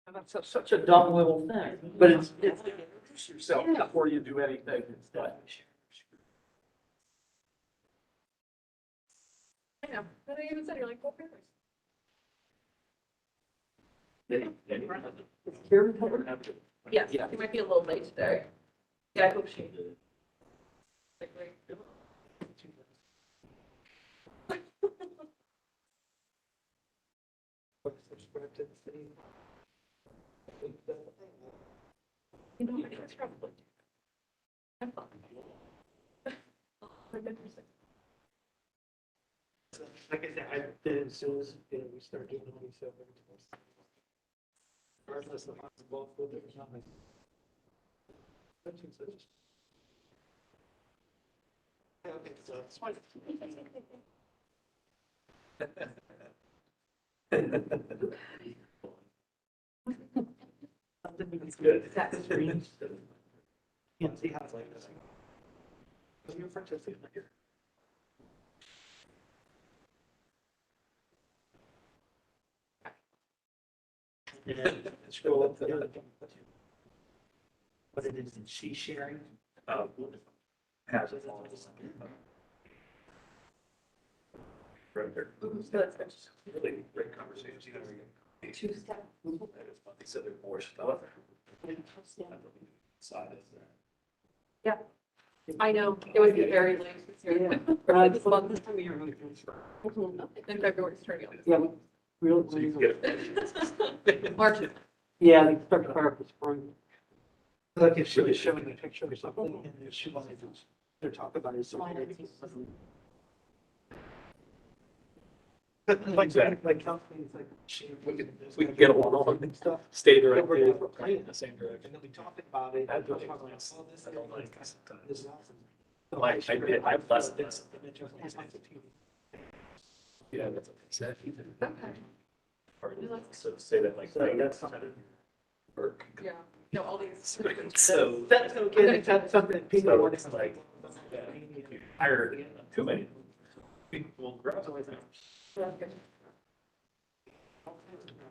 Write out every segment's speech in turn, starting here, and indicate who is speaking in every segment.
Speaker 1: And that's such a dumb little thing, but it's introduce yourself before you do anything. It's like,
Speaker 2: I know, but I even said, you're like, go for it.
Speaker 1: Is Karen covered?
Speaker 2: Yes,
Speaker 1: Yeah.
Speaker 2: you might be a little late today. Yeah, I hope she. You know, I think it's probably. I'm fine.
Speaker 1: Like I said, I did as soon as we start doing all these stuff. Regardless of both whether it's not like. Okay, so it's fine. It's good.
Speaker 2: That's
Speaker 1: strange. Can't see how it's like this. You're participating here. And scroll up to the other. What it is, she sharing? Has it. Right there. Really great conversations. You know,
Speaker 2: Two step.
Speaker 1: they said there's more stuff. Side is there.
Speaker 2: Yeah, I know, it would be very late this year. This month.
Speaker 1: This time of year really feels.
Speaker 2: In February's turning out.
Speaker 1: Yeah, really.
Speaker 3: So you can get
Speaker 2: March.
Speaker 1: Yeah, they start to fire up the spring. Like if she was showing a picture or something, and if she wanted to, they're talking about it. Like companies, like she.
Speaker 3: we can get along
Speaker 1: and stuff.
Speaker 3: stay there
Speaker 1: They were
Speaker 3: in
Speaker 1: playing
Speaker 3: the same direction.
Speaker 1: And they'll be talking about it.
Speaker 3: I
Speaker 1: They'll
Speaker 3: don't
Speaker 1: talk about,
Speaker 3: like-
Speaker 1: oh, this,
Speaker 3: I don't like
Speaker 1: this,
Speaker 3: this.
Speaker 1: this.
Speaker 3: Like, I have less of this. Yeah, that's what they said.
Speaker 2: Okay.
Speaker 3: Or so say that like.
Speaker 1: So that's something.
Speaker 3: Work.
Speaker 2: Yeah, no, all these.
Speaker 3: So.
Speaker 1: That's okay, that's something that people
Speaker 3: So
Speaker 1: want
Speaker 3: it's
Speaker 1: to
Speaker 3: like, hire too many people will grow.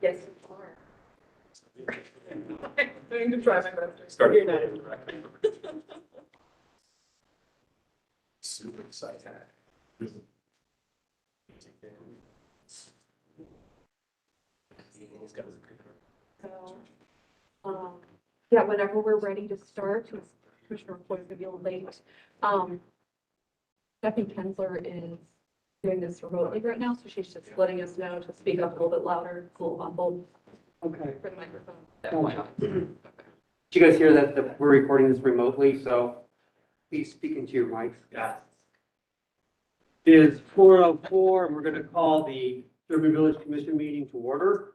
Speaker 2: Yes. you are. I'm going to try my best.
Speaker 3: Start.
Speaker 1: You're not.
Speaker 3: Super excited.
Speaker 2: So, yeah, whenever we're ready to start, Commissioner Floyd's gonna be a little late. Stephanie Kensler is doing this remotely right now, so she's just letting us know to speak up a little bit louder, it's a little muffled
Speaker 1: Okay.
Speaker 2: for the microphone. FYI.
Speaker 4: Did you guys hear that we're recording this remotely, so please speak into your mics.
Speaker 3: Yeah.
Speaker 4: It is 4:04, and we're going to call the Sherman Village Commission meeting to order.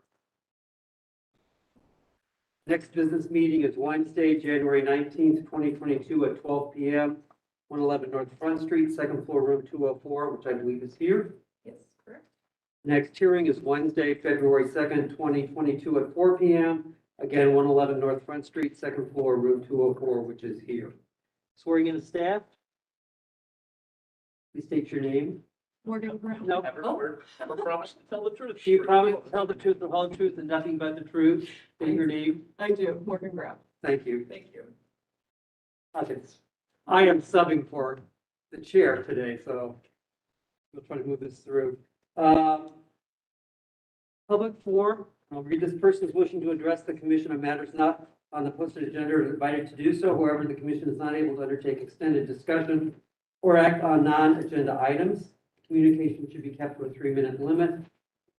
Speaker 4: Next business meeting is Wednesday, January 19th, 2022 at 12 p.m., 111 North Front Street, second floor, room 204, which I believe is here.
Speaker 2: Yes, correct.
Speaker 4: Next hearing is Wednesday, February 2nd, 2022 at 4 p.m. Again, 111 North Front Street, second floor, room 204, which is here. Swearing in the staff. Please state your name.
Speaker 2: Morgan Brown.
Speaker 4: No.
Speaker 3: Never promised to tell the truth.
Speaker 4: Do you promise to tell the truth, the whole truth, and nothing but the truth? State your name.
Speaker 2: I do, Morgan Brown.
Speaker 4: Thank you.
Speaker 2: Thank you.
Speaker 4: I am subbing for the chair today, so we'll try to move this through. Public forum, I'll read this person is wishing to address the commission on matters not on the posted agenda is invited to do so. However, the commission is not able to undertake extended discussion or act on non-agenda items. Communication should be kept to a 3-minute limit. If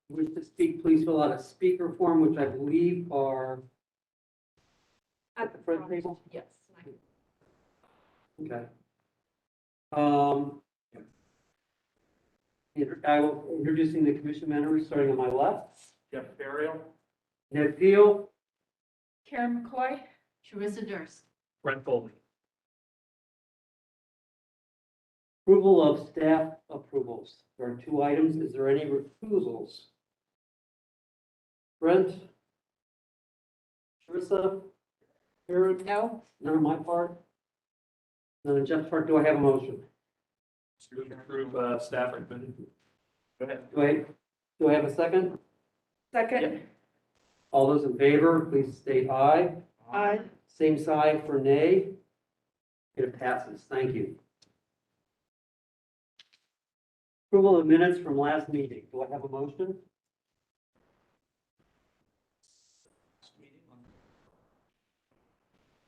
Speaker 4: you wish to speak, please fill out a speaker form, which I believe are
Speaker 2: At
Speaker 4: the front table.
Speaker 2: Yes.
Speaker 4: Okay. I will introducing the commission members, starting on my left.
Speaker 3: Jeff Burial.
Speaker 4: Ned Peel,
Speaker 2: Karen McCoy.
Speaker 5: Charissa Durst.
Speaker 3: Brent Foley.
Speaker 4: approval of staff approvals. There are 2 items. Is there any refusals? Brent? Charissa? Karen?
Speaker 2: No.
Speaker 4: None on my part? None on Jeff's part. Do I have a motion?
Speaker 3: To approve staff recommended. Go ahead.
Speaker 4: Do I have a second?
Speaker 2: Second.
Speaker 4: All those in favor, please state aye.
Speaker 1: Aye.
Speaker 4: Same side for nay. It passes. Thank you. Approval of minutes from last meeting. Do I have a motion?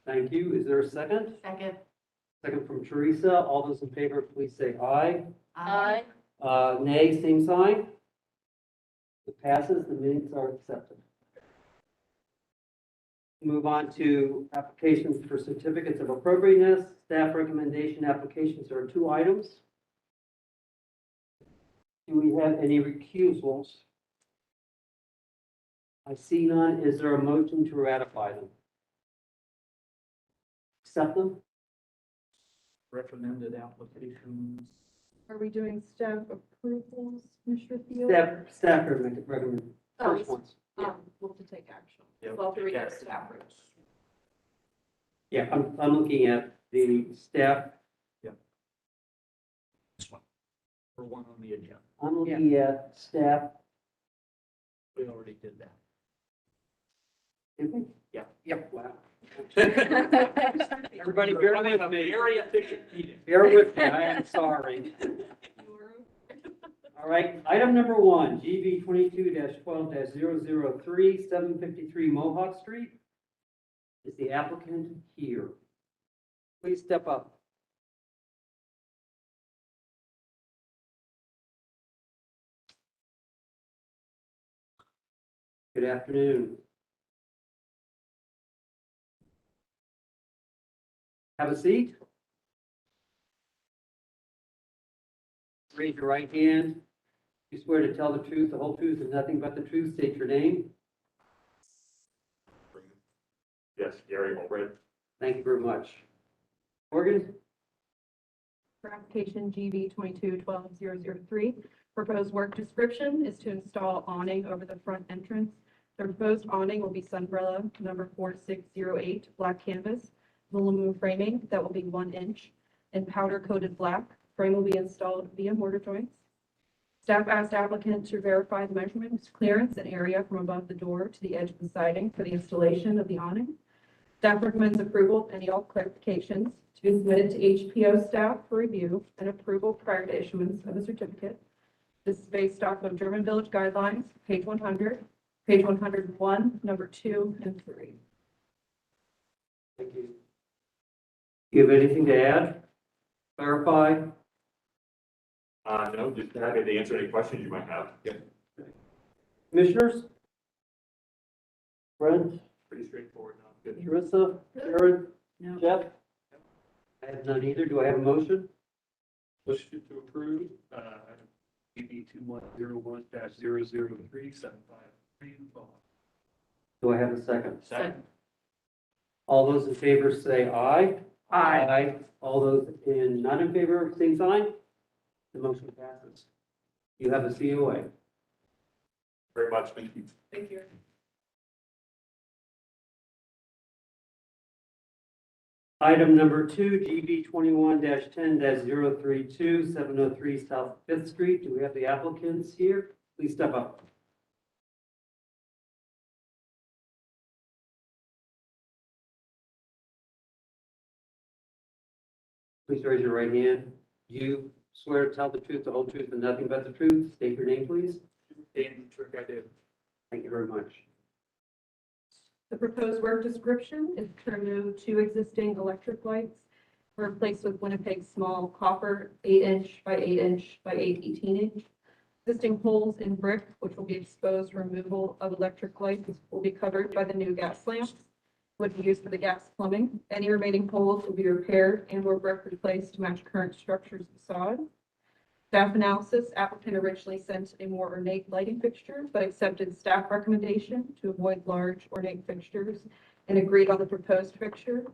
Speaker 4: Thank you. Is there a second?
Speaker 2: Second.
Speaker 4: Second from Teresa. All those in favor, please say aye.
Speaker 2: Aye.
Speaker 4: Nay, same sign. It passes. The minutes are accepted. Move on to applications for certificates of appropriateness. Staff recommendation applications. There are 2 items. Do we have any recusals? I see none. Is there a motion to ratify them? Accept them?
Speaker 3: Recommended applications.
Speaker 2: Are we doing staff approvals, Mr. Field?
Speaker 4: Staff recommend,
Speaker 2: Oh,
Speaker 4: first ones.
Speaker 2: We'll have to take action.
Speaker 3: Yep.
Speaker 2: We'll have to read
Speaker 3: Yeah.
Speaker 2: the staff rules.
Speaker 4: Yeah, I'm looking at the staff,
Speaker 3: This one. For one on the agenda.
Speaker 4: I'm looking at staff.
Speaker 3: We already did that.
Speaker 4: Did we?
Speaker 3: Yeah.
Speaker 4: Yep, wow. Everybody bear with me.
Speaker 3: Very efficient meeting.
Speaker 4: Bear with me, I am sorry. All right, item number 1, GB 22-12-003, 753 Mohawk Street. Is the applicant here? Please step up. Good afternoon. Have a seat. Raise your right hand. You swear to tell the truth, the whole truth, and nothing but the truth. State your name.
Speaker 3: Yes, Gary Albright.
Speaker 4: Thank you very much. Morgan?
Speaker 2: For application GB 22-12-003, proposed work description is to install awning over the front entrance. The proposed awning will be sunbrella number 4608, black canvas, aluminum framing that will be 1 inch and powder coated black. Frame will be installed via mortar joints. Staff asked applicant to verify the measurements, clearance, and area from above the door to the edge of the siding for the installation of the awning. Staff recommends approval of any all clarifications to be submitted to HPO staff for review and approval prior to issuance of a certificate. This is based off of German Village Guidelines, page 100, page 101, number 2 and 3.
Speaker 4: Thank you. Do you have anything to add? Clarify?
Speaker 5: No, just happy to answer any questions you might have. Yep.
Speaker 4: Commissioners? Brent?
Speaker 5: Pretty straightforward now. Good.
Speaker 4: Teresa? Aaron?
Speaker 2: No.
Speaker 4: Jeff? I have none either. Do I have a motion?
Speaker 3: Motion to approve, GB 2101-003, 753.
Speaker 4: Do I have a second?
Speaker 3: Second.
Speaker 4: All those in favor say aye.
Speaker 1: Aye.
Speaker 4: All those not in favor, same sign. The motion passes. You have a COA.
Speaker 5: Very much. Thank you.
Speaker 2: Thank you.
Speaker 4: Item number 2, GB 21-10-032, 703 South Fifth Street. Do we have the applicants here? Please step up. Please raise your right hand. Do you swear to tell the truth, the whole truth, and nothing but the truth? State your name, please.
Speaker 3: Dan Trick, I did.
Speaker 4: Thank you very much.
Speaker 2: The proposed work description is to remove 2 existing electric lights, replaced with Winnipeg small copper 8-inch by 8-inch by 18-inch. Existing holes in brick, which will be exposed for removal of electric lights, will be covered by the new gas lamps, would be used for the gas plumbing. Any remaining holes will be repaired and or brick replaced to match current structure's facade. Staff analysis, applicant originally sent a more ornate lighting fixture, but accepted staff recommendation to avoid large ornate fixtures and agreed on the proposed fixture.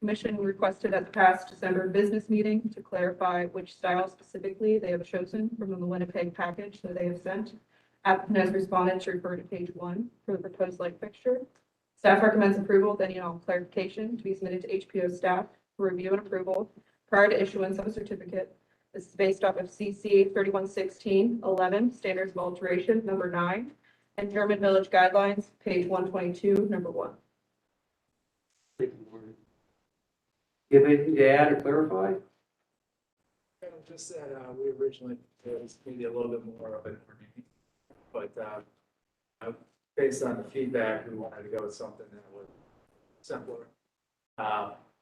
Speaker 2: Commission requested at the past December business meeting to clarify which style specifically they have chosen from the Winnipeg package that they have sent. Applicant has responded to refer to page 1 for the proposed light fixture. Staff recommends approval of any and all clarification to be submitted to HPO staff for review and approval prior to issuance of a certificate. This is based off of CC 3116-11, Standards of Alteration, number 9, and German Village Guidelines, page 122, number 1.
Speaker 4: Thank you, Maureen. Do you have anything to add or clarify?
Speaker 3: Just that, we originally, it was maybe a little bit more of an ornate, but, based on the feedback, we wanted to go with something that was simpler.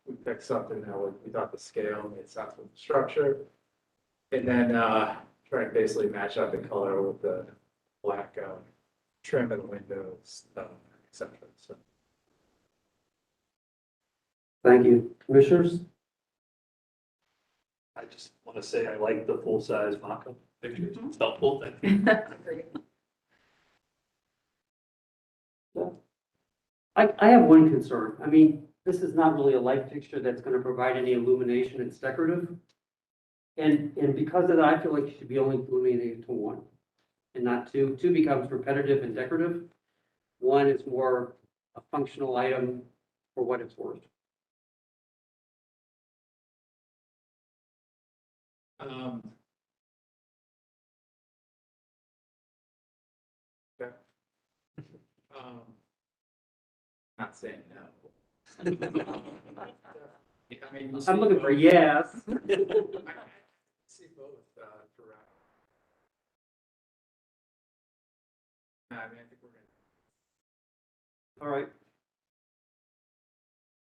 Speaker 3: We picked something that would, we thought the scale made sense with the structure. And then, try and basically match up the color with the black, trim of the windows, et cetera. So,
Speaker 4: Thank you. Commissioners?
Speaker 6: I just want to say I like the full-size mock-up pictures. It's helpful. Thank you.
Speaker 4: I have one concern. I mean, this is not really a light fixture that's going to provide any illumination. It's decorative. And because of that, I feel like it should be only illuminated to one and not two. Two becomes repetitive and decorative. One is more a functional item for what it's worth.
Speaker 3: Okay. Not saying no. Yeah, I mean, you
Speaker 4: I'm
Speaker 3: see
Speaker 4: looking for
Speaker 3: both.
Speaker 4: yes.
Speaker 3: I see both, throughout. I mean, I think we're gonna.
Speaker 4: All right.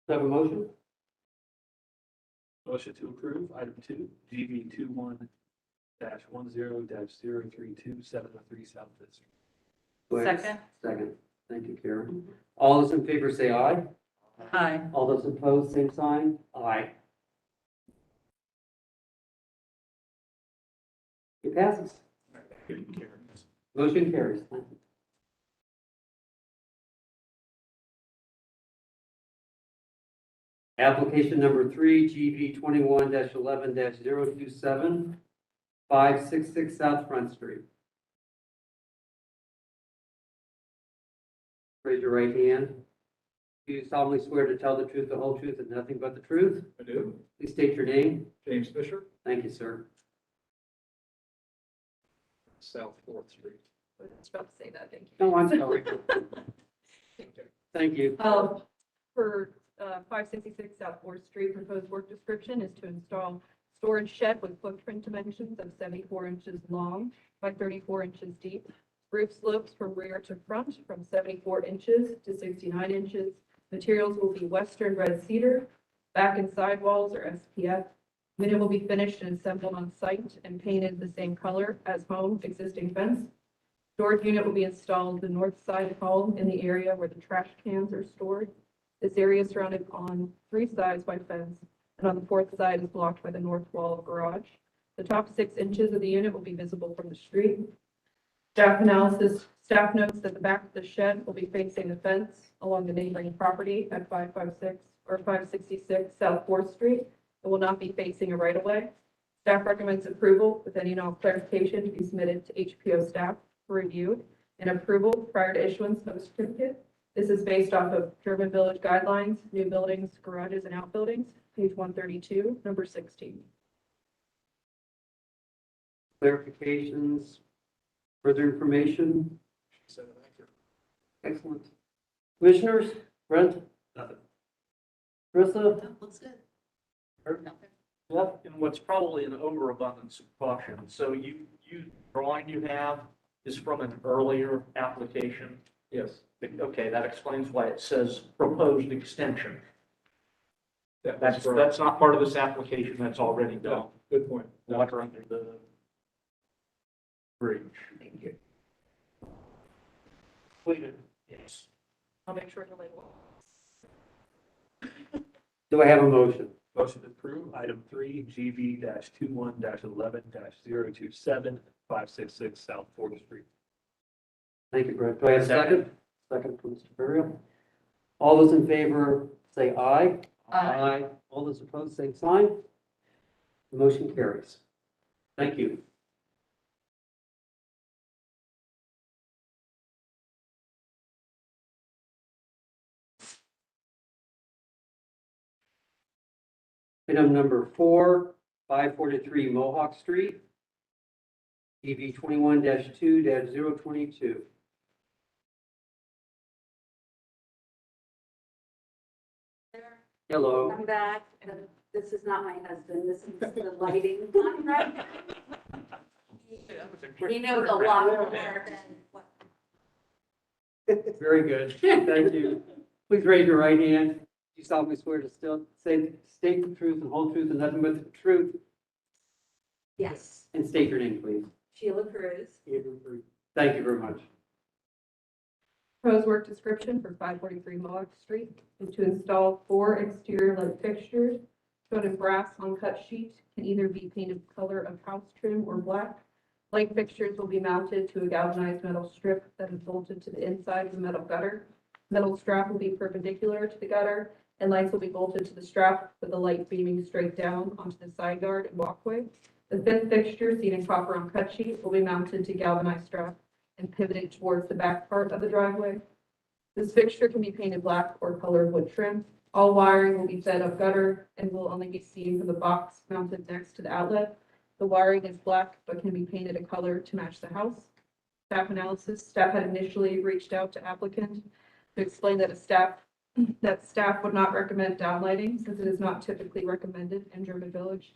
Speaker 4: Do I have a motion?
Speaker 6: Motion to approve item 2, GB 21-10-03273 South Fifth Street.
Speaker 4: Do I have a
Speaker 2: Second.
Speaker 4: Second. Thank you, Karen. All those in favor say aye.
Speaker 2: Aye.
Speaker 4: All those opposed, same sign. Aye. It passes. Motion carries. Thank you. Application number 3, GB 21-11-027, 566 South Front Street. Raise your right hand. Do you solemnly swear to tell the truth, the whole truth, and nothing but the truth?
Speaker 3: I do.
Speaker 4: Please state your name.
Speaker 3: James Fisher,
Speaker 4: Thank you, sir.
Speaker 3: South 4th Street.
Speaker 2: I was about to say that, thank you.
Speaker 4: No, I'm sorry. Thank you.
Speaker 2: For 566 South 4th Street, proposed work description is to install storage shed with footprint dimensions of 74 inches long by 34 inches deep. Roof slopes from rear to front from 74 inches to 69 inches. Materials will be western red cedar. Back and side walls are SPF. Unit will be finished and assembled on site and painted the same color as home existing fence. Storage unit will be installed the north side of home in the area where the trash cans are stored. This area is surrounded on 3 sides by fence, and on the 4th side is blocked by the north wall of garage. The top 6 inches of the unit will be visible from the street. Staff notes that the back of the shed will be facing the fence along the neighboring property at 556 or 566 South 4th Street. It will not be facing a right-of-way. Staff recommends approval with any and all clarification to be submitted to HPO staff for review and approval prior to issuance of a certificate. This is based off of German Village Guidelines, new buildings, garages, and outbuildings, page 132, number 16.
Speaker 4: Clarifications, further information?
Speaker 3: She said, thank you.
Speaker 4: Excellent. Commissioners, Brent,
Speaker 6: Nothing.
Speaker 4: Carissa,
Speaker 2: Looks good.
Speaker 4: Jeff?
Speaker 7: And what's probably an overabundance of caution, so drawing you have is from an earlier application.
Speaker 3: Yes.
Speaker 7: Okay, that explains why it says proposed extension.
Speaker 3: That's
Speaker 7: That's not part of this application, that's already done.
Speaker 3: good point.
Speaker 7: Water under the bridge.
Speaker 2: Thank you.
Speaker 7: Completed. Yes.
Speaker 2: I'll make sure to label.
Speaker 4: Do I have a motion?
Speaker 6: Motion to approve item 3, GB 21-11-027 566 South 4th Street.
Speaker 4: Thank you, Brent. Do I have a second? Second from Mr. Ferrier. All those in favor say aye. Aye. All those opposed, same sign. The motion carries. Thank you. Item number 4, 543 Mohawk Street, EV 21-2-022. Hello.
Speaker 8: I'm back. This is not my husband. This is the lighting contract. He knows a lot more than what.
Speaker 4: Very good. Thank you. Please raise your right hand. Do you solemnly swear to still say, state the truth and whole truth and nothing but the truth?
Speaker 8: Yes,
Speaker 4: And state your name, please.
Speaker 8: Sheila Cruz.
Speaker 4: Thank you very much.
Speaker 2: Proposed work description for 543 Mohawk Street is to install 4 exterior light fixtures shown in brass on cut sheet, can either be painted color of house trim or black. Light fixtures will be mounted to a galvanized metal strip that is bolted to the inside of the metal gutter. Metal strap will be perpendicular to the gutter, and lights will be bolted to the strap with the light beaming straight down onto the side yard and walkway. The 5th fixture, seen in copper on cut sheet, will be mounted to galvanized strap and pivoted towards the back part of the driveway. This fixture can be painted black or colored wood trim. All wiring will be fed up gutter and will only be seen from the box mounted next to the outlet. The wiring is black but can be painted a color to match the house. Staff analysis, staff had initially reached out to applicant to explain that staff would not recommend downlighting since it is not typically recommended in German Village.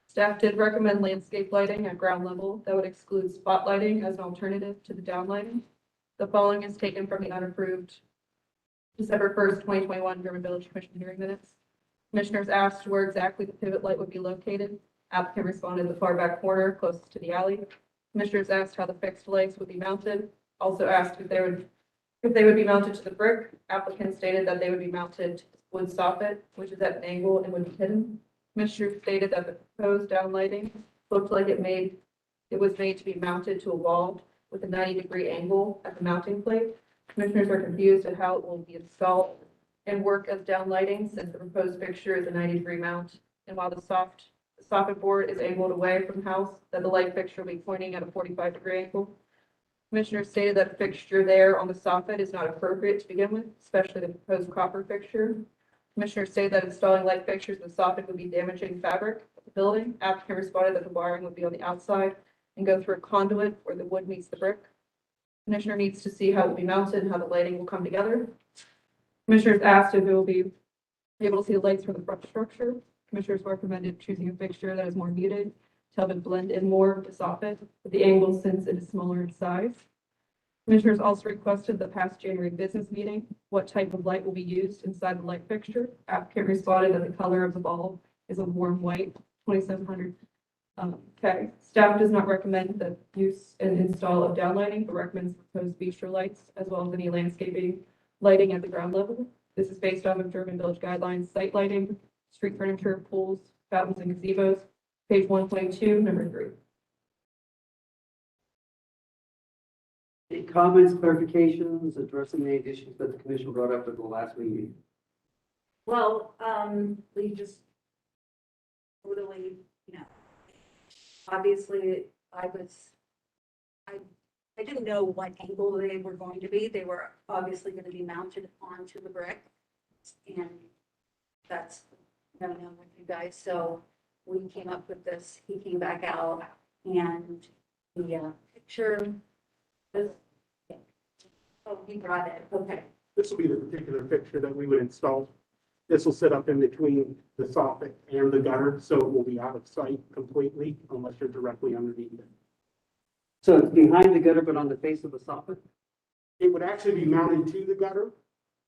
Speaker 2: Staff did recommend landscape lighting at ground level that would exclude spotlighting as an alternative to the downlighting. The following is taken from the unapproved December 1st, 2021 German Village Commission hearing minutes. Commissioners asked where exactly the pivot light would be located. Applicant responded the far back corner closest to the alley. Commissioners asked how the fixed lights would be mounted. Also asked if they would be mounted to the brick. Applicant stated that they would be mounted to the wood soffit, which is at an angle and would be hidden. Commissioners stated that the proposed downlighting looked like it was made to be mounted to a wall with a 90-degree angle at the mounting plate. Commissioners are confused at how it will be installed and work as downlighting since the proposed fixture is a 90-degree mount. And while the soffit board is angled away from the house, that the light fixture will be pointing at a 45-degree angle. Commissioners stated that a fixture there on the soffit is not appropriate to begin with, especially the proposed copper fixture. Commissioners stated that installing light fixtures in the soffit would be damaging fabric of the building. Applicant responded that the wiring would be on the outside and go through a conduit where the wood meets the brick. Commissioner needs to see how it will be mounted and how the lighting will come together. Commissioners asked if it will be able to see the lights from the front structure. Commissioners recommended choosing a fixture that is more muted to help it blend in more with the soffit with the angle since it is smaller in size. Commissioners also requested the past January business meeting, what type of light will be used inside the light fixture. Applicant responded that the color of the bulb is a warm white, 2700 K. Staff does not recommend the use and install of downlighting, but recommends proposed bistro lights as well as any landscaping lighting at the ground level. This is based off of German Village guidelines, site lighting, street furniture, pools, fountains, and gazebos, page 122, number 3.
Speaker 4: Any comments, clarifications, addressing any issues that the commission brought up at the last meeting?
Speaker 8: Well, we just totally, obviously I didn't know what angle they were going to be. They were obviously going to be mounted onto the brick. And that's no with you guys. So we came up with this. He came back out and the picture was, oh, he brought it. Okay.
Speaker 1: This will be the particular fixture that we would install. This will sit up in between the soffit and the gutter, so it will be out of sight completely unless you're directly underneath it.
Speaker 4: So it's behind the gutter, but on the face of the soffit?
Speaker 1: It would actually be mounted to the gutter.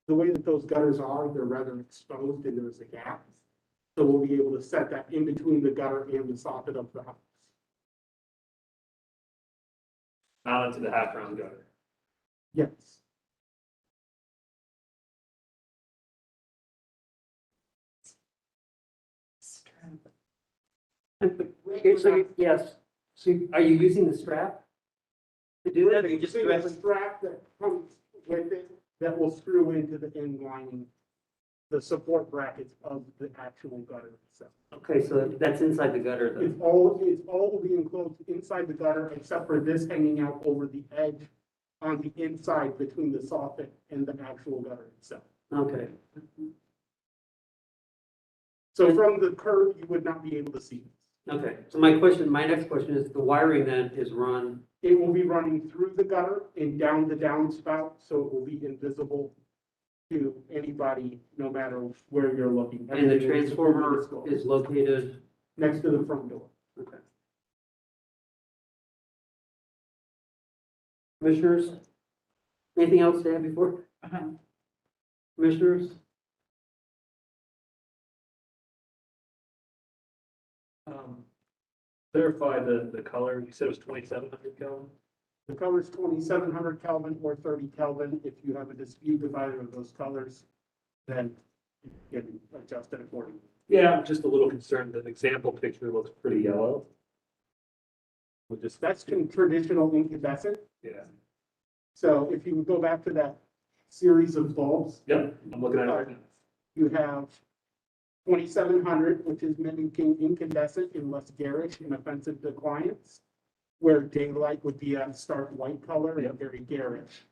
Speaker 1: The way that those gutters are, they're rather exposed and there's a gap. So we'll be able to set that in between the gutter and the soffit of the house.
Speaker 5: Not into the half-round gutter.
Speaker 1: Yes.
Speaker 4: Okay, so, yes. So are you using the strap to do that, or you just
Speaker 1: See the
Speaker 4: directly?
Speaker 1: strap that comes with it that will screw into the end lining, the support brackets of the actual gutter itself.
Speaker 4: Okay, so that's inside the gutter, though.
Speaker 1: It's all will be enclosed inside the gutter except for this hanging out over the edge on the inside between the soffit and the actual gutter itself.
Speaker 4: Okay.
Speaker 1: So from the curb, you would not be able to see this.
Speaker 4: Okay, so my next question is, the wiring then is run,
Speaker 1: It will be running through the gutter and down the downspout, so it will be invisible to anybody, no matter where you're looking.
Speaker 4: And the
Speaker 1: Everything is
Speaker 4: transformer
Speaker 1: disclosed.
Speaker 4: is located,
Speaker 1: Next to the front door.
Speaker 4: okay. Commissioners, anything else to add before? Commissioners?
Speaker 6: Clarify the color, you said it was 2,700 Kelvin?
Speaker 1: The color is 2,700 Kelvin or 30 Kelvin. If you have a dispute with either of those colors, then you can adjust it accordingly.
Speaker 6: Yeah, I'm just a little concerned, the example picture looks pretty yellow. We'll just,
Speaker 1: That's traditional incandescent.
Speaker 6: yeah,
Speaker 1: So if you would go back to that series of bulbs,
Speaker 6: yep, I'm looking at it right now.
Speaker 1: you have 2,700, which is mimicking incandescent and less garish and offensive to clients, where daylight would be a stark white color and very garish.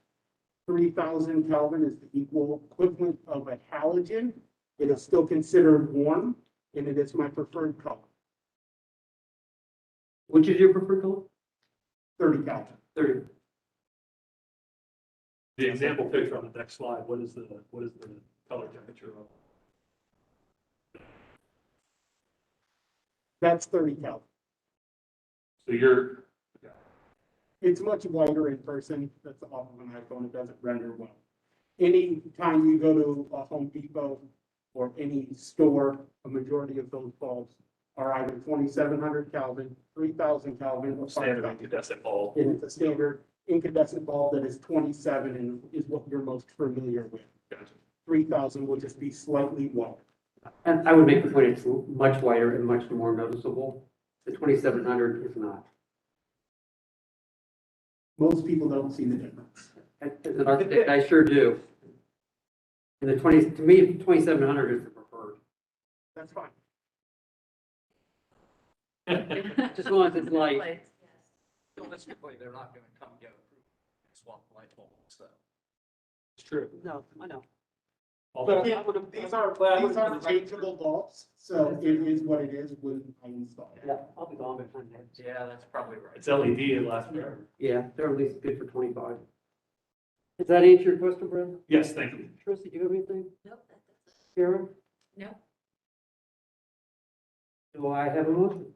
Speaker 1: 3,000 Kelvin is the equivalent of a halogen. It is still considered warm, and it is my preferred color,
Speaker 4: Which is your preferred color?
Speaker 1: 30 Kelvin.
Speaker 4: 30.
Speaker 6: The example picture on the next slide, what is the color temperature of?
Speaker 1: That's 30 Kelvin.
Speaker 6: So you're,
Speaker 1: It's much lighter in person. That's off of an iPhone. It doesn't render well. Any time you go to a Home Depot or any store, a majority of those bulbs are either 2,700 Kelvin, 3,000 Kelvin, or
Speaker 6: standard
Speaker 1: 5,000.
Speaker 6: incandescent bulb.
Speaker 1: And it's a standard incandescent bulb that is 27 and is what you're most familiar with.
Speaker 6: Gotcha.
Speaker 1: 3,000 will just be slightly white.
Speaker 4: And I would make the point it's much wider and much more noticeable. The 2,700 is not.
Speaker 1: Most people don't see the difference.
Speaker 4: As an architect, I sure do. And the 20, to me, 2,700 is the preferred.
Speaker 1: That's fine.
Speaker 4: Just as long as it's light.
Speaker 7: Realistically, they're not gonna come get approved, swap the light bulb, so.
Speaker 6: It's true.
Speaker 4: No, I know.
Speaker 1: But these are changeable bulbs, so it is what it is when I install it.
Speaker 4: Yeah, I'll be gone by the time that.
Speaker 7: Yeah, that's probably right.
Speaker 6: It's LED, it lasts forever.
Speaker 4: Yeah, they're at least good for 25. Does that answer your question, Brad?
Speaker 6: Yes, thank you.
Speaker 4: Tracy, do you have anything?
Speaker 8: Nope,
Speaker 4: Karen?
Speaker 8: no.
Speaker 4: Do I have a motion?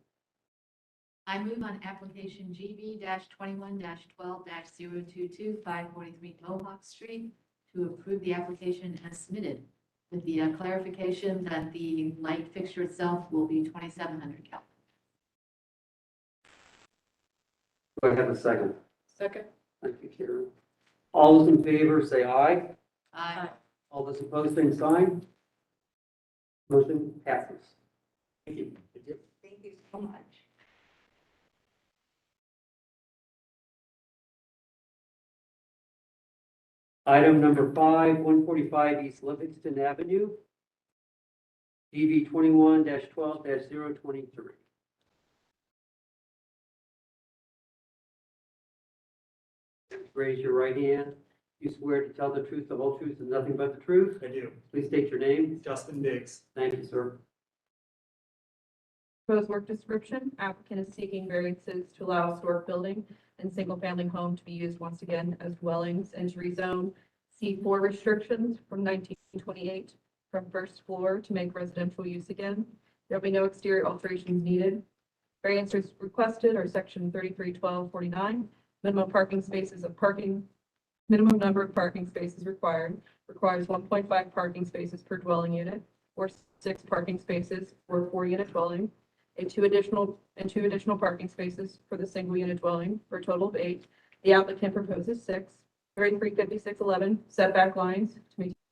Speaker 9: I move on application GB 21 12 022 543 Mohawk Street to approve the application as submitted with the clarification that the light fixture itself will be 2,700 Kelvin.
Speaker 4: Do I have a second?
Speaker 2: Second.
Speaker 4: Thank you, Karen. All those in favor say aye.
Speaker 9: Aye.
Speaker 4: All those opposed, same sign. Motion passes. Thank you.
Speaker 8: Thank you so much.
Speaker 4: Item number 5, 145 East Livingston Avenue. DB 21-12-023. Raise your right hand. You swear to tell the truth, the whole truth, and nothing but the truth?
Speaker 5: I do.
Speaker 4: Please state your name.
Speaker 5: Justin Diggs.
Speaker 4: Thank you, sir.
Speaker 2: Proposed work description, applicant is seeking variances to allow historic building and single-family home to be used once again as dwellings and to rezone C4 restrictions from 1928 from first floor to make residential use again. There'll be no exterior alterations needed. Variances requested are section 331249, minimum parking spaces of parking, minimum number of parking spaces requires 1.5 parking spaces per dwelling unit or 6 parking spaces for a 4-unit dwelling. Two additional parking spaces for the single unit dwelling for a total of 8. The applicant proposes 6. 335611 setback lines to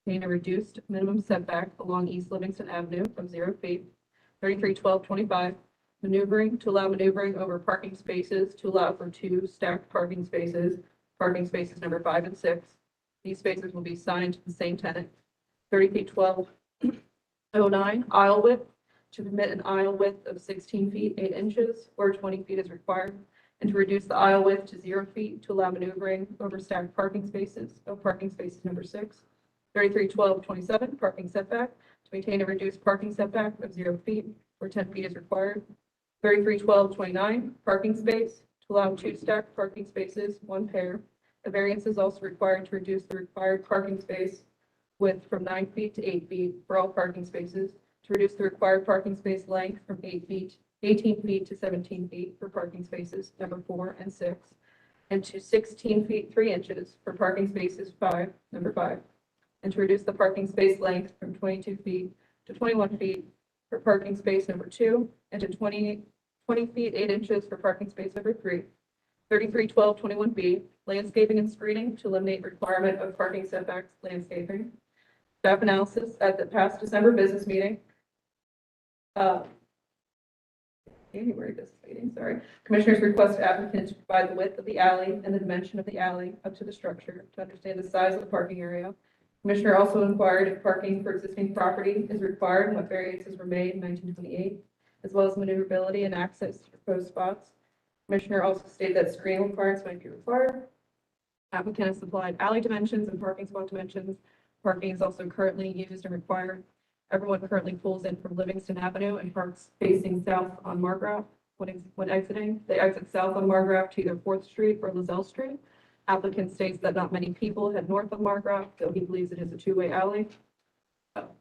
Speaker 2: maintain a reduced minimum setback along East Livingston Avenue from 0 feet. 331225 maneuvering to allow maneuvering over parking spaces to allow for 2 stacked parking spaces number 5 and 6. These spaces will be assigned to the same tenant. 331209 aisle width to permit an aisle width of 16 feet 8 inches where 20 feet is required, and to reduce the aisle width to 0 feet to allow maneuvering over stacked parking spaces number 6. 331227 parking setback to maintain a reduced parking setback of 0 feet where 10 feet is required. 331229 parking space to allow 2 stacked parking spaces, 1 pair. A variance is also required to reduce the required parking space width from 9 feet to 8 feet for all parking spaces, to reduce the required parking space length from 18 feet to 17 feet for parking spaces number 4 and 6, and to 16 feet 3 inches for parking spaces number 5, and to reduce the parking space length from 22 feet to 21 feet for parking space number 2, and to 20 feet 8 inches for parking space number 3. 331221B, landscaping and screening to eliminate requirement of parking setbacks landscaping. Staff analysis at the past December business meeting. January business meeting, sorry. Commissioners request applicants to provide the width of the alley and the dimension of the alley up to the structure to understand the size of the parking area. Commissioner also inquired if parking for existing property is required and what variances were made in 1928, as well as maneuverability and access to proposed spots. Commissioner also stated that screening requirements might be required. Applicant has supplied alley dimensions and parking spot dimensions. Parking is also currently used and required. Everyone currently pulls in from Livingston Avenue and parks facing south on Margraf. When exiting, they exit south on Margraf to either 4th Street or Lozelle Street. Applicant states that not many people head north on Margraf, though he believes it is a two-way alley.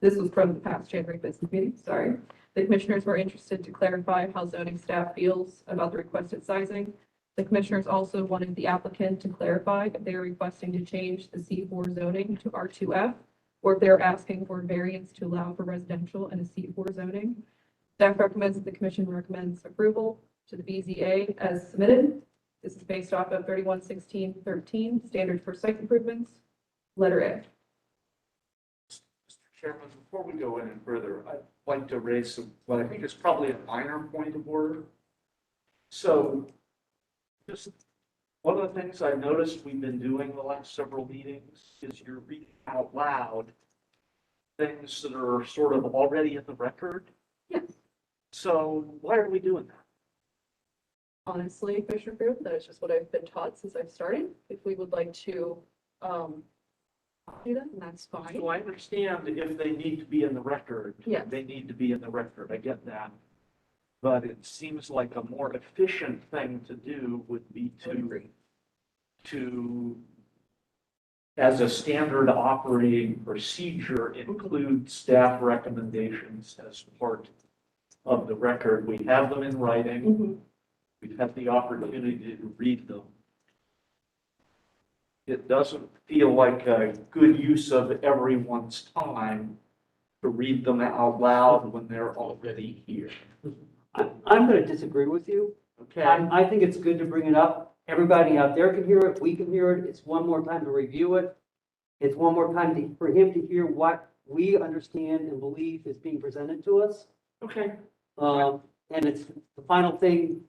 Speaker 2: This was from the past January business meeting, sorry. The commissioners were interested to clarify how zoning staff feels about the requested sizing. The commissioners also wanted the applicant to clarify if they are requesting to change the C4 zoning to R2F, or if they're asking for variance to allow for residential in a C4 zoning. Staff recommends that the commission recommends approval to the BZA as submitted. This is based off of 311613, standard for site improvements, letter A.
Speaker 7: Mr. Chairman, before we go any further, I'd like to raise what I think is probably a minor point of order. So, just one of the things I've noticed we've been doing the last several meetings is you're reading out loud things that are sort of already in the record.
Speaker 2: Yes.
Speaker 7: So why are we doing that?
Speaker 2: Honestly, Commissioner Fruit, that is just what I've been taught since I've started. If we would like to do that, and that's fine.
Speaker 7: So I understand if they need to be in the record.
Speaker 2: Yes.
Speaker 7: They need to be in the record. I get that. But it seems like a more efficient thing to do would be to, as a standard operating procedure, include staff recommendations as part of the record. We have them in writing.
Speaker 2: Mm-hmm.
Speaker 7: We've had the opportunity to read them. It doesn't feel like a good use of everyone's time to read them out loud when they're already here.
Speaker 4: I'm going to disagree with you.
Speaker 7: Okay?
Speaker 4: I think it's good to bring it up. Everybody out there can hear it. We can hear it. It's one more time to review it. It's one more time for him to hear what we understand and believe is being presented to us.
Speaker 7: Okay.
Speaker 4: And it's the final thing.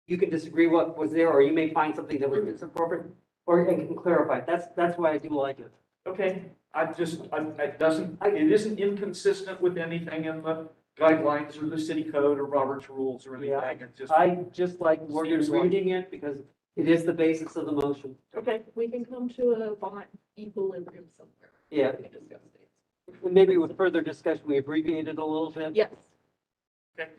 Speaker 4: You can disagree what was there, or you may find something that was misappropriate, or you can clarify. That's why I do like it.
Speaker 7: Okay. It isn't inconsistent with anything in the guidelines or the city code or Robert's rules or anything.
Speaker 4: Yeah.
Speaker 7: It just,
Speaker 4: I just like Morgan
Speaker 7: Seems like-
Speaker 4: reading it because it is the basis of the motion.
Speaker 7: okay.
Speaker 2: We can come to a fine equilibrium somewhere.
Speaker 4: Yeah.
Speaker 2: We can discuss things.
Speaker 4: And maybe with further discussion, we abbreviate it a little bit.
Speaker 2: Yes.
Speaker 7: Okay.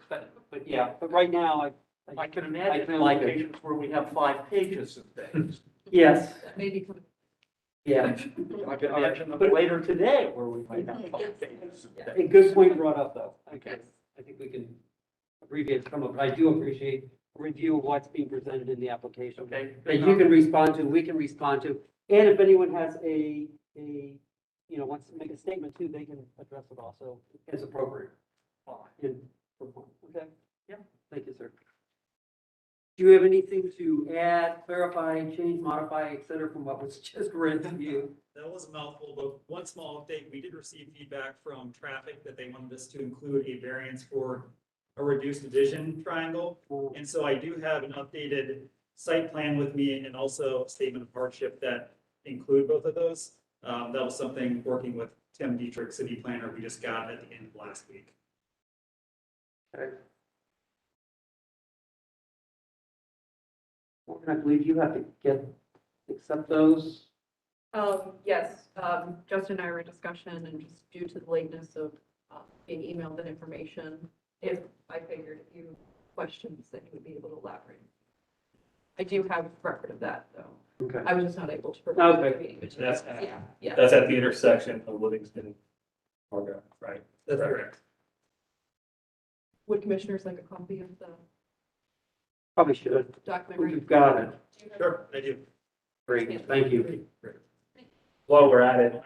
Speaker 4: But yeah, but right now,
Speaker 7: I can imagine
Speaker 4: I like it.
Speaker 7: applications where we have 5 pages of things.
Speaker 4: yes,
Speaker 2: That may become.
Speaker 4: yeah.
Speaker 7: I can imagine them later today where we might have 5 pages of
Speaker 4: A
Speaker 7: things.
Speaker 4: good point brought up, though. Okay, I think we can abbreviate some of it. I do appreciate a review of what's being presented in the application.
Speaker 7: Okay.
Speaker 4: That you can respond to, we can respond to, and if anyone has wants to make a statement too, they can address it also as appropriate.
Speaker 7: Fine.
Speaker 4: Okay?
Speaker 7: Yeah.
Speaker 4: Thank you, sir. Do you have anything to add, clarify, change, modify, et cetera, from what was just read to you?
Speaker 10: That was a mouthful, but one small update, we did receive feedback from traffic that they wanted us to include a variance for a reduced vision triangle. And so I do have an updated site plan with me and also a statement of hardship that include both of those. That was something working with Tim Dietrich, city planner, we just got at the end of last week.
Speaker 4: Okay. I believe you have to accept those.
Speaker 2: Yes, Justin and I were in discussion, and just due to the lateness of being emailed that information, if I figured if you questions, then you would be able to elaborate. I do have record of that, though.
Speaker 4: Okay.
Speaker 2: I was just not able to provide.
Speaker 4: Okay.
Speaker 2: the meeting
Speaker 6: That's-
Speaker 2: materials. Yeah, yeah.
Speaker 6: That's at the intersection of Livingston and Margaret, right?
Speaker 10: That's correct.
Speaker 2: Would commissioners like a copy of the
Speaker 4: Probably should.
Speaker 2: document?
Speaker 4: You've got it.
Speaker 10: Sure, I do.
Speaker 4: Great, thank you.
Speaker 6: While we're at it,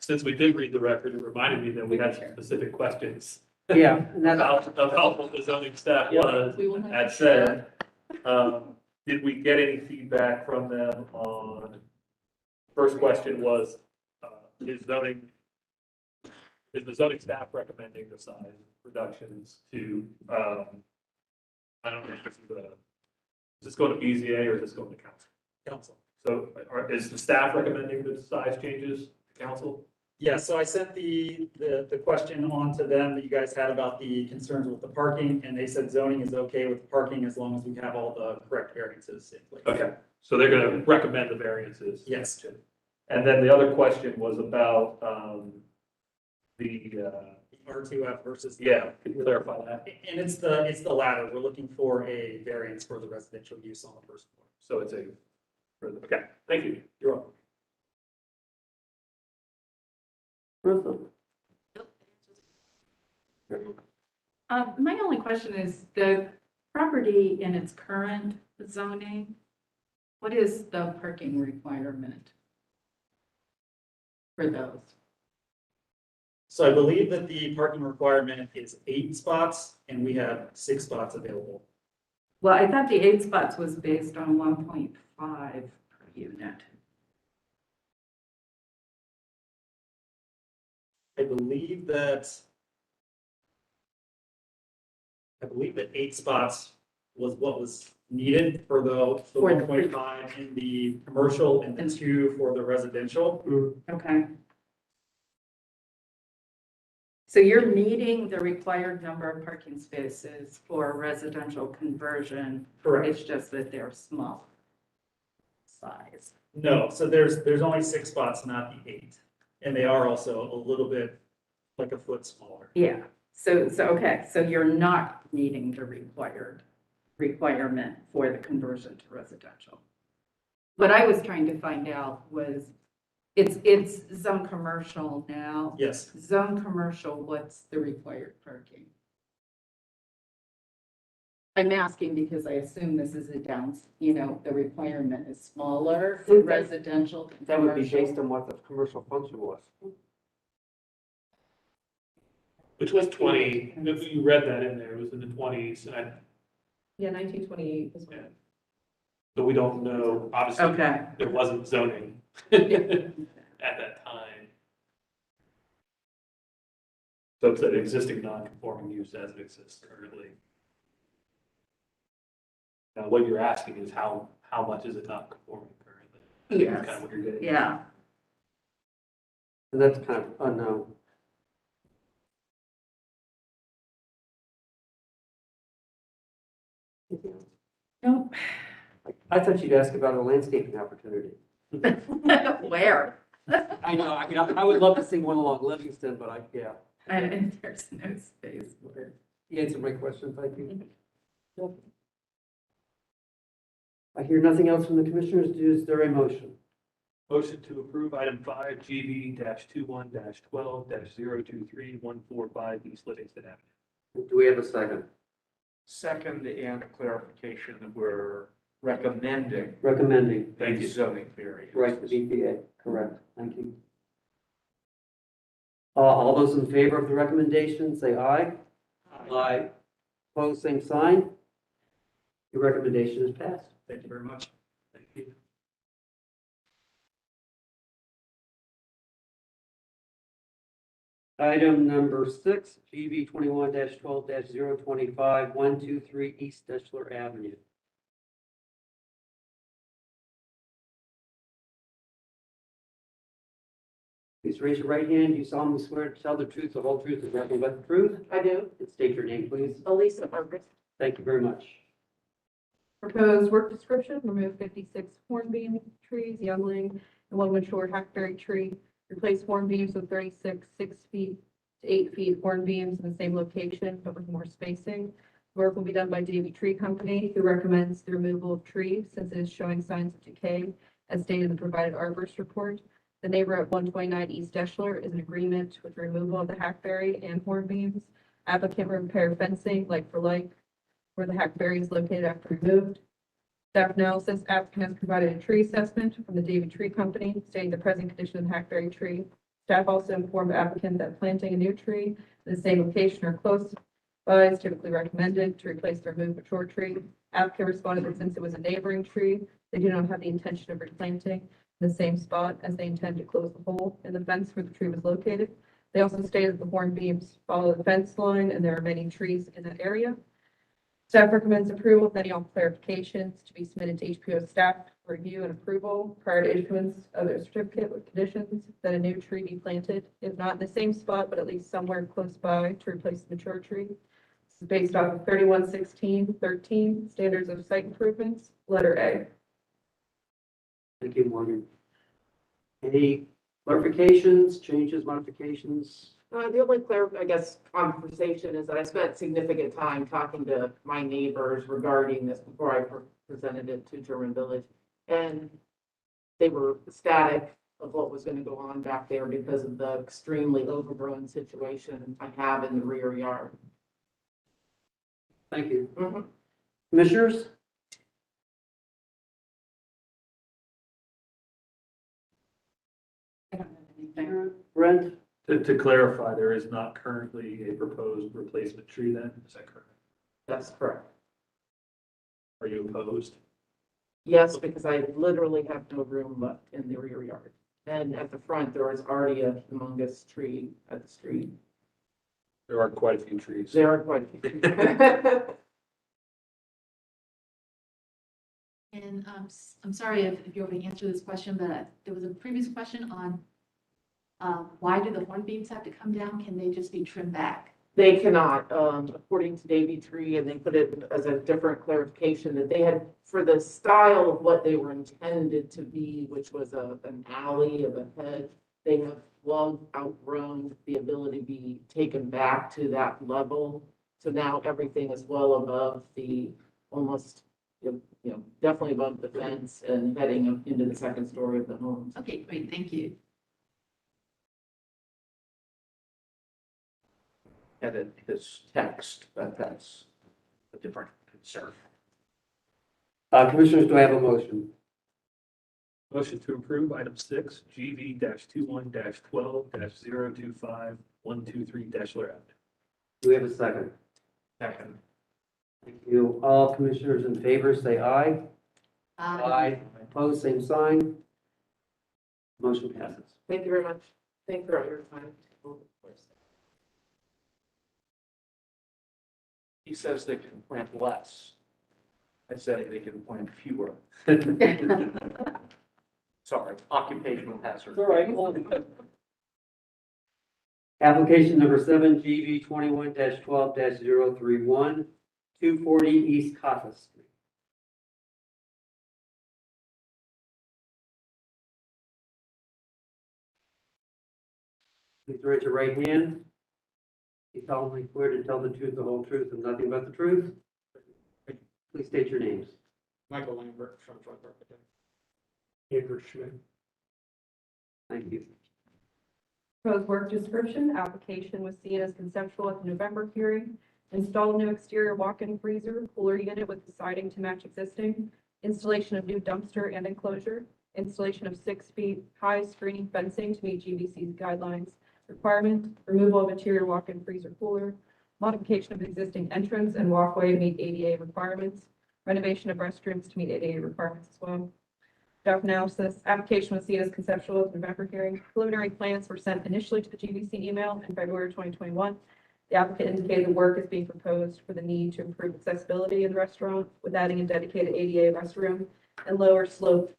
Speaker 6: since we did read the record, it reminded me that we had some specific questions
Speaker 4: Yeah, and that's,
Speaker 6: about what the zoning staff
Speaker 4: Yeah.
Speaker 6: was.
Speaker 2: We will have
Speaker 6: That
Speaker 2: to
Speaker 6: said, did we get any feedback from them on, first question was, is the zoning staff recommending the size reductions to, I don't know, if this is this going to BZA or is this going to council?
Speaker 10: Council.
Speaker 6: So is the staff recommending the size changes to council?
Speaker 10: Yeah, so I sent the question on to them that you guys had about the concerns with the parking, and they said zoning is okay with parking as long as we have all the correct variances in place.
Speaker 6: Okay, so they're gonna recommend the variances.
Speaker 10: Yes.
Speaker 6: And then the other question was about,
Speaker 10: R2F versus.
Speaker 6: yeah, can you clarify that?
Speaker 10: And it's the latter. We're looking for a variance for the residential use on the first floor.
Speaker 6: So it's okay, thank you.
Speaker 10: You're welcome.
Speaker 11: My only question is the property in its current zoning, what is the parking requirement for those?
Speaker 10: So I believe that the parking requirement is 8 spots and we have 6 spots available.
Speaker 11: Well, I thought the 8 spots was based on 1.5 per unit.
Speaker 10: I believe that 8 spots was what was needed for the
Speaker 11: For the-
Speaker 10: 1.5 in the commercial and the 2 for the residential.
Speaker 11: Okay. So you're meeting the required number of parking spaces for residential conversion.
Speaker 10: Correct.
Speaker 11: It's just that they're small size.
Speaker 10: No, so there's only 6 spots, not the 8. And they are also a little bit like a foot smaller.
Speaker 11: Yeah, okay, so you're not meeting the requirement for the conversion to residential. What I was trying to find out was, it's zone commercial now.
Speaker 10: Yes.
Speaker 11: Zone commercial, what's the required parking? I'm asking because I assume this is the requirement is smaller for residential.
Speaker 4: that would be
Speaker 11: commercial.
Speaker 4: based on what the commercial function was.
Speaker 6: Which was 20, if you read that in there, it was in the 20s, and
Speaker 2: Yeah, 1928 is
Speaker 6: yeah. So we don't know, obviously,
Speaker 11: Okay.
Speaker 6: there wasn't zoning at that time. So it's an existing non-conforming use as it exists currently. Now, what you're asking is how much is it not conforming currently? That's
Speaker 11: Yes.
Speaker 6: kind of what you're getting.
Speaker 11: Yeah.
Speaker 4: And that's kind of unknown.
Speaker 11: No.
Speaker 4: I thought you'd ask about a landscaping opportunity.
Speaker 11: Where?
Speaker 4: I know, I mean, I would love to see one along Livingston, but yeah.
Speaker 11: And there's no space for it.
Speaker 4: You answered my question, thank you. I hear nothing else from the commissioners. Is there a motion?
Speaker 6: Motion to approve item 5, GB-21-12-023-145 East Livingston Avenue.
Speaker 4: Do we have a second?
Speaker 7: Second, and clarification that we're recommending
Speaker 4: Recommending.
Speaker 6: Thank you.
Speaker 7: zoning variance.
Speaker 4: Right, the BPA, correct, thank you. All those in favor of the recommendation, say aye. Aye. Opposed, same sign. Your recommendation is passed.
Speaker 10: Thank you very much.
Speaker 6: Thank you.
Speaker 4: Item number 6, GB 21-12-025, 123 East Deschler Avenue. Please raise your right hand. You solemnly swear to tell the truth, the whole truth, and nothing but the truth?
Speaker 11: I do.
Speaker 4: And state your name, please.
Speaker 11: Elisa Burgess.
Speaker 4: Thank you very much.
Speaker 2: Proposed work description, remove 56 hornbeam trees, youngling, and one mature hackberry tree. Replace horn beams with 36 6 feet to 8 feet horn beams in the same location, but with more spacing. Work will be done by Davy Tree Company, who recommends the removal of trees since it is showing signs of decay as stated in the provided arborist report. The neighbor at 129 East Deschler is in agreement with the removal of the hackberry and horn beams. Applicant will repair fencing like for like where the hackberry is located after removed. Staff analysis, applicant has provided a tree assessment from the David Tree Company stating the present condition of the hackberry tree. Staff also informed applicant that planting a new tree in the same location or close by is typically recommended to replace the removed mature tree. Applicant responded that since it was a neighboring tree, they do not have the intention of replanting in the same spot as they intend to close the hole in the fence where the tree was located. They also stated that the horn beams follow the fence line and there are many trees in that area. Staff recommends approval with any clarifications to be submitted to HPO staff for review and approval prior to issuance of their certificate with conditions that a new tree be planted, if not in the same spot, but at least somewhere close by to replace the mature tree. This is based off of 3116-13 standards of site improvements, letter A.
Speaker 4: Thank you, Morgan. Any clarifications, changes, modifications?
Speaker 12: The only conversation is that I spent significant time talking to my neighbors regarding this before I presented it to German Village. And they were ecstatic of what was going to go on back there because of the extremely overgrown situation I have in the rear yard.
Speaker 4: Thank you. Commissioners?
Speaker 11: I don't have anything.
Speaker 4: Brent?
Speaker 6: To clarify, there is not currently a proposed replacement tree then, is that correct?
Speaker 12: That's correct.
Speaker 6: Are you opposed?
Speaker 12: Yes, because I literally have no room left in the rear yard. And at the front, there is already a humongous tree at the street.
Speaker 6: There are quite a few trees.
Speaker 12: There are quite a few trees.
Speaker 9: And I'm sorry if you already answered this question, but there was a previous question on why do the horn beams have to come down? Can they just be trimmed back?
Speaker 12: They cannot, according to Davy Tree, and they put it as a different clarification that they had, for the style of what they were intended to be, which was an alley of a hedge, they have long outgrown the ability to be taken back to that level. So now everything is well above the, almost, definitely above the fence and heading up into the second story of the homes.
Speaker 9: Okay, great, thank you.
Speaker 7: Edit his text, but that's a different concern.
Speaker 4: Commissioners, do I have a motion?
Speaker 6: Motion to approve item 6, GV-21-12-025-123-Letter F.
Speaker 4: Do we have a second?
Speaker 7: Second.
Speaker 4: Thank you. All commissioners in favor, say aye. Opposed, same sign. Motion passes.
Speaker 12: Thank you very much. Thank you for all your time.
Speaker 7: He says they can plant less. I said they can plant fewer. Sorry, occupational hazard.
Speaker 4: All right. Application number 7, GV 21-12-031, 240 East Cotta Street. Please raise your right hand. You solemnly swear to tell the truth, the whole truth, and nothing but the truth. Please state your names.
Speaker 1: Michael Lambert, Front Architect. Andrew Schmidt.
Speaker 4: Thank you.
Speaker 2: Proposed work description, application was seen as conceptual at the November hearing. Install new exterior walk-in freezer, cooler unit with siding to match existing. Installation of new dumpster and enclosure. Installation of 6 feet high screening fencing to meet GVC's guidelines requirement. Removal of interior walk-in freezer cooler. Modification of existing entrance and walkway to meet ADA requirements. Renovation of restrooms to meet ADA requirements as well. Staff analysis, application was seen as conceptual at the November hearing. Preliminary plans were sent initially to the GVC email in February 2021. The applicant indicated the work is being proposed for the need to improve accessibility in the restaurant with adding a dedicated ADA restroom and lower slope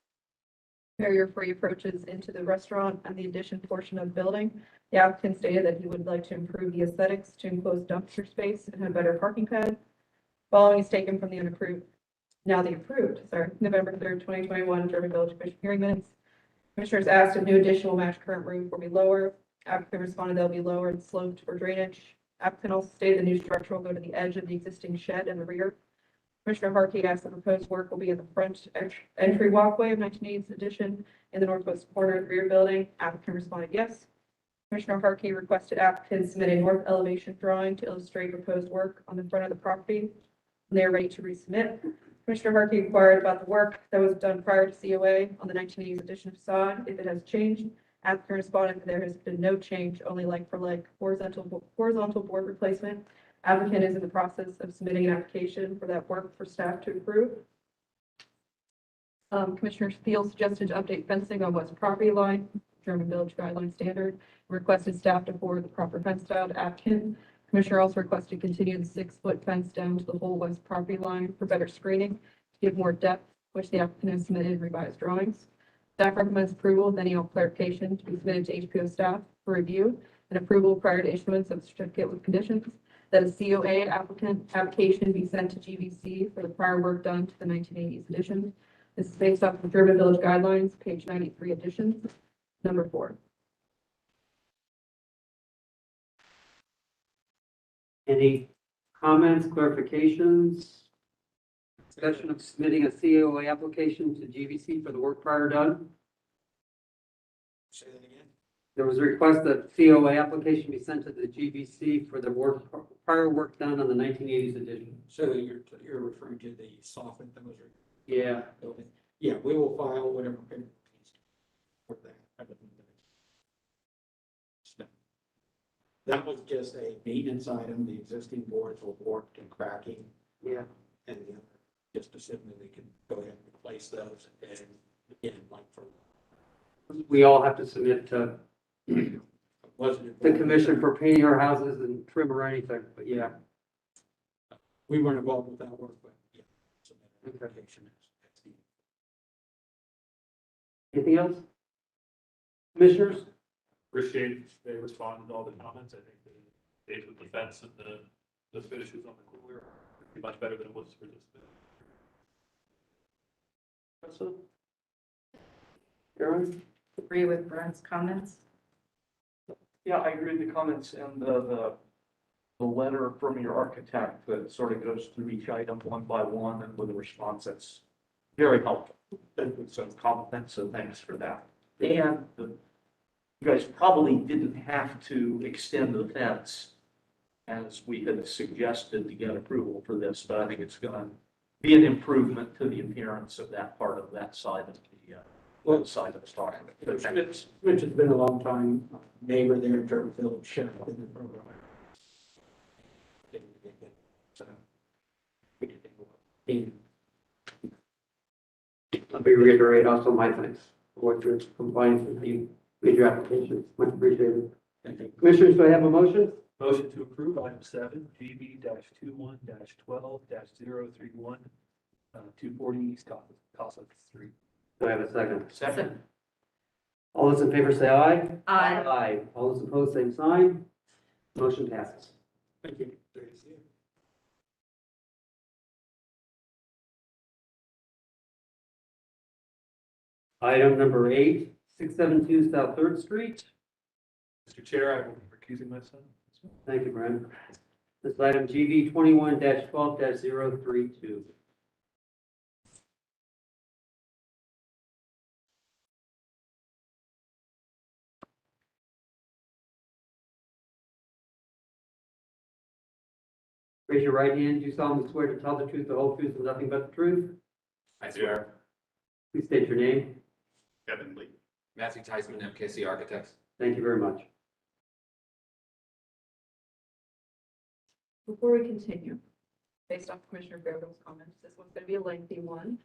Speaker 2: barrier-free approaches into the restaurant and the addition portion of the building. The applicant stated that he would like to improve the aesthetics to enclose dumpster space and a better parking pad. Following is taken from the approved, November 3rd, 2021, German Village Commission hearing minutes. Commissioners asked if new addition will match current roof or be lower. Applicant responded they'll be lower and sloped for drainage. Applicant also stated the new structure will go to the edge of the existing shed in the rear. Commissioner Harkey asked the proposed work will be in the front entry walkway of 1980s addition in the northwest corner of the rear building. Applicant responded yes. Commissioner Harkey requested applicants submit a north elevation drawing to illustrate proposed work on the front of the property. And they are ready to resubmit. Commissioner Harkey inquired about the work that was done prior to COA on the 1980s addition facade, if it has changed. Applicant responded that there has been no change, only like for like horizontal board replacement. Applicant is in the process of submitting an application for that work for staff to approve. Commissioner Steele suggested to update fencing on west property line, German Village Guideline Standard, requested staff to forward the proper fence style to applicant. Commissioner also requested to continue the 6-foot fence down to the whole west property line for better screening, to give more depth, which the applicant has submitted revised drawings. Staff recommends approval of any clarification to be submitted to HPO staff for review and approval prior to issuance of certificate with conditions that a COA application be sent to GVC for the prior work done to the 1980s addition. This is based off the German Village Guidelines, page 93 additions, number 4.
Speaker 4: Any comments, clarifications? Discussion of submitting a COA application to GVC for the work prior done?
Speaker 7: Say that again?
Speaker 4: There was a request that COA application be sent to the GVC for the prior work done on the 1980s edition.
Speaker 13: So you're referring to the soffit that was
Speaker 4: Yeah.
Speaker 13: building? Yeah, we will file whatever paper needs for that. That was just a maintenance item. The existing boards were warped and cracking.
Speaker 4: Yeah.
Speaker 13: And just assume that they can go ahead and replace those and again, like for.
Speaker 4: We all have to submit to
Speaker 13: Wasn't
Speaker 4: the commission for painting our houses and trim or anything, but yeah.
Speaker 13: We weren't involved with that work, but yeah. submit an
Speaker 4: Okay.
Speaker 13: application as needed.
Speaker 4: Anything else? Commissioners?
Speaker 6: Appreciate they responded to all the comments. I think the days with the fence and the finishes on the cooler would be much better than it was for this.
Speaker 4: Aaron?
Speaker 11: Agree with Brent's comments.
Speaker 7: Yeah, I agree with the comments and the letter from your architect that sort of goes through each item one by one and with a response that's very helpful. And with some compliments, so thanks for that. And you guys probably didn't have to extend the fence as we had suggested to get approval for this, but I think it's going to be an improvement to the appearance of that part of that side of the side of the stock.
Speaker 13: Which has been a long time neighbor there in German Village, sheriff in the program. So, we did
Speaker 4: Let me reiterate also my thanks for what your compliance with the major applications. Much appreciated. Commissioners, do I have a motion?
Speaker 6: Motion to approve item 7, GB-21-12-031, 240 East Casa Street.
Speaker 4: Do I have a second?
Speaker 7: Second.
Speaker 4: All those in favor say aye.
Speaker 11: Aye.
Speaker 4: Aye. All those opposed, same sign. Motion passes.
Speaker 13: Thank you.
Speaker 4: Item number 8, 672 South 3rd Street.
Speaker 6: Mr. Chair, I will be recusing myself.
Speaker 4: Thank you, Brian. This is item GB 21-12-032. Raise your right hand. Do you solemnly swear to tell the truth, the whole truth, and nothing but the truth?
Speaker 5: I swear.
Speaker 4: Please state your name.
Speaker 5: Kevin Lee. Matthew Teisman, MKC Architects.
Speaker 4: Thank you very much.
Speaker 2: Before we continue, based off Commissioner Fairville's comments, this one's going to be a lengthy one.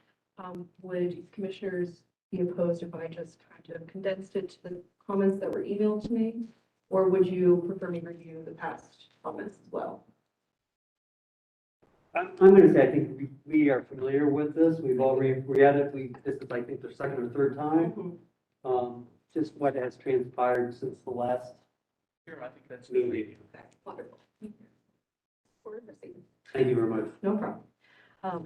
Speaker 2: Would commissioners be opposed if I just kind of condensed it to the comments that were emailed to me? Or would you prefer me review the past comments as well?
Speaker 4: I'm going to say, I think we are familiar with this. We've already read it. This is, I think, the second or third time. Just what has transpired since the last
Speaker 7: Here, I think that's
Speaker 4: meeting.
Speaker 2: Wonderful.
Speaker 4: Thank you very much.
Speaker 2: No problem.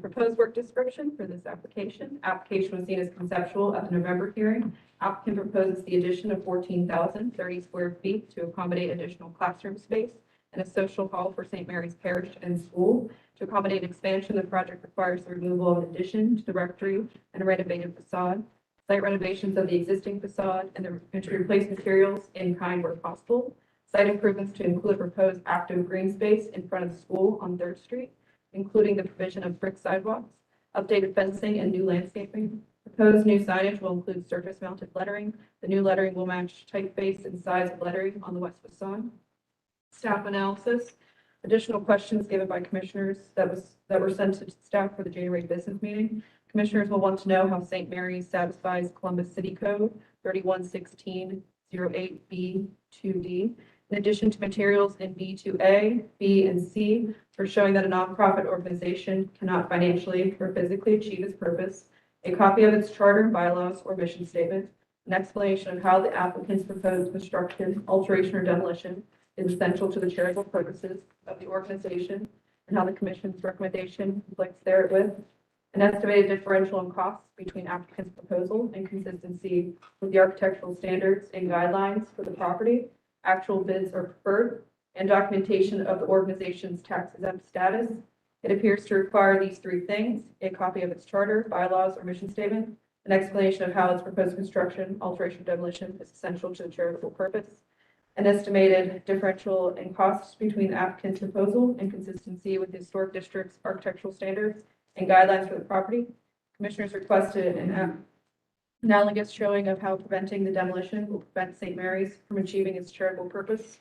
Speaker 2: Proposed work description for this application. Application was seen as conceptual at the November hearing. Applicant proposes the addition of 14,030 square feet to accommodate additional classroom space and a social hall for St. Mary's Parish and School. To accommodate expansion, the project requires the removal of an addition to the rectory and a renovated facade, site renovations of the existing facade, and to replace materials in kind where possible. Site improvements to include a proposed active green space in front of the school on Third Street, including the provision of brick sidewalks, updated fencing, and new landscaping. Proposed new signage will include surface-mounted lettering. The new lettering will match typeface and size of lettering on the west facade. Staff analysis. Additional questions given by commissioners that were sent to staff for the January business meeting. Commissioners will want to know how St. Mary's satisfies Columbus City Code 311608B2D. In addition to materials in B2A, B, and C for showing that a nonprofit organization cannot financially or physically achieve its purpose, a copy of its charter, bylaws, or mission statement, an explanation of how the applicant's proposed construction, alteration, or demolition is essential to the charitable purposes of the organization, and how the commission's recommendation conflicts therewith, an estimated differential in costs between applicant's proposal and consistency with the architectural standards and guidelines for the property, actual bids are preferred, and documentation of the organization's tax exempt status. It appears to require these three things: a copy of its charter, bylaws, or mission statement, an explanation of how its proposed construction, alteration, or demolition is essential to the charitable purpose, an estimated differential in costs between the applicant's proposal and consistency with the historic district's architectural standards and guidelines for the property. Commissioners requested an analogous showing of how preventing the demolition will prevent St. Mary's from achieving its charitable purpose.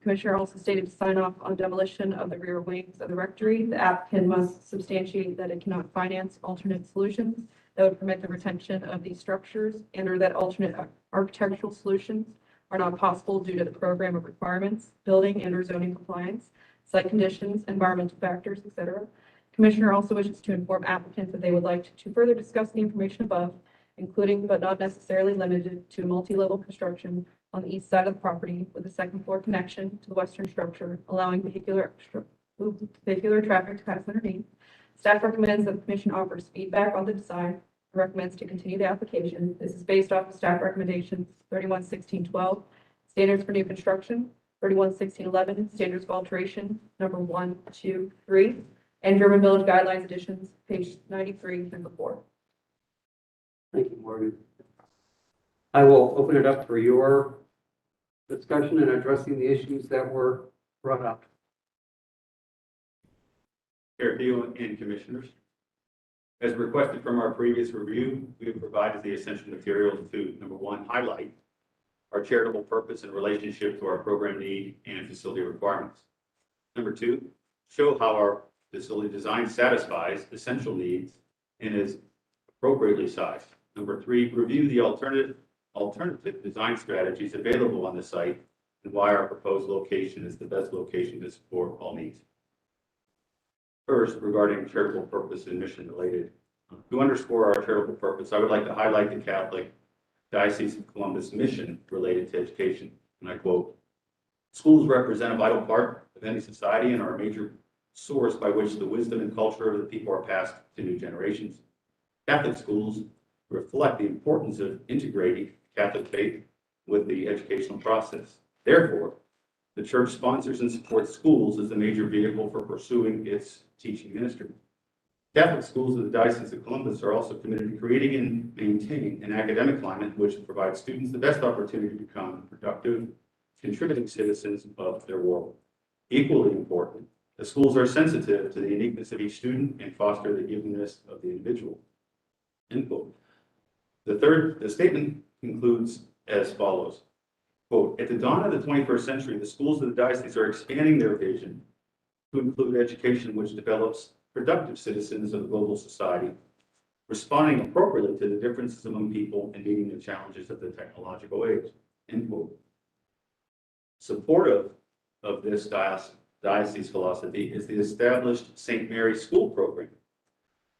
Speaker 2: Commissioner also stated to sign off on demolition of the rear wings of the rectory. The applicant must substantiate that it cannot finance alternate solutions that would permit the retention of these structures, and or that alternate architectural solutions are not possible due to the program of requirements, building and or zoning compliance, site conditions, environmental factors, etc. Commissioner also wishes to inform applicants that they would like to further discuss the information above, including but not necessarily limited to multi-level construction on the east side of the property with a second floor connection to the western structure, allowing vehicular traffic to pass underneath. Staff recommends that the commission offers feedback on the design and recommends to continue the application. This is based off of staff recommendations 311612, standards for new construction, 311611, standards of alteration, number 1, 2, 3, and German Village Guidelines additions, page 93, number 4.
Speaker 4: Thank you, Morgan. I will open it up for your discussion and addressing the issues that were brought up.
Speaker 14: Chair Thiel and Commissioners. As requested from our previous review, we have provided the essential materials to, number 1, highlight our charitable purpose in relationship to our program need and facility requirements. Number 2, show how our facility design satisfies essential needs and is appropriately sized. Number 3, review the alternative design strategies available on the site and why our proposed location is the best location to support all needs. First, regarding charitable purpose and mission related, to underscore our charitable purpose, I would like to highlight the Catholic Diocese of Columbus mission related to education. And I quote, "Schools represent a vital part of any society and are a major source by which the wisdom and culture of the people are passed to new generations. Catholic schools reflect the importance of integrating Catholic faith with the educational process. Therefore, the church sponsors and supports schools as the major vehicle for pursuing its teaching ministry. Catholic schools of the Diocese of Columbus are also committed to creating and maintaining an academic climate which provides students the best opportunity to become productive, contributing citizens of their world. Equally important, the schools are sensitive to the uniqueness of each student and foster the givingness of the individual." End quote. The statement concludes as follows. Quote, "At the dawn of the 21st century, the schools of the diocese are expanding their vision to include education which develops productive citizens of global society, responding appropriately to the differences among people and meeting the challenges of the technological age." End quote. Supportive of this diocese philosophy is the established St. Mary's School program.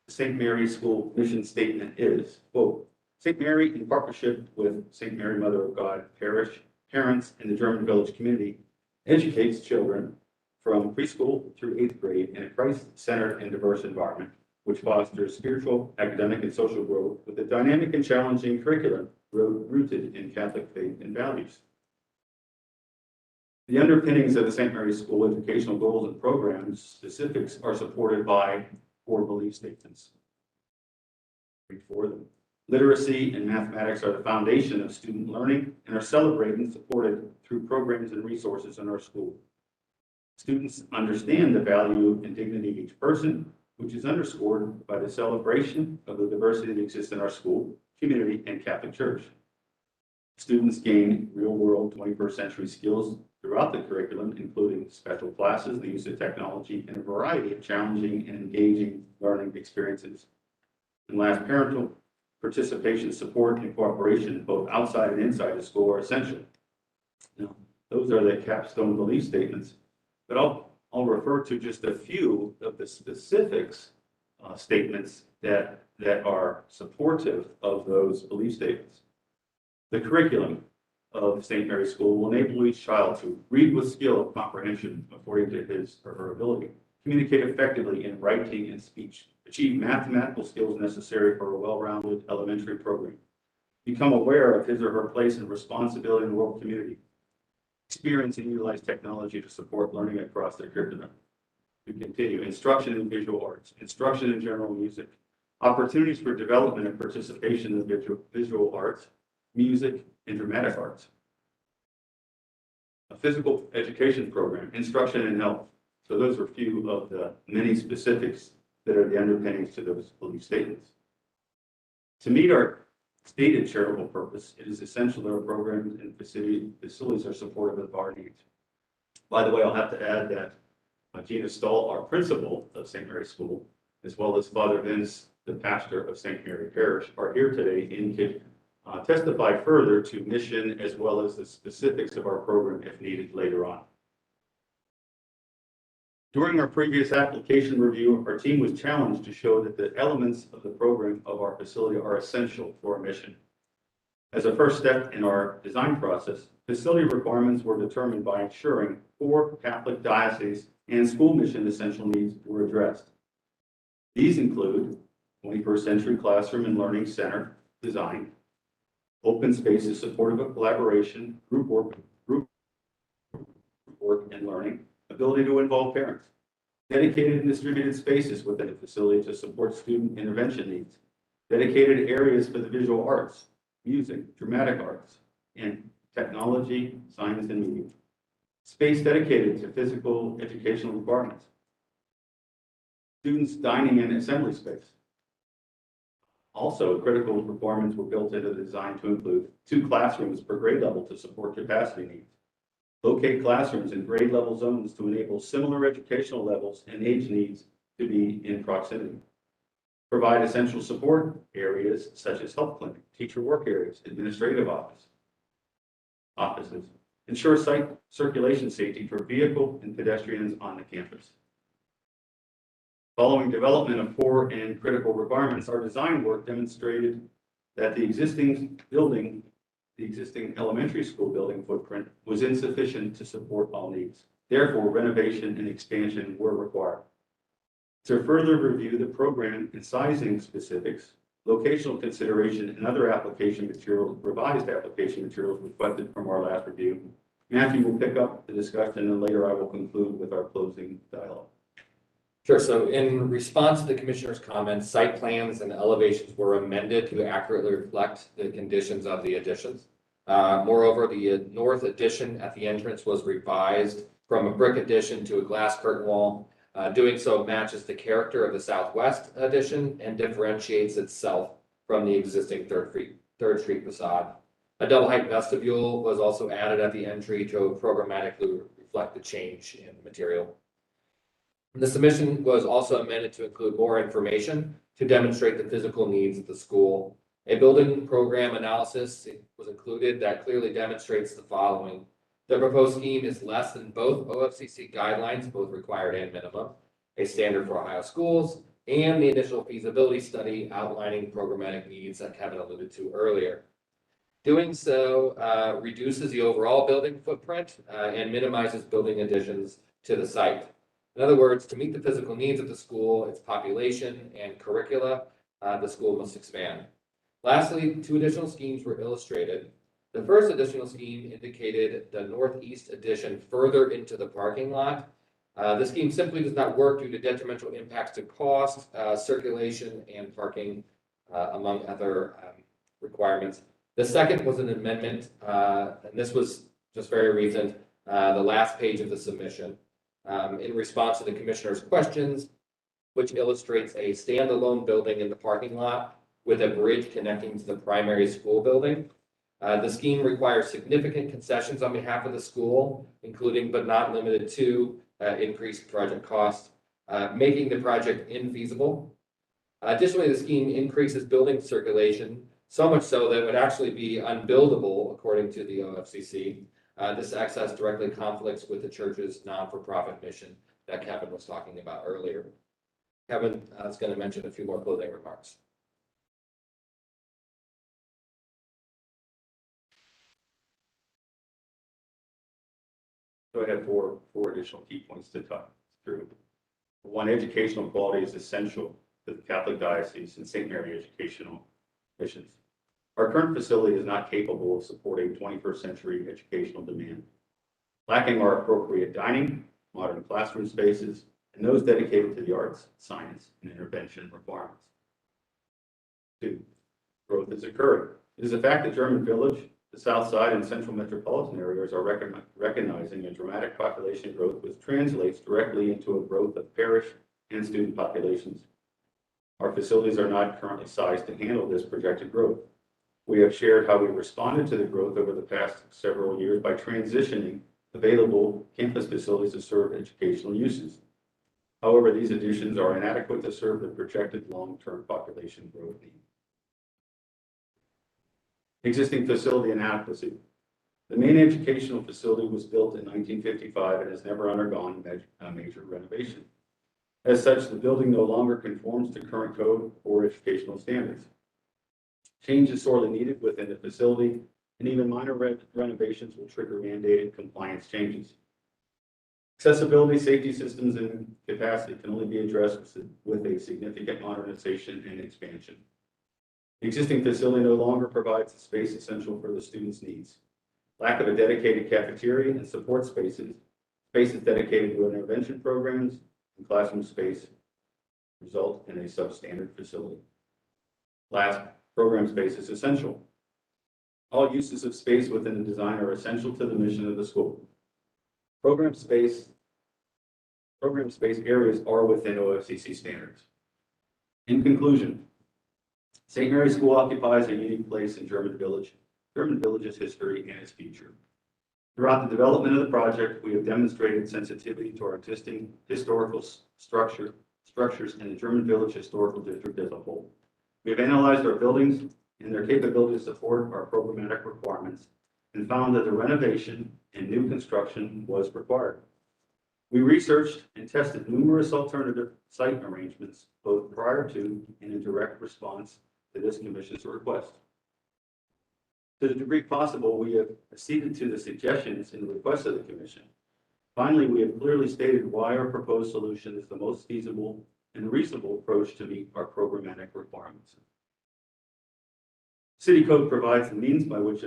Speaker 14: The St. Mary's School mission statement is, quote, "St. Mary, in partnership with St. Mary Mother of God Parish, parents, and the German Village community, educates children from preschool through 8th grade in a Christ-centered and diverse environment, which fosters spiritual, academic, and social growth with a dynamic and challenging curriculum rooted in Catholic faith and values." The underpinnings of the St. Mary's School educational goals and programs specifics are supported by 4 belief statements. Read 4 of them. Literacy and mathematics are the foundation of student learning and are celebrated and supported through programs and resources in our school. Students understand the value and dignity of each person, which is underscored by the celebration of the diversity that exists in our school, community, and Catholic Church. Students gain real-world 21st century skills throughout the curriculum, including special classes, the use of technology, and a variety of challenging and engaging learning experiences. And last, parental participation, support, and cooperation, both outside and inside the school, are essential. Now, those are the capstone belief statements, but I'll refer to just a few of the specifics statements that are supportive of those belief statements. The curriculum of St. Mary's School will enable each child to read with skill and comprehension according to his or her ability, communicate effectively in writing and speech, achieve mathematical skills necessary for a well-rounded elementary program, become aware of his or her place and responsibility in the world community, experience and utilize technology to support learning across their curriculum. We continue, instruction in visual arts, instruction in general music, opportunities for development and participation in visual arts, music, and dramatic arts. A physical education program, instruction in health. So those are a few of the many specifics that are the underpinnings to those belief statements. To meet our stated charitable purpose, it is essential that our programs and facilities are supportive of our needs. By the way, I'll have to add that Gina Stahl, our principal of St. Mary's School, as well as Father Vince, the pastor of St. Mary Parish, are here today and can testify further to mission as well as the specifics of our program if needed later on. During our previous application review, our team was challenged to show that the elements of the program of our facility are essential for our mission. As a first step in our design process, facility requirements were determined by ensuring 4 Catholic dioceses and school mission essential needs were addressed. These include 21st century classroom and learning center design, open spaces supportive of collaboration, group work and learning, ability to involve parents, dedicated and distributed spaces within the facility to support student intervention needs, dedicated areas for the visual arts, music, dramatic arts, and technology, science, and media, space dedicated to physical educational requirements, students' dining and assembly space. Also, critical requirements were built into the design to include 2 classrooms per grade level to support capacity needs, locate classrooms in grade level zones to enable similar educational levels and age needs to be in proximity, provide essential support areas such as health clinic, teacher work areas, administrative offices, ensure site circulation safety for vehicle and pedestrians on the campus. Following development of 4 and critical requirements, our design work demonstrated that the existing elementary school building footprint was insufficient to support all needs. Therefore, renovation and expansion were required. To further review the program and sizing specifics, locational consideration, and other application materials, revised application materials requested from our last review, Matthew will pick up the discussion and later I will conclude with our closing dialogue.
Speaker 5: Sure. So in response to the commissioner's comments, site plans and elevations were amended to accurately reflect the conditions of the additions. Moreover, the north addition at the entrance was revised from a brick addition to a glass curtain wall. Doing so matches the character of the southwest addition and differentiates itself from the existing Third Street facade. A double height vestibule was also added at the entry to programmatically reflect the change in material. The submission was also amended to include more information to demonstrate the physical needs of the school. A building program analysis was included that clearly demonstrates the following. The proposed scheme is less than both OFCC guidelines, both required and minimum, a standard for Ohio schools, and the initial feasibility study outlining programmatic needs that Kevin alluded to earlier. Doing so reduces the overall building footprint and minimizes building additions to the site. In other words, to meet the physical needs of the school, its population, and curricula, the school must expand. Lastly, 2 additional schemes were illustrated. The first additional scheme indicated the northeast addition further into the parking lot. The scheme simply does not work due to detrimental impacts to cost, circulation, and parking, among other requirements. The second was an amendment, and this was just very recent, the last page of the submission, in response to the commissioner's questions, which illustrates a standalone building in the parking lot with a bridge connecting to the primary school building. The scheme requires significant concessions on behalf of the school, including but not limited to increased project costs, making the project infeasible. Additionally, the scheme increases building circulation, so much so that it would actually be unbuildable, according to the OFCC. This access directly conflicts with the church's non-for-profit mission that Kevin was talking about earlier. Kevin is going to mention a few more closing remarks.
Speaker 14: So I have four additional key points to talk through. One, educational quality is essential to the Catholic Diocese and St. Mary educational missions. Our current facility is not capable of supporting 21st century educational demand, lacking our appropriate dining, modern classroom spaces, and those dedicated to the arts, science, and intervention requirements. Two, growth is occurring. It is a fact that German Village, the South Side, and central metropolitan areas are recognizing a dramatic population growth, which translates directly into a growth of parish and student populations. Our facilities are not currently sized to handle this projected growth. We have shared how we responded to the growth over the past several years by transitioning available campus facilities to serve educational uses. However, these additions are inadequate to serve the projected long-term population growth need. Existing facility inadequacy. The main educational facility was built in 1955 and has never undergone a major renovation. As such, the building no longer conforms to current code or educational standards. Change is sorely needed within the facility, and even minor renovations will trigger mandated compliance changes. Accessibility, safety systems, and capacity can only be addressed with a significant modernization and expansion. The existing facility no longer provides the space essential for the students' needs. Lack of a dedicated cafeteria and support spaces dedicated to intervention programs, and classroom space result in a substandard facility. Last, program space is essential. All uses of space within the design are essential to the mission of the school. Program space areas are within OFCC standards. In conclusion, St. Mary's School occupies a unique place in German Village's history and its future. Throughout the development of the project, we have demonstrated sensitivity to our existing historical structures in the German Village Historical District as a whole. We have analyzed our buildings and their capability to support our programmatic requirements and found that the renovation and new construction was required. We researched and tested numerous alternative site arrangements, both prior to and in direct response to this commission's request. To the degree possible, we have acceded to the suggestions and requests of the commission. Finally, we have clearly stated why our proposed solution is the most feasible and reasonable approach to meet our programmatic requirements. City Code provides the means by which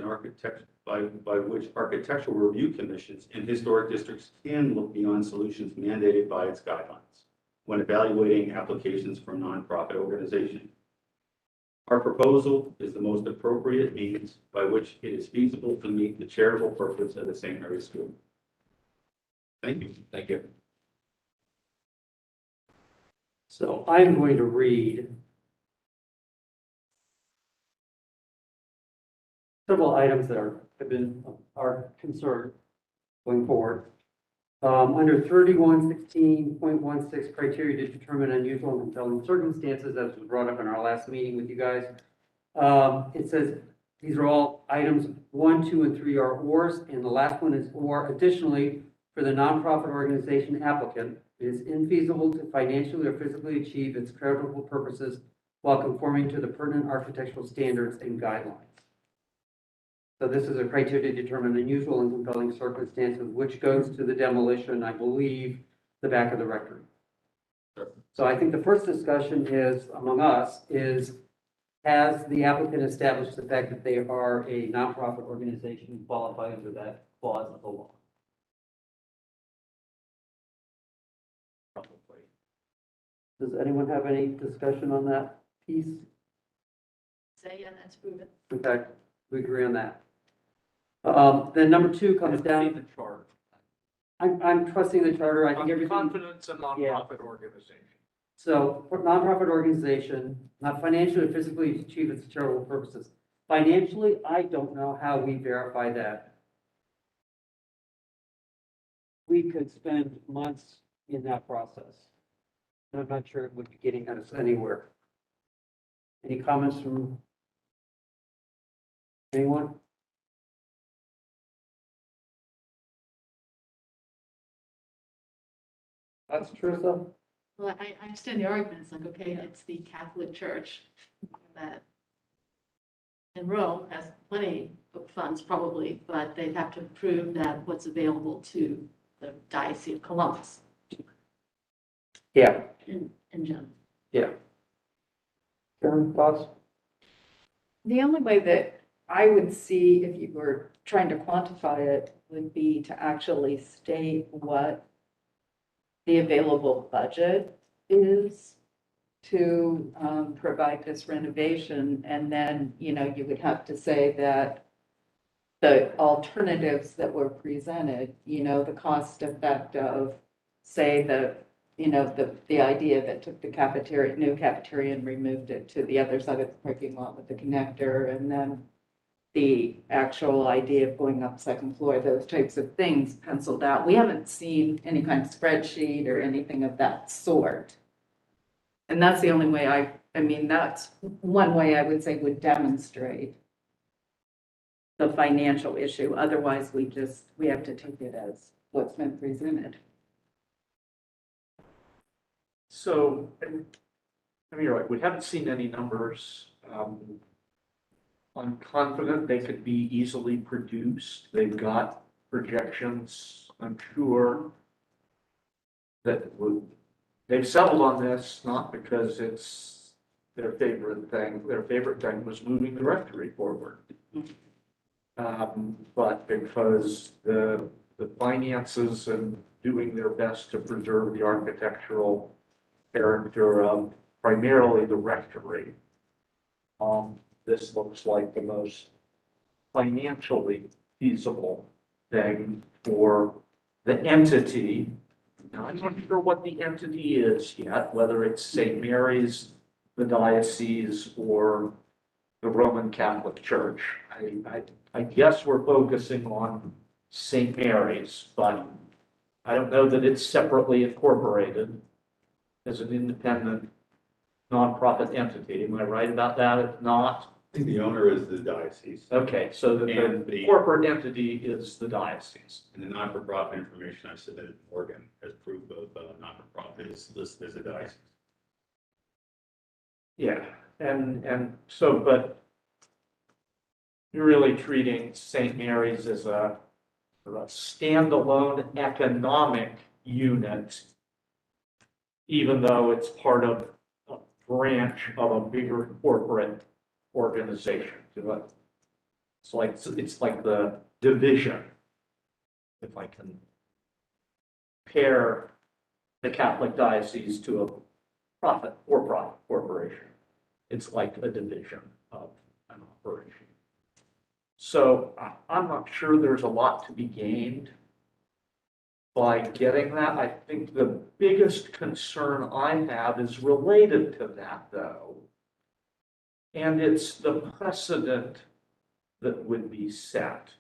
Speaker 14: architectural review commissions and historic districts can look beyond solutions mandated by its guidelines when evaluating applications from nonprofit organizations. Our proposal is the most appropriate means by which it is feasible to meet the charitable purpose of the St. Mary's School. Thank you.
Speaker 5: Thank you.
Speaker 4: So I'm going to read several items that are concerned going forward. Under 3116.16 criteria to determine unusual and compelling circumstances, as was brought up in our last meeting with you guys, it says these are all items 1, 2, and 3 are ors, and the last one is or. Additionally, for the nonprofit organization applicant, it is infeasible to financially or physically achieve its charitable purposes while conforming to the pertinent architectural standards and guidelines. So this is a criteria to determine unusual and compelling circumstances, which goes to the demolition, I believe, the back of the rectory.
Speaker 14: Sure.
Speaker 4: So I think the first discussion is, among us, is has the applicant established the fact that they are a nonprofit organization and qualify under that clause of the law?
Speaker 7: Probably.
Speaker 4: Does anyone have any discussion on that piece?
Speaker 9: Say, yeah, that's proven.
Speaker 4: Okay, we agree on that. Then number two comes down,
Speaker 7: The chart.
Speaker 4: I'm trusting the charter. I think
Speaker 7: On
Speaker 4: everything.
Speaker 7: confidence in nonprofit organization.
Speaker 4: So, for nonprofit organization, not financially or physically achieve its charitable purposes. Financially, I don't know how we verify that. We could spend months in that process. And I'm not sure it would be getting us anywhere. Any comments from anyone? That's true, though.
Speaker 9: Well, I understand the argument. It's like, okay, it's the Catholic Church that in Rome has plenty of funds probably, but they'd have to prove that what's available to the Diocese of Columbus
Speaker 4: Yeah,
Speaker 9: in general.
Speaker 4: yeah. Karen, thoughts?
Speaker 11: The only way that I would see if you were trying to quantify it would be to actually state what the available budget is to provide this renovation. And then, you know, you would have to say that the alternatives that were presented, you know, the cost effect of, say, the idea that took the cafeteria, new cafeteria and removed it to the other side of the parking lot with the connector, and then the actual idea of going up second floor, those types of things penciled out. We haven't seen any kind of spreadsheet or anything of that sort. And that's the only way I mean, that's one way I would say would demonstrate the financial issue. Otherwise, we have to take it as what's been presented.
Speaker 7: So, I mean, you're right, we haven't seen any numbers. I'm confident they could be easily produced. They've got projections, I'm sure, that they've settled on this, not because it's their favorite thing. Their favorite thing was moving the rectory forward. But because the finances and doing their best to preserve the architectural character of primarily the rectory. This looks like the most financially feasible thing for the entity. Now, I'm not sure what the entity is yet, whether it's St. Mary's, the diocese, or the Roman Catholic Church. I guess we're focusing on St. Mary's, but I don't know that it's separately incorporated as an independent nonprofit entity. Am I right about that? It's not?
Speaker 14: I think the owner is the diocese.
Speaker 7: Okay, so
Speaker 14: And
Speaker 7: the
Speaker 14: the-
Speaker 7: corporate entity is the diocese.
Speaker 14: And the non-for-profit information I submitted to Morgan as proof of non-for-profit is listed as a diocese.
Speaker 7: Yeah, and so, but you're really treating St. Mary's as a standalone economic unit, even though it's part of a branch of a bigger corporate organization. It's like the division, if I can compare the Catholic diocese to a for-profit corporation. It's like a division of an operation. So I'm not sure there's a lot to be gained by getting that. I think the biggest concern I have is related to that, though. And it's the precedent that would be set.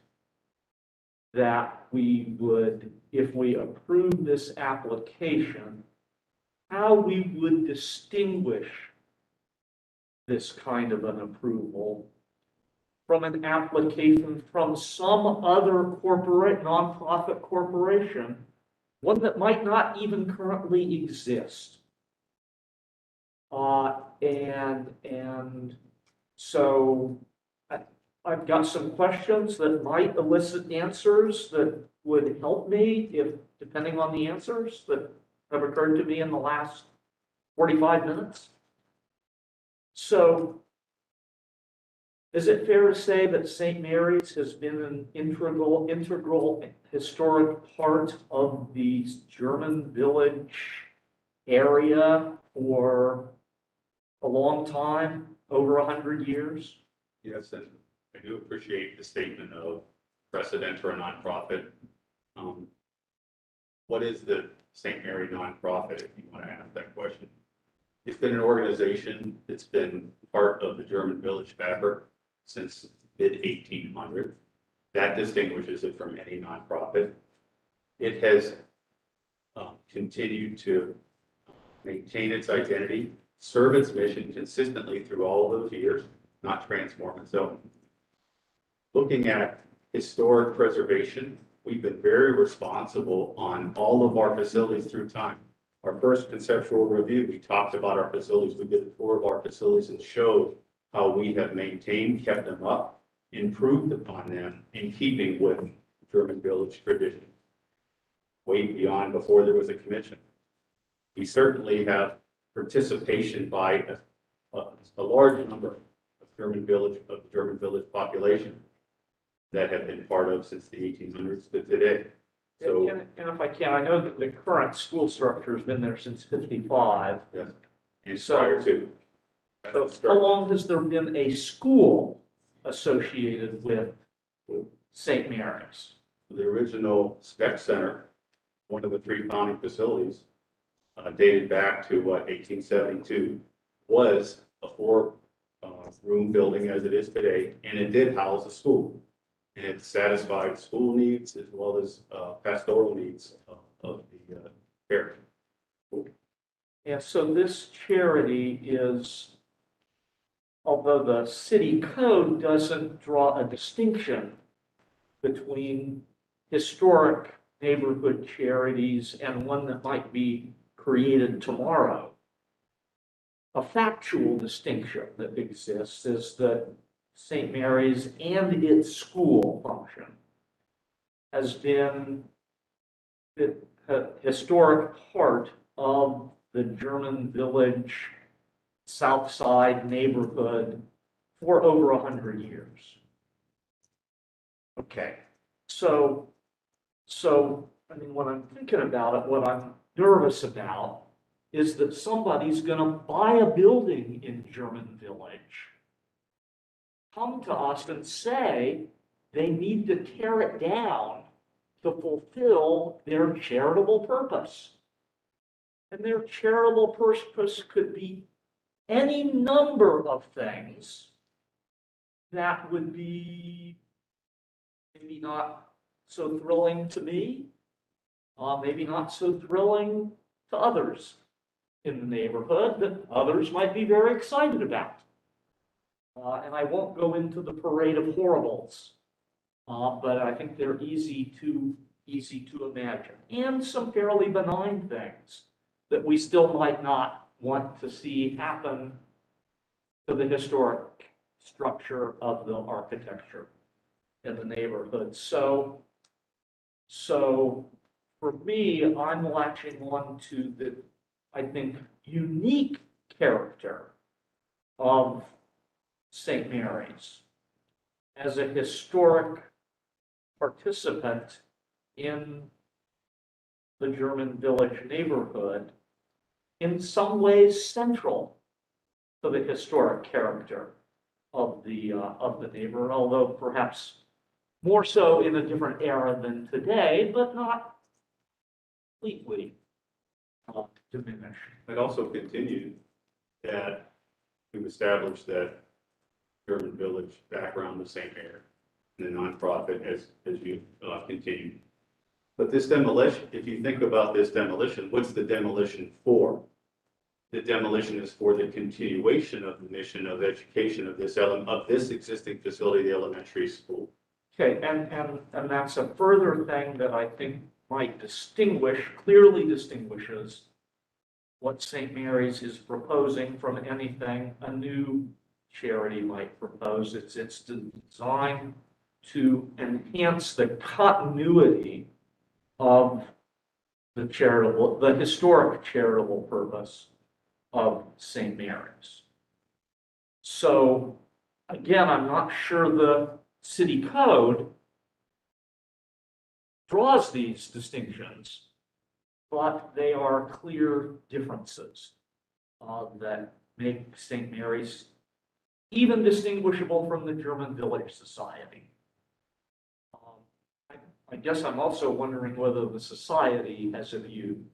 Speaker 7: That we would, if we approve this application, how we would distinguish this kind of an approval from an application from some other corporate, nonprofit corporation, one that might not even currently exist. And so I've got some questions that might elicit answers that would help me depending on the answers that have occurred to me in the last 45 minutes. So Is it fair to say that St. Mary's has been an integral historic part of the German village area for a long time, over 100 years?
Speaker 14: Yes, and I do appreciate the statement of precedent for a nonprofit. What is the St. Mary nonprofit, if you want to ask that question? It's been an organization that's been part of the German village fabric since mid-1800s. That distinguishes it from any nonprofit. It has continued to maintain its identity, serve its mission consistently through all of those years, not transform itself. Looking at historic preservation, we've been very responsible on all of our facilities through time. Our first conceptual review, we talked about our facilities. We did a tour of our facilities and showed how we have maintained, kept them up, improved upon them in keeping with German village tradition. Way beyond before there was a commission. We certainly have participation by a large number of the German village population that have been part of since the 1800s to today. So,
Speaker 7: And if I can, I know that the current school structure has been there since 55.
Speaker 14: yes, and
Speaker 7: So-
Speaker 14: prior to.
Speaker 7: How long has there been a school associated with St. Mary's?
Speaker 14: The original spec center, one of the three founding facilities, dated back to 1872, was a four-room building as it is today, and it did house a school. And it satisfied school needs as well as pastoral needs of the parish.
Speaker 7: And so this charity is, although the city code doesn't draw a distinction between historic neighborhood charities and one that might be created tomorrow, a factual distinction that exists is that St. Mary's and its school function has been a historic part of the German village South Side neighborhood for over 100 years. Okay, so I mean, when I'm thinking about it, what I'm nervous about is that somebody's going to buy a building in German Village, come to us and say they need to tear it down to fulfill their charitable purpose. And their charitable purpose could be any number of things that would be maybe not so thrilling to me, maybe not so thrilling to others in the neighborhood that others might be very excited about. And I won't go into the parade of horribles, but I think they're easy to imagine. And some fairly benign things that we still might not want to see happen to the historic structure of the architecture in the neighborhood. So for me, I'm latching on to the, I think, unique character of St. Mary's as a historic participant in the German village neighborhood, in some ways central to the historic character of the neighborhood, although perhaps more so in a different era than today, but not completely diminished.
Speaker 14: It also continued that we've established that German village background of St. Mary and the nonprofit as you continue. But this demolition, if you think about this demolition, what's the demolition for? The demolition is for the continuation of the mission of education of this existing facility, the elementary school.
Speaker 7: Okay, and that's a further thing that I think might clearly distinguishes what St. Mary's is proposing from anything a new charity might propose. It's designed to enhance the continuity of the historic charitable purpose of St. Mary's. So again, I'm not sure the city code draws these distinctions, but they are clear differences that make St. Mary's even distinguishable from the German Village Society. I guess I'm also wondering whether the society has a view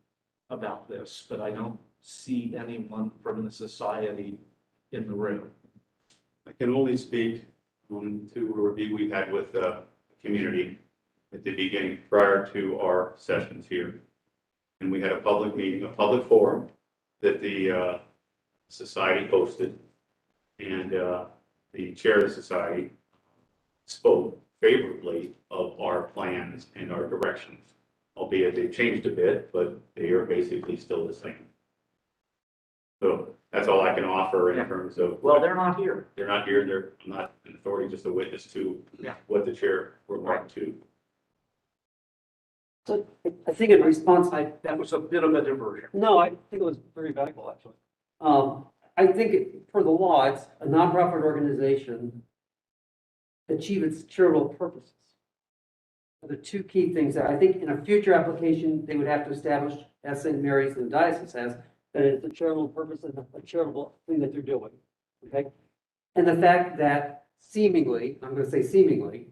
Speaker 7: about this, but I don't see anyone from the society in the room.
Speaker 14: I can only speak to a review we had with the community at the beginning, prior to our sessions here. And we had a public meeting, a public forum that the society hosted. And the chair of the society spoke favorably of our plans and our directions, albeit they changed a bit, but they are basically still the same. So that's all I can offer in terms of.
Speaker 7: Well, they're not here.
Speaker 14: They're not here, I'm not an authority, just a witness to what the chair remarked to.
Speaker 4: So I think in response,
Speaker 7: That was a bit of a diversion.
Speaker 4: no, I think it was very valuable, actually. I think for the law, it's a nonprofit organization achieve its charitable purposes. Are the two key things that I think in a future application, they would have to establish, as St. Mary's and the diocese has, that it's a charitable purpose and a charitable thing that they're doing, okay? And the fact that seemingly, I'm gonna say seemingly,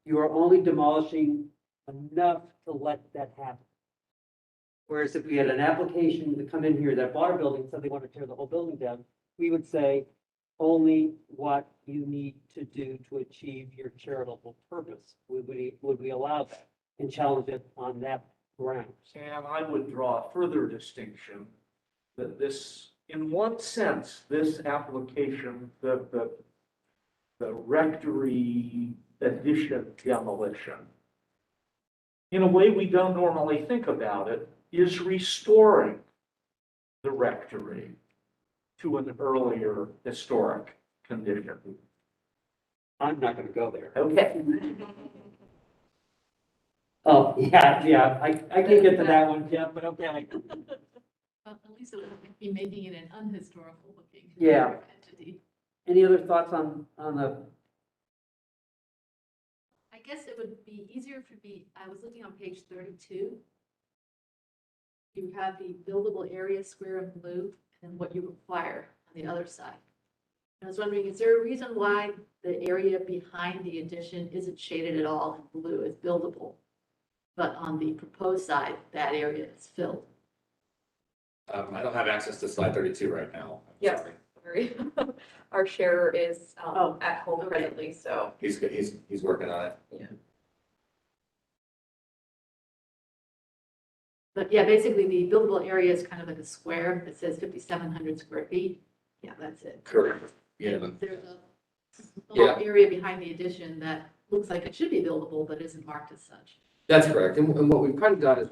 Speaker 4: you are only demolishing enough to let that happen. Whereas if we had an application to come in here that bought a building, said they want to tear the whole building down, we would say only what you need to do to achieve your charitable purpose. Would we allow that and challenge it on that ground?
Speaker 7: And I would draw a further distinction that this, in one sense, this application, the rectory addition demolition, in a way we don't normally think about it, is restoring the rectory to an earlier historic condition.
Speaker 4: I'm not gonna go there.
Speaker 7: Okay.
Speaker 4: Oh, yeah, I can get to that one, yeah, but okay.
Speaker 9: At least it would be making it an unhistorical looking.
Speaker 4: Yeah.
Speaker 9: Entity.
Speaker 4: Any other thoughts on the,
Speaker 9: I guess it would be easier for me, I was looking on page 32. You have the buildable area square in blue and what you require on the other side. I was wondering, is there a reason why the area behind the addition isn't shaded at all in blue as buildable? But on the proposed side, that area is filled.
Speaker 5: I don't have access to slide 32 right now. I'm
Speaker 2: Yes.
Speaker 5: sorry.
Speaker 2: Sorry. Our share is
Speaker 9: Oh,
Speaker 2: at home
Speaker 9: okay.
Speaker 2: presently, so.
Speaker 5: He's working on it.
Speaker 9: But yeah, basically the buildable area is kind of like a square that says 5,700 square feet. Yeah, that's it.
Speaker 5: Correct. Yeah.
Speaker 9: There's a little area behind the addition that looks like it should be buildable, but isn't marked as such.
Speaker 5: That's correct. And what we've kind of done is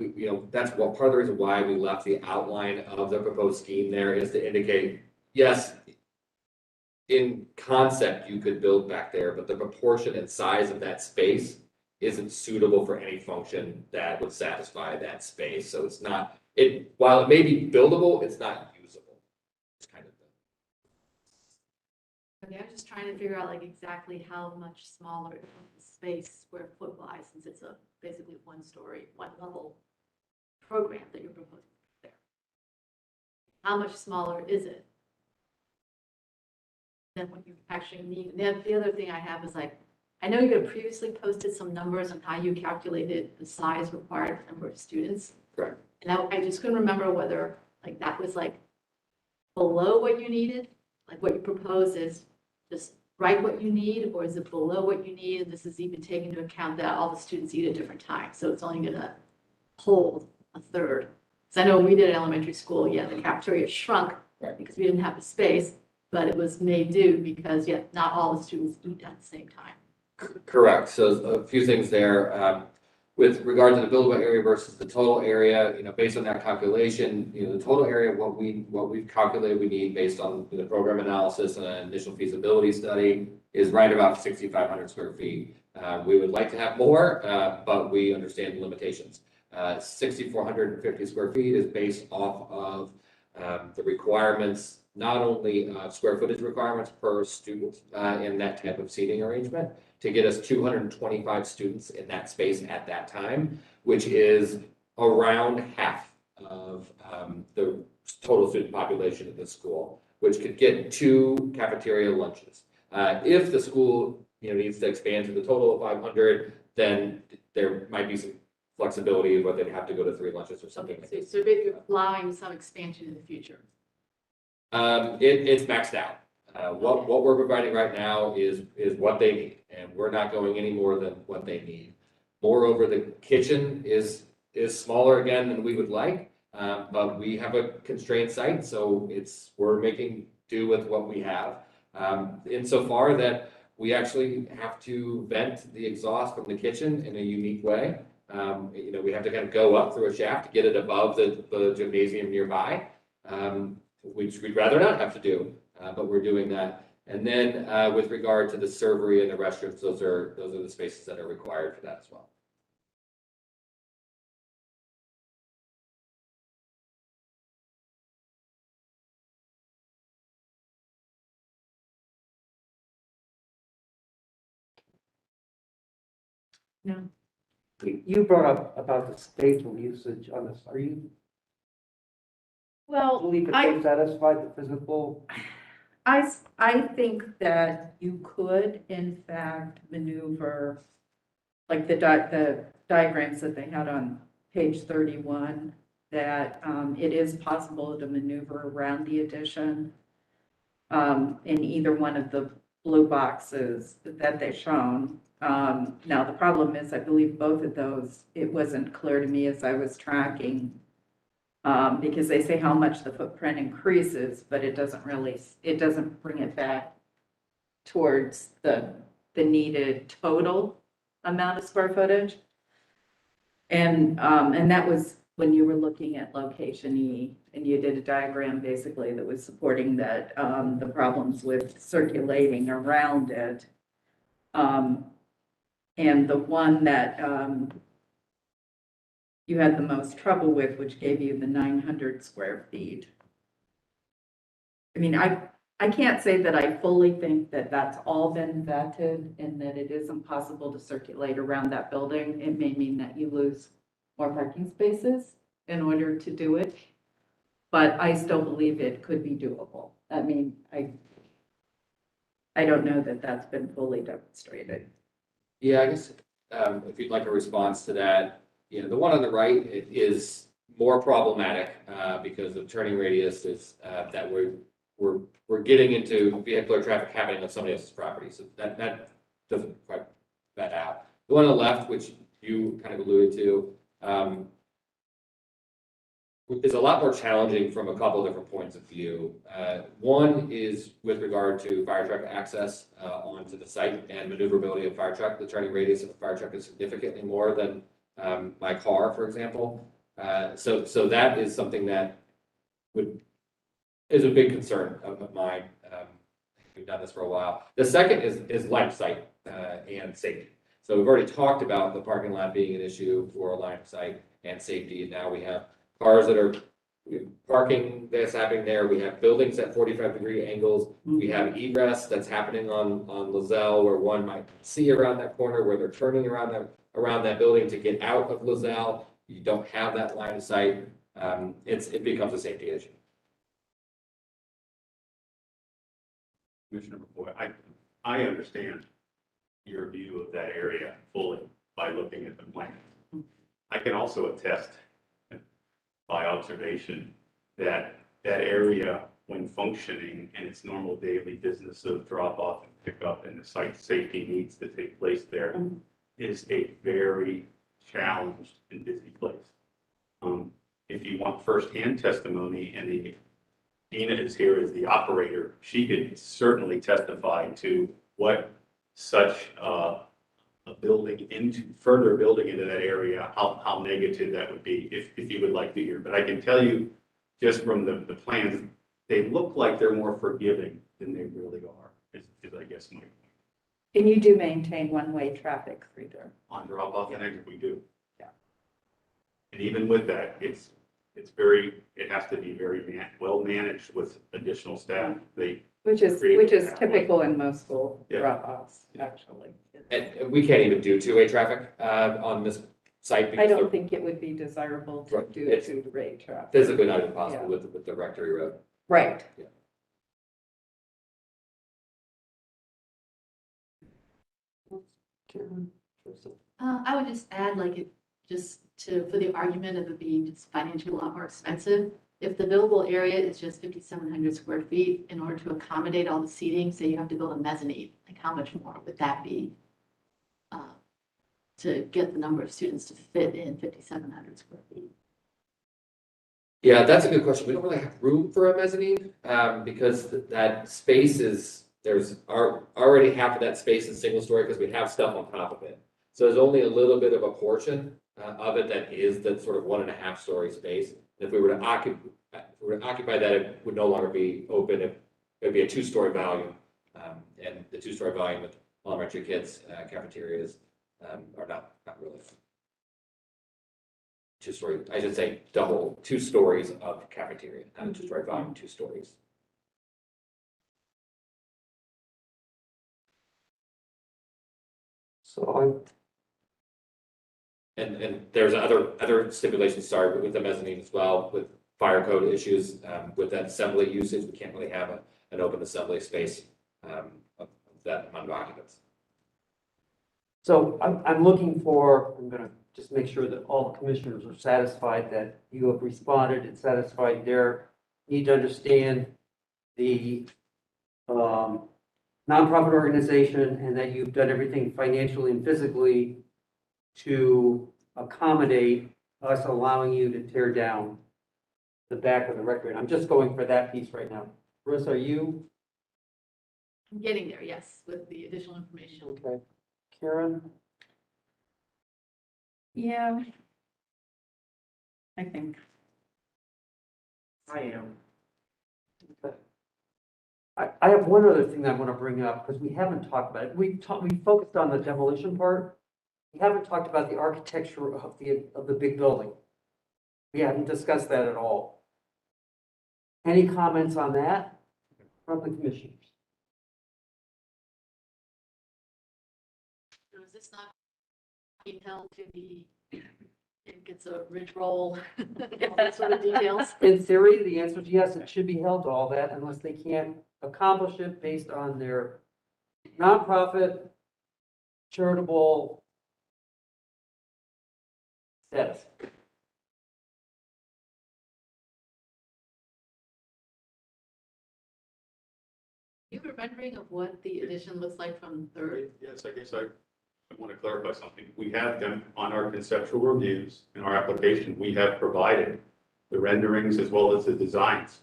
Speaker 5: that's what part of the reason why we left the outline of the proposed scheme there is to indicate, yes, in concept, you could build back there, but the proportion and size of that space isn't suitable for any function that would satisfy that space. So it's not, while it may be buildable, it's not usable. It's kind of
Speaker 9: Okay, I'm just trying to figure out like exactly how much smaller the space square foot wise, since it's a basically one story, one level program that you're proposing there. How much smaller is it than what you actually need? And the other thing I have is like, I know you had previously posted some numbers on how you calculated the size required for number of students.
Speaker 5: correct.
Speaker 9: And I just couldn't remember whether like that was like below what you needed, like what you propose is just right what you need, or is it below what you need? And this is even taking into account that all the students eat at different times, so it's only gonna hold a third. Because I know when we did at elementary school, yeah, the cafeteria shrunk because we didn't have the space, but it was made do because, yeah, not all the students eat at the same time.
Speaker 5: Correct. So a few things there. With regard to the buildable area versus the total area, based on that calculation, the total area, what we've calculated we need based on the program analysis and an initial feasibility study is right about 6,500 square feet. We would like to have more, but we understand the limitations. 6,450 square feet is based off of the requirements not only square footage requirements per student in that type of seating arrangement, to get us 225 students in that space at that time, which is around half of the total student population of the school, which could get 2 cafeteria lunches. If the school, needs to expand to the total of 500, then there might be some flexibility of whether they'd have to go to 3 lunches or something.
Speaker 9: Okay, so you're allowing some expansion in the future.
Speaker 5: It's maxed out. What we're providing right now is what they need, and we're not going any more than what they need. Moreover, the kitchen is smaller again than we would like, but we have a constrained site, so we're making do with what we have. Insofar that we actually have to vent the exhaust from the kitchen in a unique way. We have to kind of go up through a shaft to get it above the gymnasium nearby, which we'd rather not have to do, but we're doing that. And then with regard to the servery and the restrooms, those are the spaces that are required for that as well.
Speaker 9: No.
Speaker 4: You brought up about the spatial usage on this. Are you
Speaker 11: Well,
Speaker 4: believe that they satisfy the physical?
Speaker 11: I think that you could, in fact, maneuver, like the diagrams that they had on page 31, that it is possible to maneuver around the addition in either one of the blue boxes that they've shown. Now, the problem is, I believe both of those, it wasn't clear to me as I was tracking, because they say how much the footprint increases, but it doesn't bring it back towards the needed total amount of square footage. And that was when you were looking at location E, and you did a diagram basically that was supporting that, the problems with circulating around it. And the one that, you had the most trouble with, which gave you the 900 square feet. I mean, I can't say that I fully think that that's all been vetted and that it isn't possible to circulate around that building. It may mean that you lose more parking spaces in order to do it, but I still believe it could be doable. I mean, I don't know that that's been fully demonstrated.
Speaker 5: Yeah, I guess if you'd like a response to that, the one on the right is more problematic because of turning radius is that we're getting into vehicular traffic happening on somebody else's property, so that doesn't quite vet out. The one on the left, which you kind of alluded to, is a lot more challenging from a couple different points of view. One is with regard to fire truck access onto the site and maneuverability of fire truck. The turning radius of a fire truck is significantly more than my car, for example. So that is something that is a big concern of mine. We've done this for a while. The second is line of sight and safety. So we've already talked about the parking lot being an issue for line of sight and safety. And now we have cars that are parking that's happening there. We have buildings at 45-degree angles. We have egress that's happening on Lozelle, where one might see around that corner, where they're turning around that building to get out of Lozelle. You don't have that line of sight. It becomes a safety issue.
Speaker 14: Commissioner McCoy, I understand your view of that area fully by looking at the plan. I can also attest by observation that that area, when functioning in its normal daily business of drop off and pick up and the site safety needs to take place there, is a very challenged and busy place. If you want firsthand testimony, and Dina is here as the operator, she could certainly testify to what such a further building into that area, how negative that would be if you would like to hear. But I can tell you just from the plans, they look like they're more forgiving than they really are, is I guess my point.
Speaker 11: And you do maintain one-way traffic through there.
Speaker 14: On drop off and exit, we do.
Speaker 11: Yeah.
Speaker 14: And even with that, it has to be very well managed with additional staff.
Speaker 11: Which is typical in most school
Speaker 14: Yeah.
Speaker 11: drop-offs, actually.
Speaker 5: And we can't even do two-way traffic, on this site.
Speaker 11: I
Speaker 5: because
Speaker 11: don't
Speaker 5: they're
Speaker 11: think it would be desirable to
Speaker 5: Right.
Speaker 11: do
Speaker 5: It's
Speaker 11: two-way traffic.
Speaker 5: physically not even possible
Speaker 11: Yeah.
Speaker 5: with the Rectory Road.
Speaker 11: Right.
Speaker 9: I would just add, like, for the argument of it being just financially a lot more expensive, if the buildable area is just 5,700 square feet, in order to accommodate all the seating, say you have to build a mezzanine, like how much more would that be? To get the number of students to fit in 5,700 square feet?
Speaker 5: Yeah, that's a good question. We don't really have room for a mezzanine, because that space there's already half of that space is single story because we have stuff on top of it. So there's only a little bit of a portion of it that is that sort of 1.5 story space. If we were to occupy that, it would no longer be open. It would be a 2-story volume. And the 2-story volume with elementary kids, cafeterias, are not really 2-story, I should say double 2 stories of cafeteria, not a 2-story volume, 2 stories.
Speaker 4: So
Speaker 5: And there's other stipulations, sorry, with the mezzanine as well, with fire code issues, with that assembly usage, we can't really have an open assembly space, of that amount of occupants.
Speaker 4: So I'm gonna just make sure that all the commissioners are satisfied that you have responded and satisfied their need to understand the nonprofit organization and that you've done everything financially and physically to accommodate us allowing you to tear down the back of the record. I'm just going for that piece right now. Bruce, are you?
Speaker 9: I'm getting there, yes, with the additional information.
Speaker 4: Okay. Karen?
Speaker 11: Yeah. I think.
Speaker 7: I am.
Speaker 4: I have one other thing that I want to bring up, because we haven't talked about it. We focused on the demolition part. We haven't talked about the architecture of the big building. We haven't discussed that at all. Any comments on that from the commissioners?
Speaker 9: So is this not being held to it gets a ridge roll, all that sort of details?
Speaker 4: In theory, the answer is yes, it should be held to all that unless they can't accomplish it based on their nonprofit, charitable status.
Speaker 9: You have a rendering of what the addition looks like from third?
Speaker 14: Yes, I guess I want to clarify something. We have done on our conceptual reviews in our application, we have provided the renderings as well as the designs.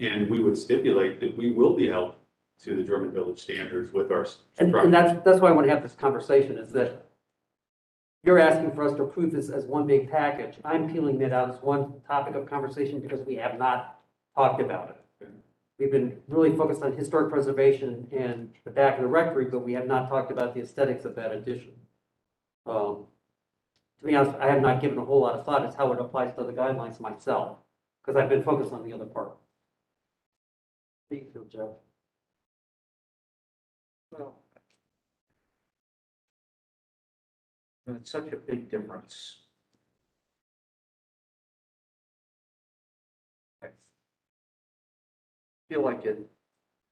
Speaker 14: And we would stipulate that we will be held to the German Village standards with our.
Speaker 4: And that's why I want to have this conversation, is that you're asking for us to approve this as one big package. I'm peeling that out as one topic of conversation because we have not talked about it. We've been really focused on historic preservation and the back of the rectory, but we have not talked about the aesthetics of that addition. To be honest, I have not given a whole lot of thought as how it applies to the guidelines myself, because I've been focused on the other part. How do you feel, Joe?
Speaker 7: Well, it's such a big difference. I feel like it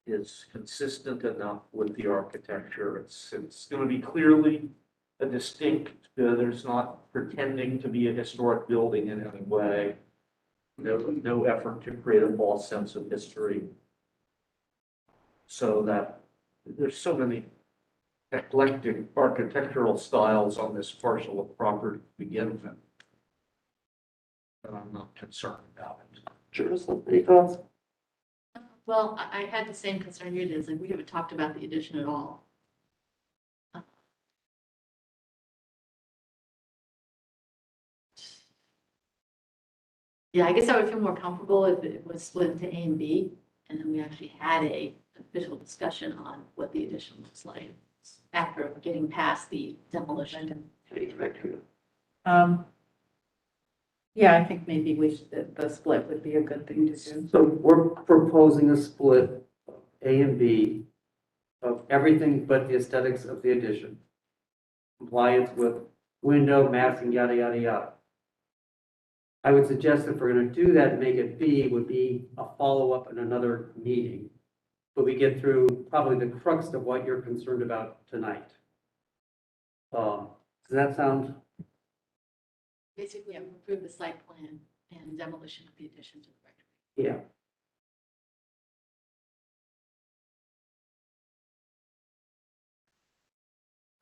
Speaker 7: is consistent enough with the architecture. It's going to be clearly a distinct, there's not pretending to be a historic building in any way. No effort to create a false sense of history. So that there's so many eclectic architectural styles on this parcel of property to begin with. But I'm not concerned about it.
Speaker 4: Jerusalem, any thoughts?
Speaker 9: Well, I had the same concern you did, it's like we haven't talked about the addition at all. Yeah, I guess I would feel more comfortable if it was split into A and B, and then we actually had a official discussion on what the addition looks like after getting past the demolition.
Speaker 11: Yeah, I think maybe the split would be a good thing to do.
Speaker 4: So we're proposing a split of A and B of everything but the aesthetics of the addition. Compliance with window, massing, yada, yada, yada. I would suggest if we're gonna do that, make it B, would be a follow-up in another meeting. But we get through probably the crux of what you're concerned about tonight. Does that sound?
Speaker 9: Basically, approve the site plan and demolition of the addition to the rectory.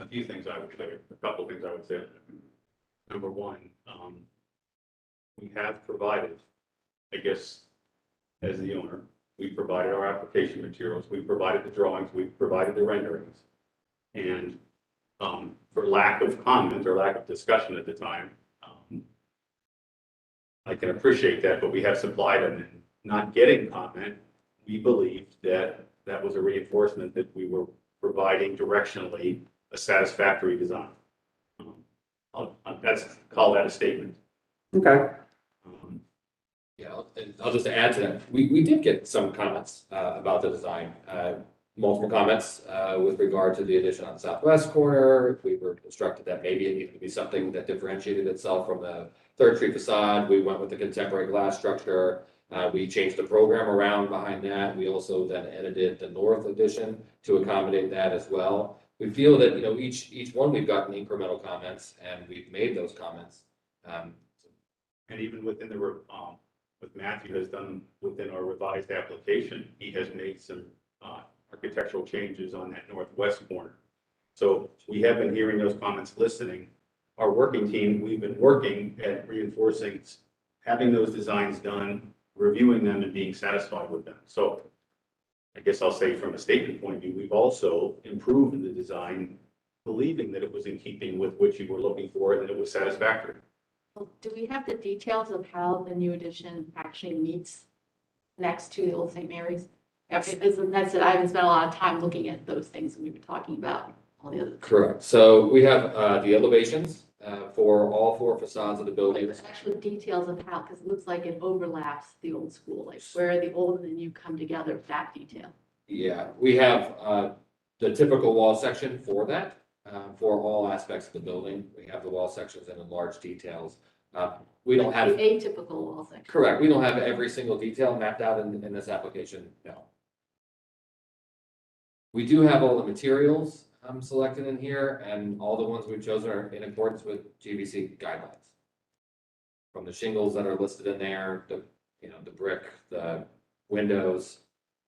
Speaker 4: Yeah.
Speaker 14: A few things I would say, a couple things I would say. Number one, we have provided, I guess, as the owner, we provided our application materials, we provided the drawings, we provided the renderings. And for lack of comment or lack of discussion at the time, I can appreciate that, but we have supplied them. And not getting comment, we believed that that was a reinforcement that we were providing directionally a satisfactory design. Call that a statement.
Speaker 4: Okay.
Speaker 5: Yeah, and I'll just add to that. We did get some comments about the design, multiple comments with regard to the addition on the southwest corner. We were instructed that maybe it needed to be something that differentiated itself from the Third Street facade. We went with the contemporary glass structure. We changed the program around behind that. We also then edited the north addition to accommodate that as well. We feel that, you know, each one we've gotten incremental comments and we've made those comments.
Speaker 14: And even within what Matthew has done within our revised application, he has made some architectural changes on that northwest corner. So we have been hearing those comments, listening. Our working team, we've been working at reinforcing, having those designs done, reviewing them and being satisfied with them. So I guess I'll say from a statement point of view, we've also improved in the design, believing that it was in keeping with what you were looking for and that it was satisfactory.
Speaker 9: Well, do we have the details of how the new addition actually meets next to the old St. Mary's? That's it. I haven't spent a lot of time looking at those things that we were talking about, all the other.
Speaker 5: Correct. So we have the elevations for all four facades of the building.
Speaker 9: Like the actual details of how, because it looks like it overlaps the old school, like where the old and the new come together, that detail.
Speaker 5: Yeah, we have the typical wall section for that, for all aspects of the building. We have the wall sections and enlarged details. We don't have.
Speaker 9: The atypical wall section.
Speaker 5: Correct. We don't have every single detail mapped out in this application, no. We do have all the materials selected in here, and all the ones we've chosen are in accordance with GBC guidelines. From the shingles that are listed in there, the brick, the windows,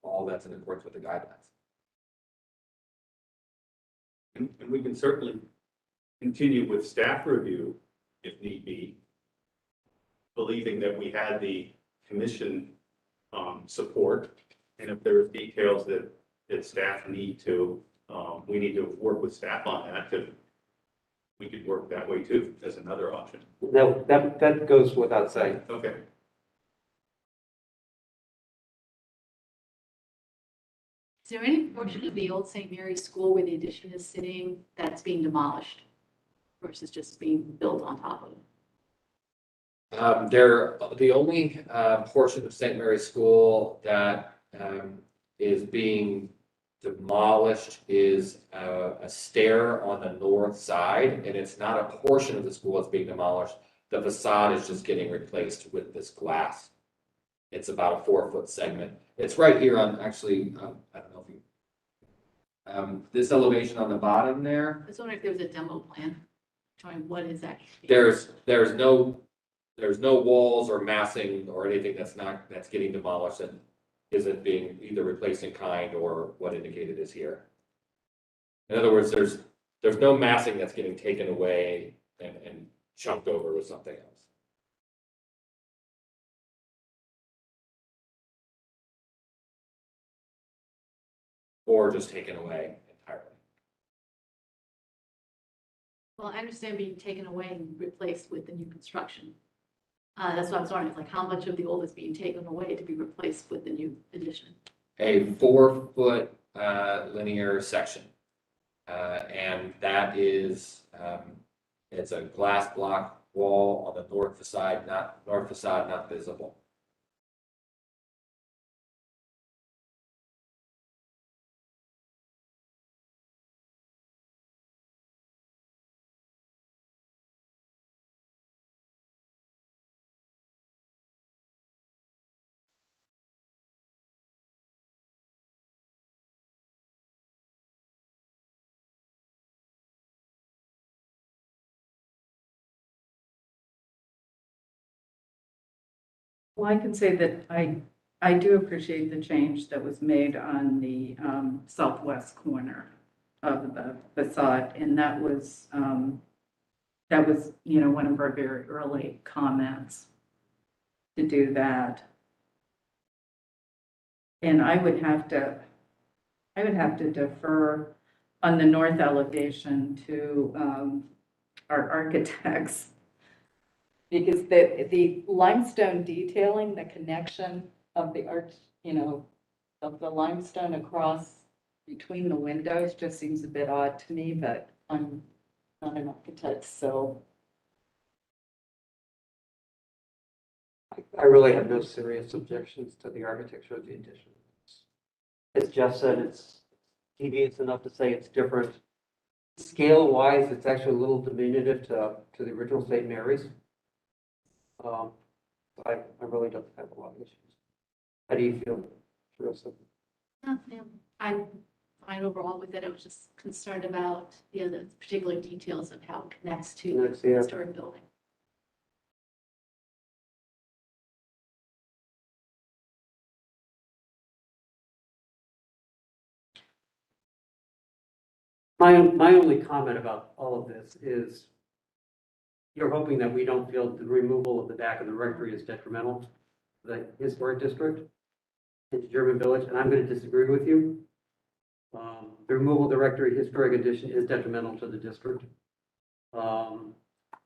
Speaker 5: all that's in accordance with the guidelines.
Speaker 14: And we can certainly continue with staff review if need be, believing that we had the commission support. And if there's details that staff need to, we need to work with staff on that. We could work that way too, as another option.
Speaker 4: No, that goes without saying.
Speaker 14: Okay.
Speaker 9: Is there any portion of the old St. Mary's School where the addition is sitting that's being demolished versus just being built on top of it?
Speaker 5: The only portion of St. Mary's School that is being demolished is a stair on the north side, and it's not a portion of the school that's being demolished. The facade is just getting replaced with this glass. It's about a 4-foot segment. It's right here on, actually, I don't know if you, this elevation on the bottom there.
Speaker 9: I was wondering if there was a demo plan showing what is actually.
Speaker 5: There's no walls or massing or anything that's getting demolished that isn't being either replaced in kind or what indicated is here. In other words, there's no massing that's getting taken away and chunked over with something else. Or just taken away entirely.
Speaker 9: Well, I understand being taken away and replaced with the new construction. That's what I'm wondering, it's like how much of the old is being taken away to be replaced with the new addition?
Speaker 5: A 4-foot linear section. And that is, it's a glass block wall on the north facade not visible.
Speaker 11: Well, I can say that I do appreciate the change that was made on the southwest corner of the facade. And that was, you know, one of our very early comments to do that. And I would have to defer on the north elevation to our architects. Because the limestone detailing, the connection of the arch, you know, of the limestone across between the windows just seems a bit odd to me, but I'm not an architect, so.
Speaker 4: I really have no serious objections to the architecture of the addition. As Jeff said, it's deviates enough to say it's different. Scale-wise, it's actually a little diminutive to the original St. Mary's. I really don't have a lot of issues. How do you feel, Teresa?
Speaker 9: I'm fine overall with it. I was just concerned about, you know, the particular details of how it connects to
Speaker 4: Connects,
Speaker 9: the
Speaker 4: yeah.
Speaker 9: historic building.
Speaker 4: My only comment about all of this is you're hoping that we don't feel the removal of the back of the rectory is detrimental to the historic district into German Village, and I'm going to disagree with you. The removal of the rectory historic addition is detrimental to the district. But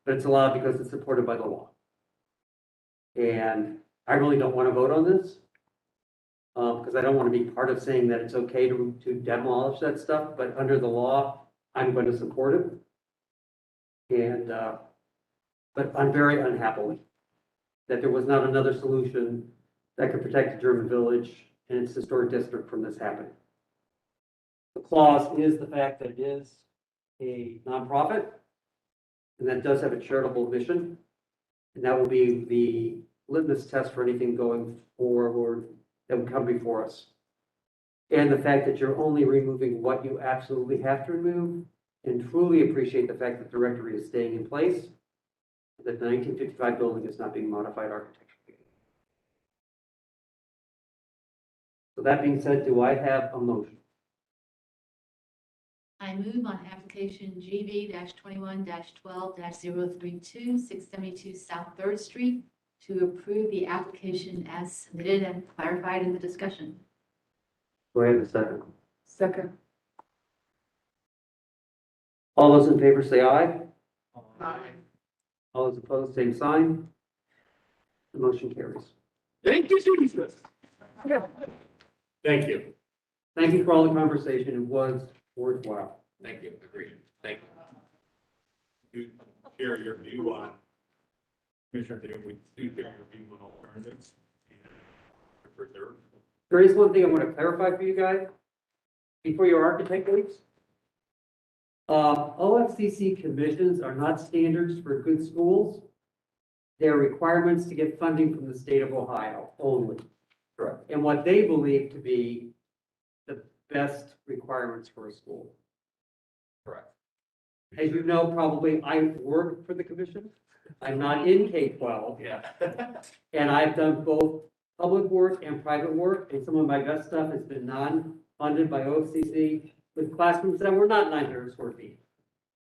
Speaker 4: it's allowed because it's supported by the law. And I really don't want to vote on this because I don't want to be part of saying that it's okay to demolish that stuff, but under the law, I'm going to support it. And, but I'm very unhappily that there was not another solution that could protect the German Village and its historic district from this happening. The clause is the fact that it is a nonprofit and that does have a charitable mission. And that will be the litmus test for anything going forward that would come before us. And the fact that you're only removing what you absolutely have to remove, and truly appreciate the fact that the rectory is staying in place, that the 1955 building is not being modified architecturally. So that being said, do I have a motion?
Speaker 9: I move on application GB-21-12-032, 672 South 3rd Street to approve the application as submitted and clarified in the discussion.
Speaker 4: Do I have a second?
Speaker 11: Second.
Speaker 4: All those in favor say aye.
Speaker 7: Aye.
Speaker 4: All those opposed, same sign. The motion carries.
Speaker 7: Thank you, Jesus.
Speaker 6: Thank you.
Speaker 4: Thank you for all the conversation. It was worthwhile.
Speaker 5: Thank you, agreed, thank you.
Speaker 14: You share your view on, Commissioner, we do share your view on alternatives and preserve.
Speaker 4: There is one thing I want to clarify for you guys before your architect leaves. OFCC commissions are not standards for good schools. They're requirements to get funding from the state of Ohio only.
Speaker 5: Correct.
Speaker 4: And what they believe to be the best requirements for a school.
Speaker 5: Correct.
Speaker 4: As you know, probably I work for the commission. I'm not in K-12.
Speaker 7: Yeah.
Speaker 4: And I've done both public work and private work, and some of my best stuff has been non-funded by OFCC with classrooms that were not 900 square feet.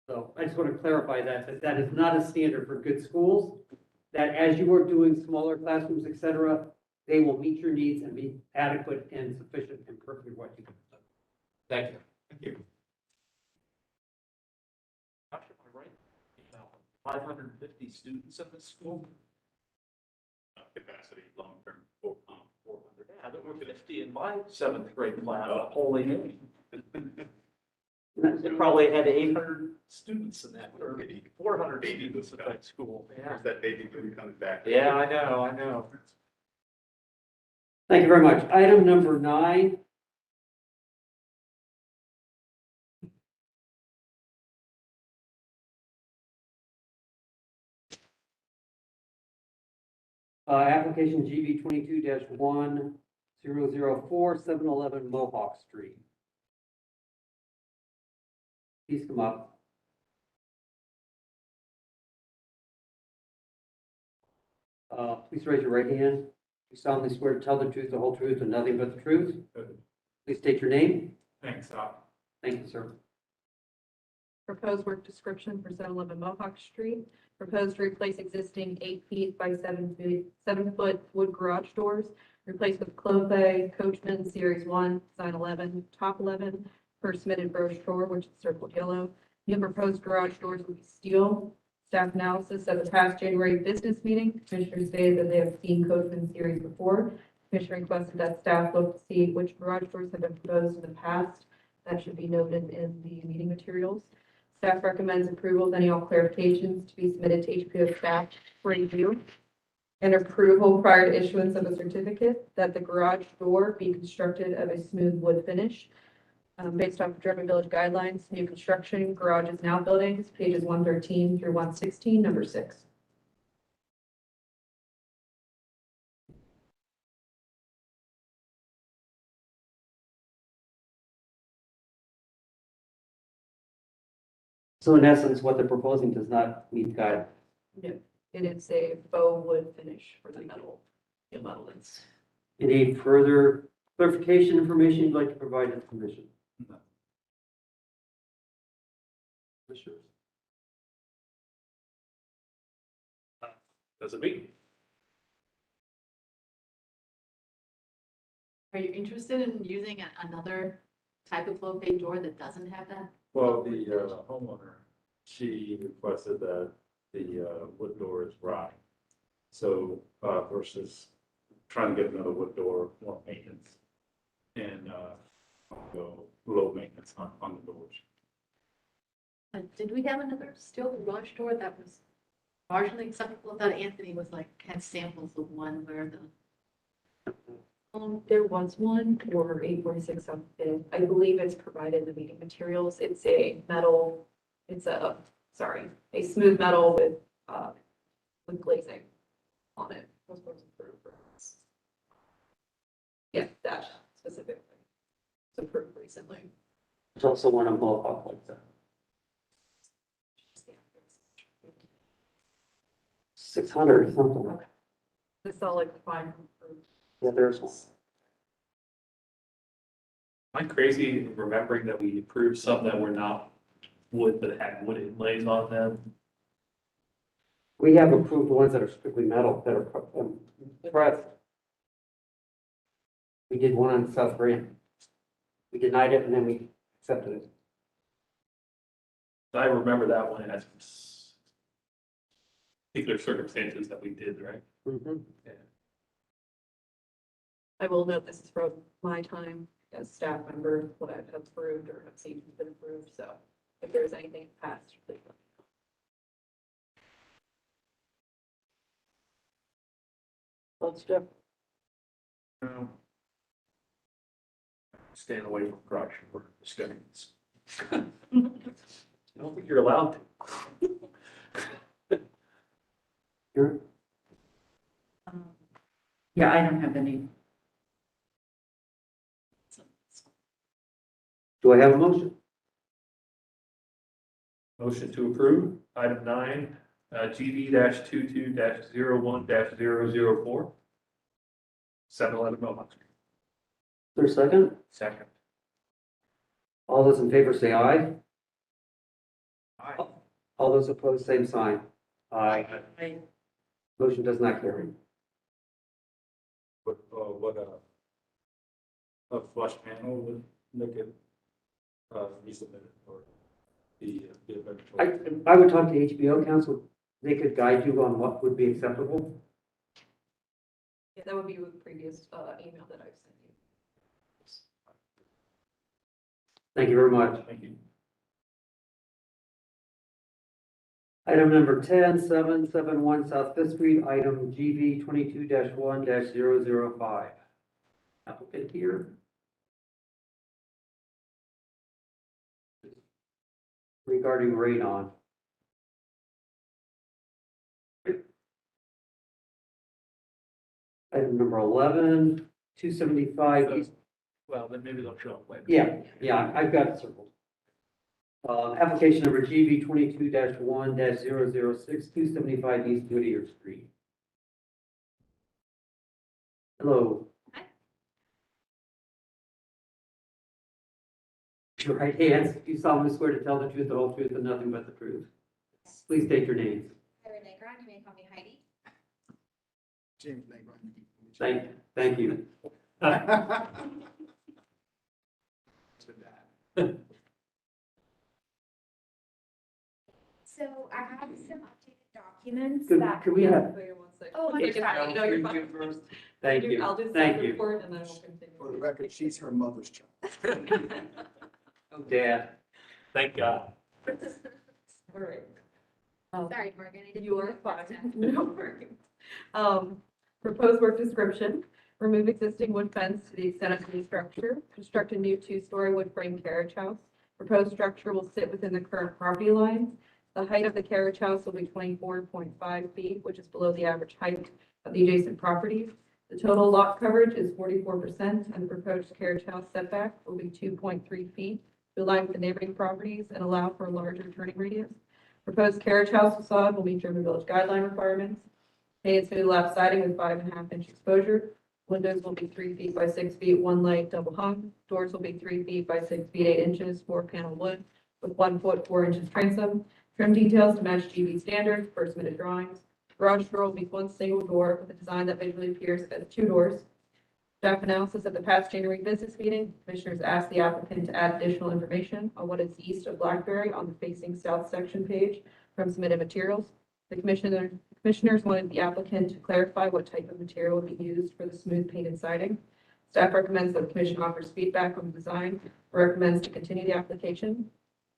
Speaker 4: So I just want to clarify that is not a standard for good schools, that as you are doing smaller classrooms, et cetera, they will meet your needs and be adequate and sufficient and perfectly what you can.
Speaker 5: Thank you.
Speaker 14: Thank you.
Speaker 7: Am I right? 550 students in this school?
Speaker 14: Capacity long-term, 400.
Speaker 7: Yeah, there were 50 in my 7th grade class. Holy name. It probably had 800 students in that, or 400 students in that school. Yeah.
Speaker 14: There's that baby boom coming back.
Speaker 7: Yeah, I know.
Speaker 4: Thank you very much. Item number 9. Application GB 22-1004, 711 Mohawk Street. Please come up. Please raise your right hand. You solemnly swear to tell the truth, the whole truth, and nothing but the truth. Please state your name.
Speaker 3: Thanks,
Speaker 4: Thank you, sir.
Speaker 2: Proposed work description for 711 Mohawk Street. Proposed to replace existing 8 feet by 7 foot wood garage doors. Replaced with Clothe Coachman Series 1, design 11, top 11, per submitted brochure, which is circled yellow. New proposed garage doors will be steel. Staff analysis at the past January business meeting, commissioners stated that they have seen Coachman Series before. Commissioner requested that staff look to see which garage doors have been proposed in the past. That should be noted in the meeting materials. Staff recommends approval of any all clarifications to be submitted to HPO staff for review and approval prior to issuance of a certificate that the garage door be constructed of a smooth wood finish. Based off of German Village guidelines, new construction, garages and outbuildings, pages 113 through 116, number 6.
Speaker 4: So in essence, what they're proposing does not meet guide.
Speaker 2: No, it is a faux wood finish for the metal.
Speaker 4: Any further clarification information you'd like to provide to the commission?
Speaker 3: No.
Speaker 4: Commissioners?
Speaker 6: Does it meet?
Speaker 9: Are you interested in using another type of flow page door that doesn't have that?
Speaker 3: Well, the homeowner, she requested that the wood door is rye. So versus trying to get another wood door, more maintenance. And go low maintenance on the doors.
Speaker 9: Did we have another steel garage door that was marginally acceptable? I thought Anthony was like, had samples of one where the.
Speaker 2: There was one for 846 on it. I believe it's provided in the meeting materials. It's a metal, a smooth metal with glazing on it. Was supposed to approve for us. Yeah, that specifically. It's approved recently.
Speaker 4: There's also one on Mohawk like that. 600 or something.
Speaker 2: Okay. It's all like fine.
Speaker 4: Yeah, there's one.
Speaker 6: Am I crazy in remembering that we approved some that were not wood, but had wood inlays on them?
Speaker 4: We have approved ones that are strictly metal, that are pressed. We did one on South Grand. We denied it and then we accepted it.
Speaker 6: I remember that one as particular circumstances that we did, right?
Speaker 4: Mm-hmm.
Speaker 6: Yeah.
Speaker 2: I will note this is from my time as staff member, what I've approved or have seen has been approved. So if there's anything past, please let me know. Let's jump.
Speaker 7: Staying away from garage door discussions.
Speaker 6: I don't think you're allowed to.
Speaker 4: Sure.
Speaker 11: Yeah, I don't have any.
Speaker 4: Do I have a motion?
Speaker 6: Motion to approve, item 9, GB-22-01-004, 711 Mohawk Street.
Speaker 4: Is there a second?
Speaker 6: Second.
Speaker 4: All those in favor say aye.
Speaker 7: Aye.
Speaker 4: All those opposed, same sign. Aye. Motion does not carry.
Speaker 3: But a flush panel would make it resubmitted or the eventual.
Speaker 4: I would talk to HBO council. They could guide you on what would be acceptable.
Speaker 2: Yeah, that would be with the previous email that I've sent you.
Speaker 4: Thank you very much.
Speaker 3: Thank you.
Speaker 4: Item number 10, 771 South Fifth Street, item GV 22-1-005. Applicant here. Regarding radon. Item number 11, 275 East.
Speaker 7: Well, then maybe they'll show up later.
Speaker 4: Yeah, I've got it circled. Application number GV 22-1-006, 275 East Whittier Street. Hello.
Speaker 9: Hi.
Speaker 4: Raise your right hands. Do you solemnly swear to tell the truth, the whole truth, and nothing but the truth? Please state your names.
Speaker 9: Renee Grant, you may call me Heidi.
Speaker 1: James Negron.
Speaker 4: Thank you.
Speaker 15: So I have some updated documents
Speaker 4: Could
Speaker 15: that.
Speaker 4: could we have?
Speaker 15: Oh,
Speaker 2: Okay, you're fine. No, you're fine.
Speaker 4: Thank you.
Speaker 2: I'll do
Speaker 4: Thank
Speaker 2: staff
Speaker 4: you.
Speaker 2: report and then we'll continue.
Speaker 1: For the record, she's her mother's child.
Speaker 4: Oh, Dad.
Speaker 6: Thank God.
Speaker 2: All right.
Speaker 9: Sorry, Morgan. I didn't
Speaker 2: You
Speaker 9: mean
Speaker 2: are
Speaker 9: to
Speaker 2: fine.
Speaker 9: press that.
Speaker 2: No worries. Proposed work description, remove existing wood fence to the extent of the structure, construct a new two-story wood frame carriage house. Proposed structure will sit within the current property lines. The height of the carriage house will be 24.5 feet, which is below the average height of the adjacent properties. The total lot coverage is 44%, and the proposed carriage house setback will be 2.3 feet to align with the neighboring properties and allow for a larger turning radius. Proposed carriage house facade will meet German Village guideline requirements. Painted smooth lap siding with 5.5-inch exposure. Windows will be 3 feet by 6 feet, one light double hung. Doors will be 3 feet by 6 feet 8 inches, 4-panel wood with 1 foot 4 inches transom. Trim details to match GB standards per submitted drawings. Garage door will be one single door with a design that visually appears as 2 doors. Staff analysis at the past January business meeting, commissioners asked the applicant to add additional information on what is east of Blackberry on the facing south section page from submitted materials. The commissioners wanted the applicant to clarify what type of material would be used for the smooth painted siding. Staff recommends that the commission offers feedback on the design, or recommends to continue the application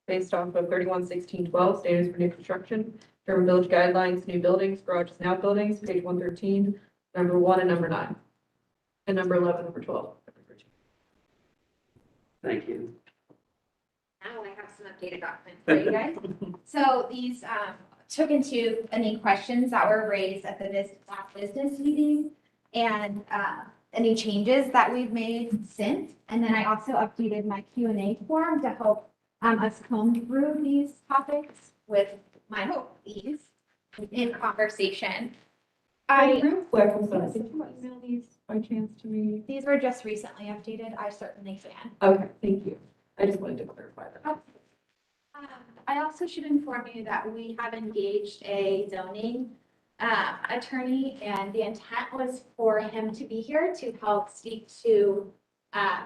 Speaker 2: based off of 311612 standards for new construction, German Village guidelines, new buildings, garages and outbuildings, page 113, number 1 and number 9. And number 11, number 12.
Speaker 4: Thank you.
Speaker 15: Now I have some updated documents for you guys. So these took into any questions that were raised at the last business meeting and any changes that we've made since. And then I also updated my Q&A form to help us comb through these topics with my hope ease in conversation.
Speaker 2: Real quick, I'm sorry, did you email these by chance to me?
Speaker 15: These were just recently updated. I certainly can.
Speaker 2: Okay, thank you. I just wanted to clarify that.
Speaker 15: I also should inform you that we have engaged a zoning attorney, and the intent was for him to be here to help speak to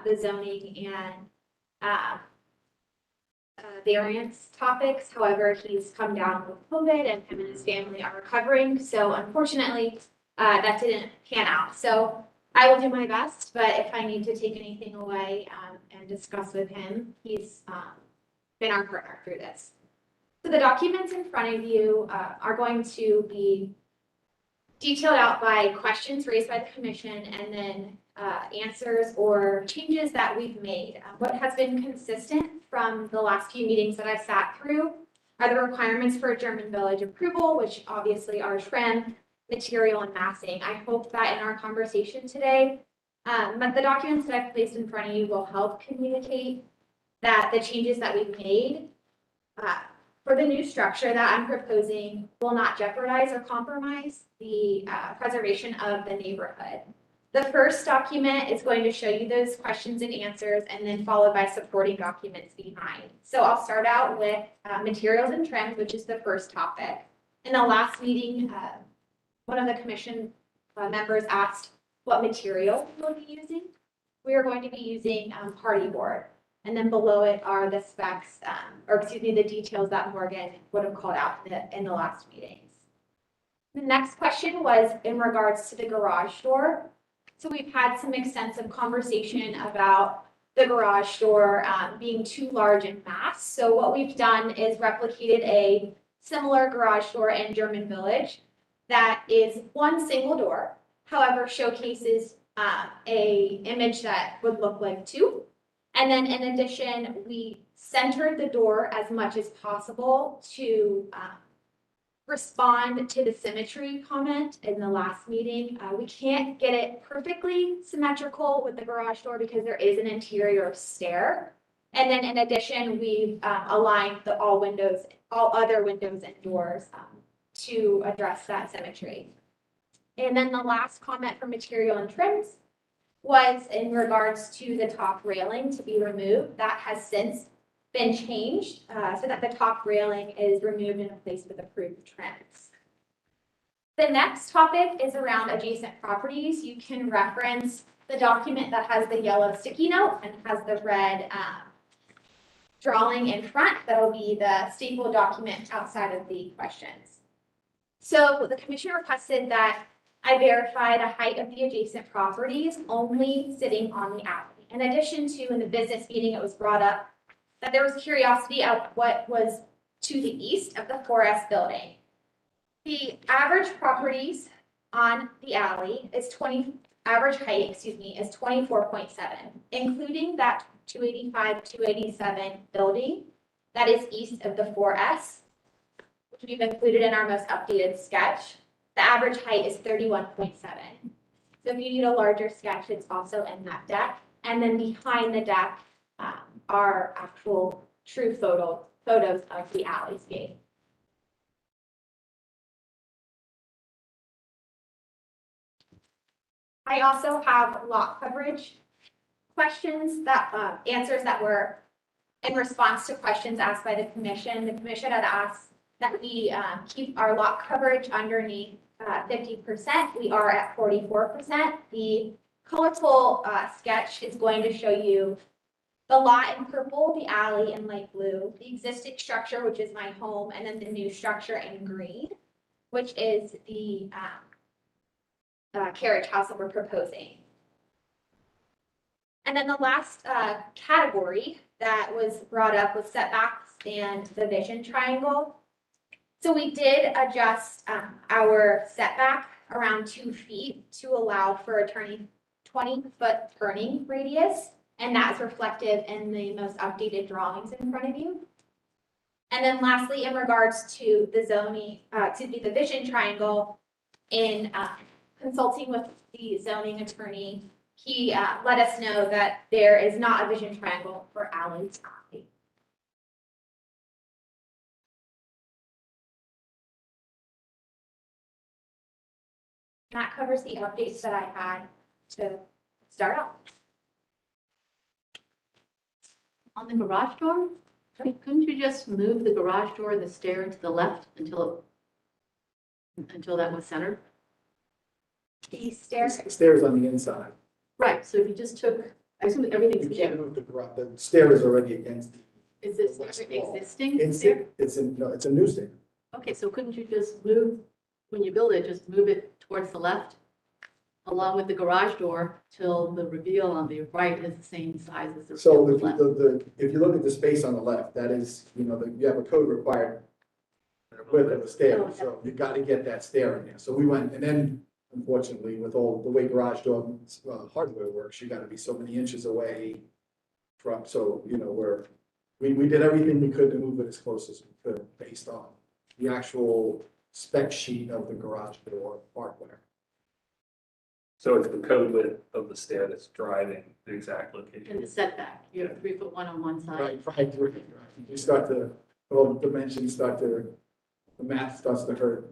Speaker 15: the zoning and variance topics. However, he's come down with COVID and him and his family are recovering. So unfortunately, that didn't pan out. So I will do my best, but if I need to take anything away and discuss with him, he's been our partner through this. So the documents in front of you are going to be detailed out by questions raised by the commission and then answers or changes that we've made. What has been consistent from the last few meetings that I've sat through are the requirements for German Village approval, which obviously are trim, material, and massing. I hope that in our conversation today, but the documents that I've placed in front of you will help communicate that the changes that we've made for the new structure that I'm proposing will not jeopardize or compromise the preservation of the neighborhood. The first document is going to show you those questions and answers, and then followed by supporting documents behind. So I'll start out with materials and trims, which is the first topic. In the last meeting, one of the commission members asked what material we'll be using. We are going to be using party board. And then below it are the specs, the details that Morgan would have called out in the last meetings. The next question was in regards to the garage door. So we've had some extensive conversation about the garage door being too large in mass. So what we've done is replicated a similar garage door in German Village that is one single door, however, showcases a image that would look like two. And then in addition, we centered the door as much as possible to respond to the symmetry comment in the last meeting. We can't get it perfectly symmetrical with the garage door because there is an interior stair. And then in addition, we've aligned all other windows and doors to address that symmetry. And then the last comment for material and trims was in regards to the top railing to be removed. That has since been changed so that the top railing is removed and replaced with approved trims. The next topic is around adjacent properties. You can reference the document that has the yellow sticky note and has the red drawing in front. That'll be the staple document outside of the questions. So the commission requested that I verify the height of the adjacent properties only sitting on the alley. In addition to, in the business meeting, it was brought up that there was curiosity of what was to the east of the 4S building. The average properties on the alley is average height, is 24.7, including that 285, 287 building that is east of the 4S, which we've included in our most updated sketch. The average height is 31.7. So if you need a larger sketch, it's also in that deck. And then behind the deck are actual true photos of the alleyscape. I also have lot coverage questions that answers that were in response to questions asked by the commission. The commission had asked that we keep our lot coverage underneath 50%. We are at 44%. The colorful sketch is going to show you the lot in purple, the alley in light blue, the existing structure, which is my home, and then the new structure in green, which is the carriage house that we're proposing. And then the last category that was brought up was setbacks and the vision triangle. So we did adjust our setback around 2 feet to allow for a 20-foot turning radius, and that's reflected in the most updated drawings in front of you. And then lastly, in regards to the the vision triangle, in consulting with the zoning attorney, he let us know that there is not a vision triangle for Allen's alley. That covers the updates that I had to start off.
Speaker 9: On the garage door, couldn't you just move the garage door, the stair to the left until that was centered?
Speaker 15: The stairs.
Speaker 3: Stairs on the inside.
Speaker 9: Right, so if you just took, I assume everything's
Speaker 3: You can't
Speaker 9: there.
Speaker 3: move the garage, the stair is already against.
Speaker 9: Is this
Speaker 3: the west wall.
Speaker 9: existing
Speaker 3: It's,
Speaker 9: stair?
Speaker 3: it's a new stair.
Speaker 9: Okay, so couldn't you just move, when you build it, just move it towards the left along with the garage door till the reveal on the right is the same size as the
Speaker 3: So
Speaker 9: reveal on the left?
Speaker 3: if you look at the space on the left, that is, you have a code required width of the stair, so you got to get that stair in there. So we went, and then unfortunately, with all the way garage door hardware works, you got to be so many inches away from, so, we did everything we could to move it as close as we could based on the actual spec sheet of the garage door hardware.
Speaker 6: So it's the code width of the stair that's driving the exact location.
Speaker 9: And the setback, you have 3 foot 1 on one side.
Speaker 3: Right. You start to, all the dimensions the math starts to hurt.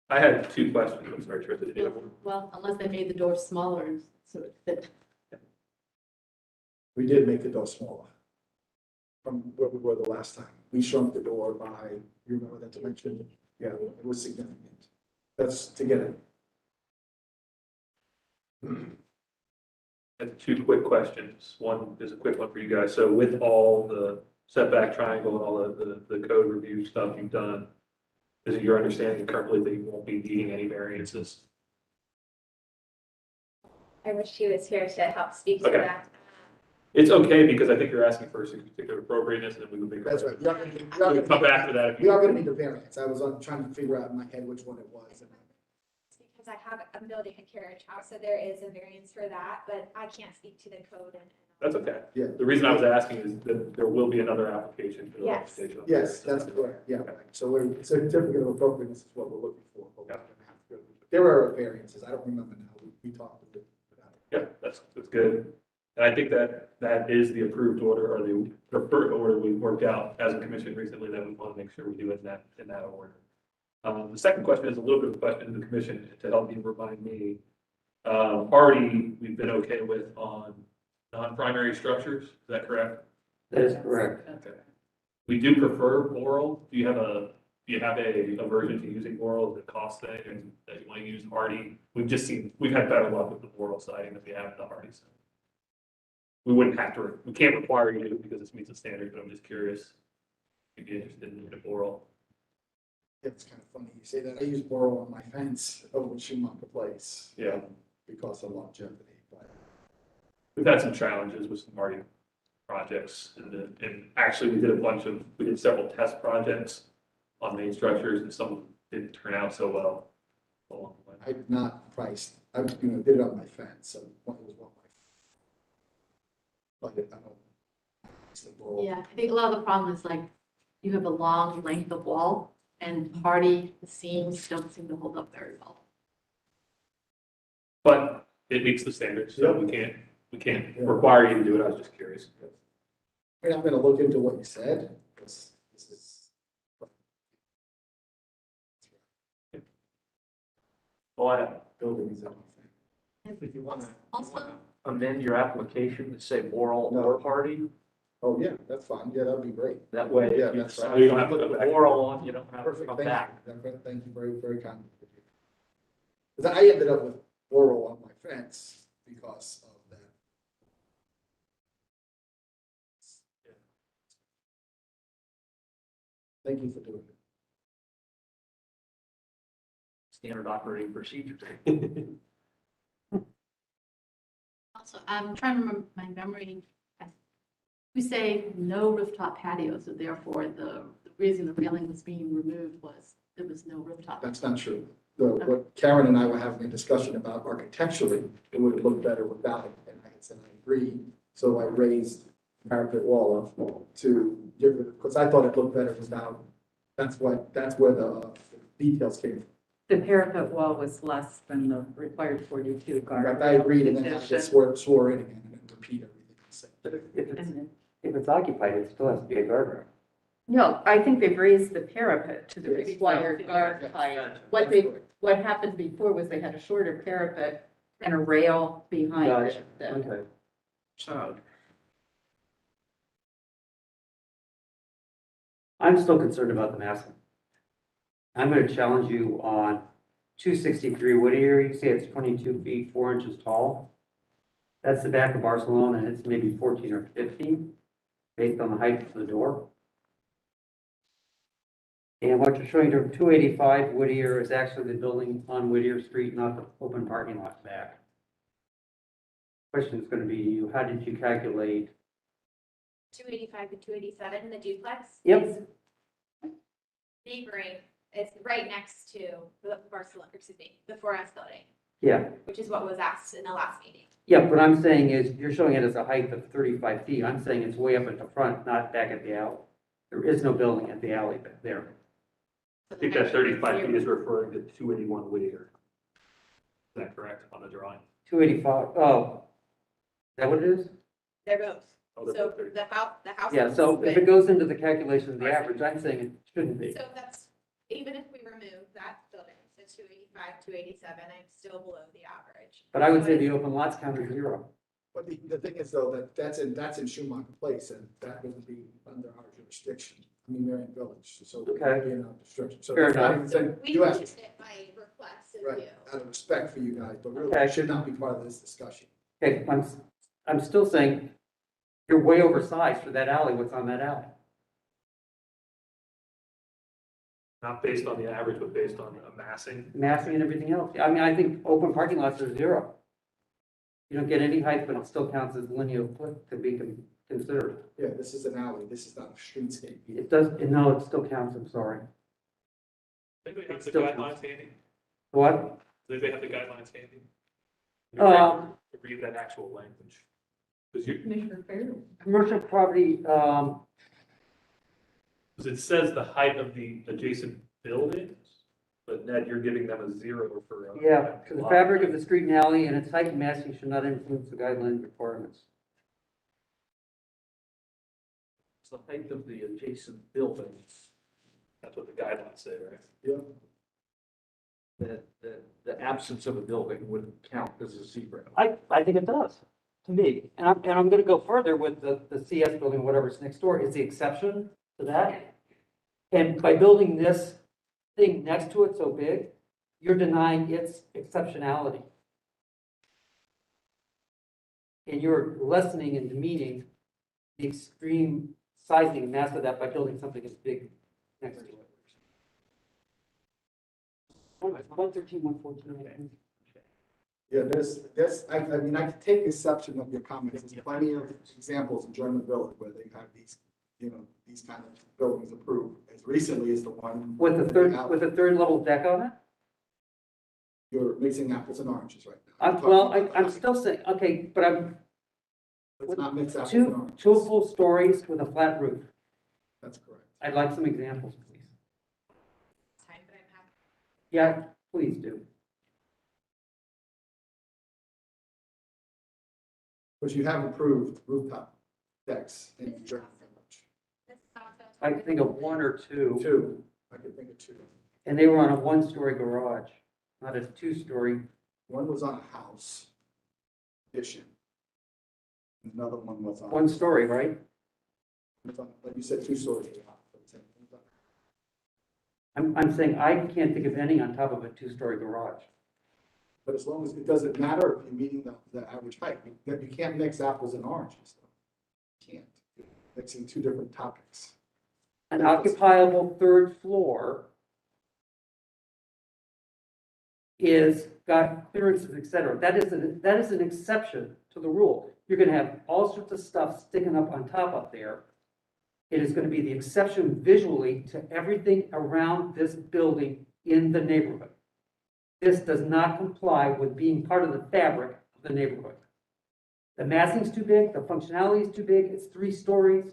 Speaker 6: I had 2 questions. I'm sorry, Tricia. Did you have one?
Speaker 9: Well, unless they made the door smaller, so it fit.
Speaker 3: We did make the door smaller from where we were the last time. We shrunk the door by, you remember that dimension? Yeah, it was significant. That's to get it.
Speaker 6: I have 2 quick questions. One is a quick one for you guys. So with all the setback triangle and all the code review stuff you've done, is it your understanding currently that you won't be needing any variances?
Speaker 15: I wish he was here to help speak to
Speaker 6: Okay.
Speaker 15: that.
Speaker 6: It's okay, because I think you're asking for a particular appropriateness, and then we would make.
Speaker 16: That's right.
Speaker 6: We'll come back to that. if
Speaker 16: We
Speaker 6: you-
Speaker 16: are gonna need the variance. I was trying to figure out in my head which one it was.
Speaker 15: Because I have, I'm building a carriage house, so there is a variance for that, but I can't speak to the code and.
Speaker 6: That's okay.
Speaker 16: Yeah.
Speaker 6: The reason I was asking is that there will be another application for the
Speaker 15: Yes.
Speaker 6: station.
Speaker 16: Yes, that's correct. Yeah. So we're, certificate of appropriateness is what we're looking for. But we're gonna have to go- There are variances. I don't remember now. We talked about it.
Speaker 6: Yeah, that's good. And I think that is the approved order, or the preferred order we worked out as a commission recently, that we want to make sure we do it in that order. The second question is a little bit of a question to the commission to help you remind me. Artie, we've been okay with on non-primary structures, is that correct?
Speaker 4: That is correct.
Speaker 6: Okay. We do prefer oral. Do you have a aversion to using oral as a cost thing, and that you want to use hardy? We've had better luck with the oral siding than we have with the hardy. So we wouldn't have to, we can't require you to because this meets the standard, but I'm just curious if you'd be interested in the oral.
Speaker 16: It's kind of funny you say that. I use Boro on my fence over at Schumacher Place.
Speaker 6: Yeah.
Speaker 16: Because of longevity, but.
Speaker 6: We've had some challenges with some hardy projects, and actually we did several test projects on main structures, and some didn't turn out so well along the way.
Speaker 16: I did not price, I did it on my fence, so it was one of my. But I don't. It's the Boro.
Speaker 9: Yeah, I think a lot of the problem is like, you have a long length of wall, and hardy, the seams don't seem to hold up very well.
Speaker 6: But it meets the standards, so we can't require you to do it. I was just curious.
Speaker 16: I mean, I'm gonna look into what you said. This is.
Speaker 6: Well, I have.
Speaker 16: Buildings and
Speaker 7: If you want to
Speaker 9: Also,
Speaker 7: amend your application to say oral
Speaker 16: No.
Speaker 7: or hardy,
Speaker 16: Oh, yeah, that's fine. Yeah, that'd be great.
Speaker 7: that way
Speaker 16: Yeah,
Speaker 7: if you
Speaker 16: that's
Speaker 7: decide
Speaker 6: fine. You don't
Speaker 7: to
Speaker 6: have to
Speaker 7: put
Speaker 6: come
Speaker 7: the
Speaker 6: back.
Speaker 7: oral on, you don't have to
Speaker 16: Perfect,
Speaker 7: come
Speaker 16: thank
Speaker 7: back.
Speaker 16: you. Thank you, very, very kind. Because I ended up with Boro on my fence because of that. Thank you for doing it.
Speaker 7: Standard operating procedure.
Speaker 9: also, I'm trying to remember my memory. We say no rooftop patio, so therefore the reason the railing was being removed was there was no rooftop.
Speaker 16: That's not true. What Karen and I were having a discussion about architecturally, it would have looked better without it, and I said I agreed. So I raised the parapet wall up to give it, because I thought it looked better without. That's where the details came from.
Speaker 11: The parapet wall was less than the required 42 guard.
Speaker 16: I agreed, and then I just swore in again and repeat everything I said.
Speaker 4: But if it's occupied, it still has to be a guardrail.
Speaker 11: No, I think they've raised the parapet to the required guard height. What happened before was they had a shorter parapet and a rail behind
Speaker 4: Gotcha.
Speaker 11: it that
Speaker 4: Okay.
Speaker 11: showed.
Speaker 4: I'm still concerned about the massing. I'm going to challenge you on 263 Whittier. You say it's 22 feet, 4 inches tall. That's the back of Barcelona, and it's maybe 14 or 15, based on the height of the door. And what you're showing to 285 Whittier is actually the building on Whittier Street, not the open parking lot back. Question is going to be, how did you calculate?
Speaker 15: 285 to 287, the duplex.
Speaker 4: Yep.
Speaker 15: is Neighboring, it's right next to the Barcelona, the 4S building,
Speaker 4: Yeah,
Speaker 15: which is what was asked in the last meeting.
Speaker 4: yeah, what I'm saying is, you're showing it as a height of 35 feet. I'm saying it's way up at the front, not back at the alley. There is no building at the alley back there.
Speaker 6: I think that 35 feet is referring to 281 Whittier. Is that correct on the drawing?
Speaker 4: 285, oh, is that what it is?
Speaker 15: They're both.
Speaker 6: Oh, they're
Speaker 15: So
Speaker 6: both
Speaker 15: the house.
Speaker 4: Yeah,
Speaker 15: is
Speaker 4: so if
Speaker 15: with-
Speaker 4: it goes into the calculation of the average, I'm saying it shouldn't be.
Speaker 15: So that's, even if we remove that building, so 285, 287, I'm still below the average.
Speaker 4: But I would
Speaker 15: So
Speaker 4: say
Speaker 15: it's-
Speaker 4: the open lots count is 0.
Speaker 16: But the thing is though, that's in Schumacher Place, and that wouldn't be under our jurisdiction. I mean, Marion Village, so. it would
Speaker 4: Okay.
Speaker 16: be in our jurisdiction. So
Speaker 4: Fair
Speaker 16: that's not
Speaker 4: enough.
Speaker 16: even saying-
Speaker 15: We
Speaker 16: you asked-
Speaker 15: changed it by request of
Speaker 16: Right,
Speaker 15: you.
Speaker 16: out of respect for you guys, but really
Speaker 4: Okay.
Speaker 16: it should not be part of this discussion.
Speaker 4: Okay, I'm still saying you're way oversized for that alley. What's on that alley?
Speaker 6: Not based on the average, but based on massing.
Speaker 4: Massing and everything else. I mean, I think open parking lots are 0. You don't get any height, but it still counts as linear foot to be considered.
Speaker 16: Yeah, this is an alley, this is not a streetscape.
Speaker 4: It does, no, it still counts, I'm sorry.
Speaker 6: Anybody have
Speaker 4: It
Speaker 6: the
Speaker 4: still
Speaker 6: guidelines handy?
Speaker 4: What?
Speaker 6: Does anybody have the guidelines handy? To read that actual language. Because you,
Speaker 2: Commissioner Fairley.
Speaker 4: Commercial property,
Speaker 6: because it says the height of the adjacent buildings, but Ned, you're giving them a 0 for.
Speaker 4: yeah, the fabric of the street and alley and its height and massing should not influence the guideline requirements.
Speaker 7: It's the height of the adjacent buildings.
Speaker 6: That's what the guidelines say, right?
Speaker 16: Yeah.
Speaker 7: The absence of a building wouldn't count as a zero.
Speaker 4: I think it does, to me. And I'm gonna go further with the CS building, whatever's next door, is the exception to that. And by building this thing next to it so big, you're denying its exceptionality. And you're lessening and demeaning the extreme sizing and mass of that by building something as big next to it. 113, 114.
Speaker 16: Yeah, I mean, I can take exception of your comments. There's plenty of examples in German Village where they have these, these kind of buildings approved as recently as the one.
Speaker 4: With a third level deck on it?
Speaker 16: You're mixing apples and oranges right now.
Speaker 4: I'm still saying, okay, but
Speaker 16: Let's not mix apples and
Speaker 4: two
Speaker 16: oranges.
Speaker 4: full stories with a flat roof.
Speaker 16: That's correct.
Speaker 4: I'd like some examples, please.
Speaker 15: Time, but I'm happy.
Speaker 4: Yeah, please do.
Speaker 16: But you have approved rooftop decks in German Village.
Speaker 15: This is also.
Speaker 4: I can think of one or two,
Speaker 16: Two, I can think of two.
Speaker 4: and they were on a one-story garage, not a two-story.
Speaker 16: One was on a house addition. Another one was on.
Speaker 4: One story, right?
Speaker 16: Like you said, 2 stories.
Speaker 4: I'm saying I can't think of any on top of a two-story garage.
Speaker 16: But as long as it doesn't matter if you're meeting the average height, you can't mix apples and oranges. You can't. You're mixing two different topics.
Speaker 4: An occupiable third floor is got clearances, et cetera. That is an exception to the rule. You're gonna have all sorts of stuff sticking up on top up there. It is gonna be the exception visually to everything around this building in the neighborhood. This does not comply with being part of the fabric of the neighborhood. The massing's too big, the functionality is too big, it's 3 stories.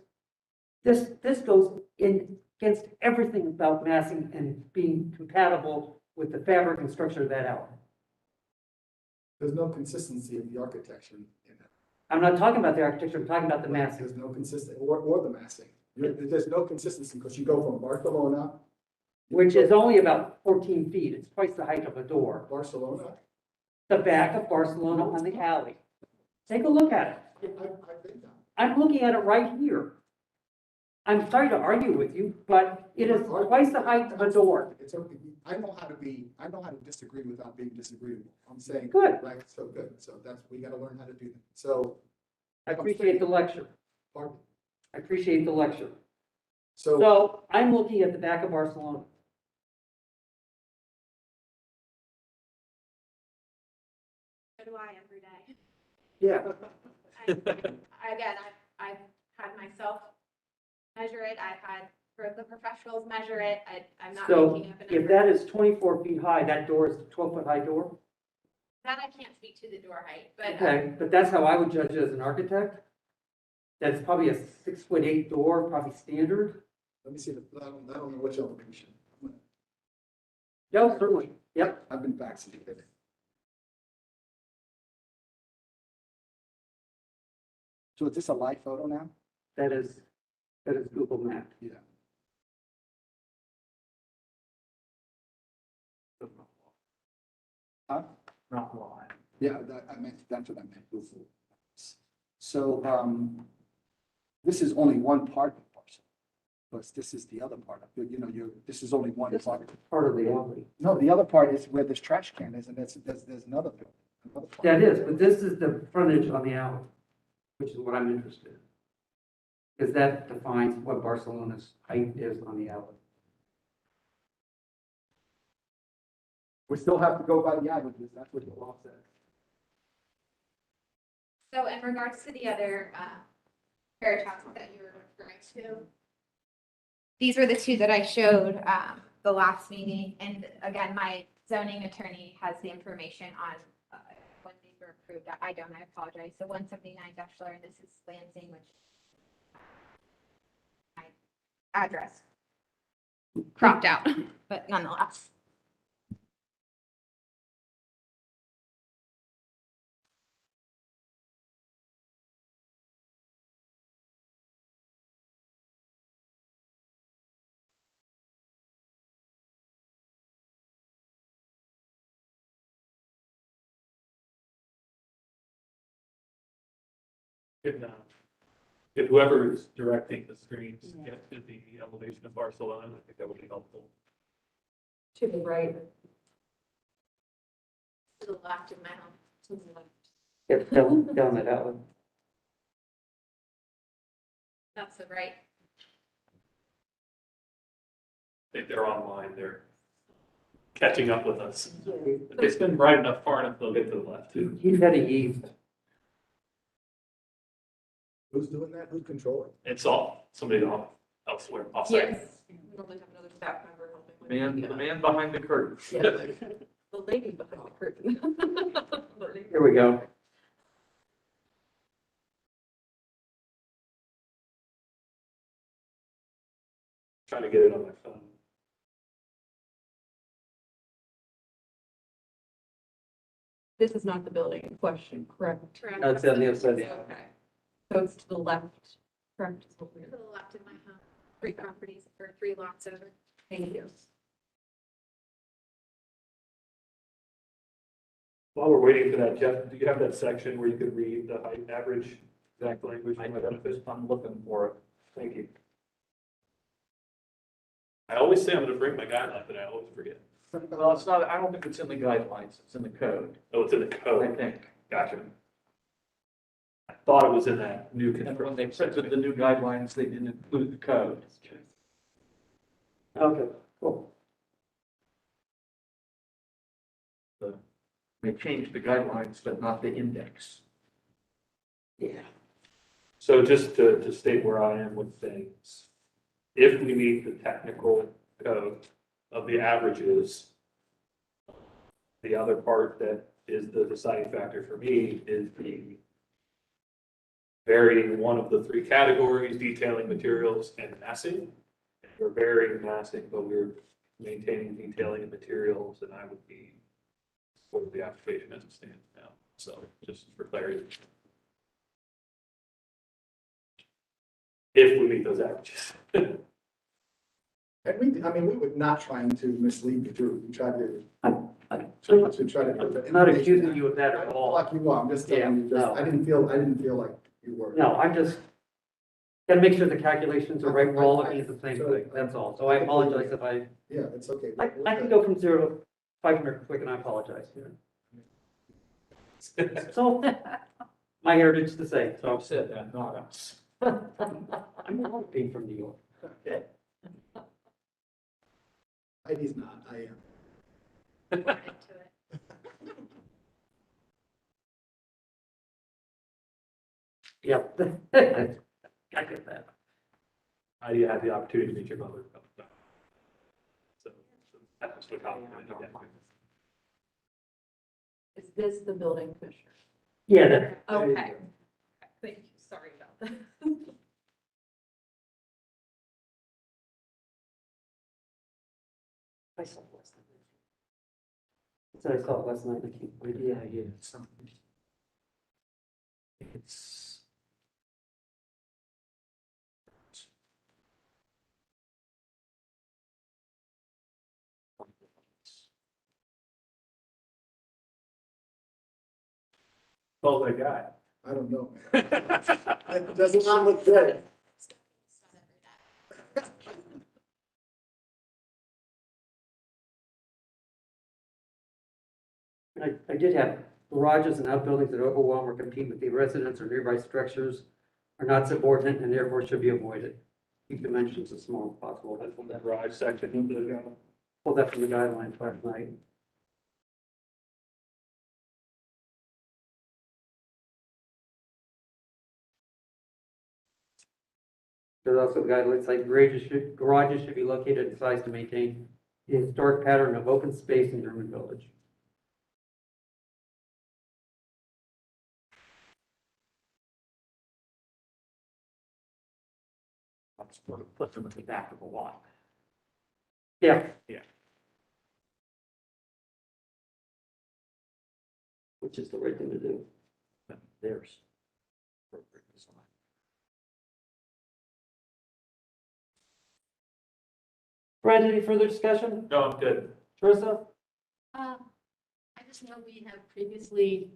Speaker 4: This goes in against everything about massing and being compatible with the fabric and structure of that alley.
Speaker 16: There's no consistency in the architecture in that.
Speaker 4: I'm not talking about the architecture, I'm talking about the massing.
Speaker 16: There's no consistency, or the massing. There's no consistency because you go from Barcelona.
Speaker 4: Which is only about 14 feet. It's twice the height of a door.
Speaker 16: Barcelona.
Speaker 4: The back of Barcelona on the alley. Take a look at it.
Speaker 16: I think that.
Speaker 4: I'm looking at it right here. I'm sorry to argue with you, but it is twice the height of a door.
Speaker 16: It's okay. I know how to disagree without being disagreeable. I'm saying.
Speaker 4: Good.
Speaker 16: Right, so good. So we gotta learn how to do that. So.
Speaker 4: I appreciate the lecture.
Speaker 16: Pardon?
Speaker 4: I appreciate the lecture.
Speaker 16: So,
Speaker 4: So I'm looking at the back of Barcelona.
Speaker 15: So do I every day.
Speaker 4: Yeah.
Speaker 15: Again, I've had myself measure it. I've had the professionals measure it. I'm not
Speaker 4: So
Speaker 15: making up a
Speaker 4: if
Speaker 15: number.
Speaker 4: that is 24 feet high, that door is a 12-foot high door?
Speaker 15: That I can't speak to the door height, but.
Speaker 4: Okay, but that's how I would judge it as an architect. That's probably a 6'8" door, probably standard.
Speaker 16: let me see I don't know which elevation.
Speaker 4: Yeah, certainly. Yep.
Speaker 16: I've been vaccinated. So is this a live photo now?
Speaker 4: That is Google Map.
Speaker 16: Yeah. Huh?
Speaker 7: Not live.
Speaker 16: Yeah, that's what I meant. Google. So, this is only one part of the parcel. But this is the other part of it, this is only one
Speaker 4: This
Speaker 16: part.
Speaker 4: part of the alley.
Speaker 16: No, the other part is where this trash can is, and there's another building. Another part.
Speaker 4: That is, but this is the frontage on the alley, which is what I'm interested in. Because that defines what Barcelona's height is on the alley.
Speaker 16: We still have to go by the averages, that's what the law says.
Speaker 15: So in regards to the other paragraphs that you were referring to, these were the two that I showed the last meeting. And again, my zoning attorney has the information on when these were approved. I don't, I apologize. So 179 Dutchler, and this is Lansing, which my address cropped out, but nonetheless.
Speaker 6: If whoever is directing the screens get to the elevation of Barcelona, I think that would be helpful.
Speaker 2: To the right.
Speaker 15: To the left of my home. To the left.
Speaker 4: Yep, down that alley.
Speaker 15: That's the right.
Speaker 6: I think they're online, they're catching up with us. If they spin bright enough, far enough, they'll get to the left too.
Speaker 4: He's heading east.
Speaker 16: Who's doing that? Who's controlling?
Speaker 6: It's all somebody elsewhere, offsite.
Speaker 2: Yes. We normally have another staff member helping with
Speaker 7: The man behind the curtain.
Speaker 2: the lady behind the curtain.
Speaker 4: Here we go.
Speaker 6: Trying to get it on my phone.
Speaker 2: This is not the building in question, correct?
Speaker 15: Correct.
Speaker 4: That's on the other side.
Speaker 2: Okay. So it's to the left, correct?
Speaker 15: To the left of my home. 3 properties or 3 lots over.
Speaker 2: Thank you.
Speaker 6: While we're waiting for that, Jeff, do you have that section where you could read the height average exact language?
Speaker 7: I'm looking for it.
Speaker 6: Thank you. I always say I'm gonna bring my guideline, but I always forget.
Speaker 7: Well, it's not, I don't think it's in the guidelines, it's in the code,
Speaker 6: Oh, it's in the
Speaker 7: I
Speaker 6: code.
Speaker 7: think.
Speaker 6: Gotcha. I thought it was in that new
Speaker 7: And when they
Speaker 6: construction.
Speaker 7: printed the new guidelines, they didn't include the code.
Speaker 4: Okay, cool.
Speaker 7: They changed the guidelines, but not the index.
Speaker 4: Yeah.
Speaker 6: So just to state where I am with things, if we meet the technical code of the averages, the other part that is the deciding factor for me is the varying one of the 3 categories, detailing materials and massing. We're varying massing, but we're maintaining detailing and materials, and I would be for the application as it stands now. So just for clarity. If we meet those averages.
Speaker 16: And we, I mean, we were not trying to mislead you, Drew. We tried to,
Speaker 4: I'm
Speaker 16: to try to. put the
Speaker 4: not
Speaker 16: information
Speaker 4: accusing
Speaker 16: out.
Speaker 4: you of that
Speaker 16: I
Speaker 4: at
Speaker 16: don't
Speaker 4: all.
Speaker 16: feel like you are. I'm just telling you,
Speaker 4: no.
Speaker 16: I didn't feel like you were.
Speaker 4: No, I'm just, gotta make sure the calculations are right. We're all looking at the same thing, that's all. So I apologize if I,
Speaker 16: Yeah, it's okay.
Speaker 4: I can go from 0 to 500 quick and I apologize. So, my heritage is the same, so
Speaker 7: I've said that, not us.
Speaker 4: I'm not being from New York.
Speaker 7: Okay.
Speaker 16: Heidi's not, I am.
Speaker 15: Into it.
Speaker 4: Yep. I get that.
Speaker 6: I had the opportunity to meet your mother. So that's what I'm doing.
Speaker 2: Is this the building commissioner?
Speaker 4: Yeah, that,
Speaker 2: Okay. Thank you, sorry about that.
Speaker 4: I saw it last night. So I saw it last night, I can't believe it.
Speaker 7: Yeah, something. It's.
Speaker 6: Oh, my God.
Speaker 16: I don't know. It does not look good.
Speaker 4: I did have garages and outbuildings that overwhelm or compete with the residents or nearby structures are not subordinate and therefore should be avoided. Keep dimensions as small as possible.
Speaker 6: That's from that garage section of the,
Speaker 4: Pulled that from the guidelines last night. There's also the guidelines like garages should be located and sized to maintain the historic pattern of open space in German village.
Speaker 7: Let's put them at the back of the lot.
Speaker 4: Yeah.
Speaker 7: Yeah.
Speaker 4: Which is the right thing to do.
Speaker 7: There's appropriate design.
Speaker 4: Brad, any further discussion?
Speaker 6: No, I'm good.
Speaker 4: Teresa?
Speaker 9: I just know we have previously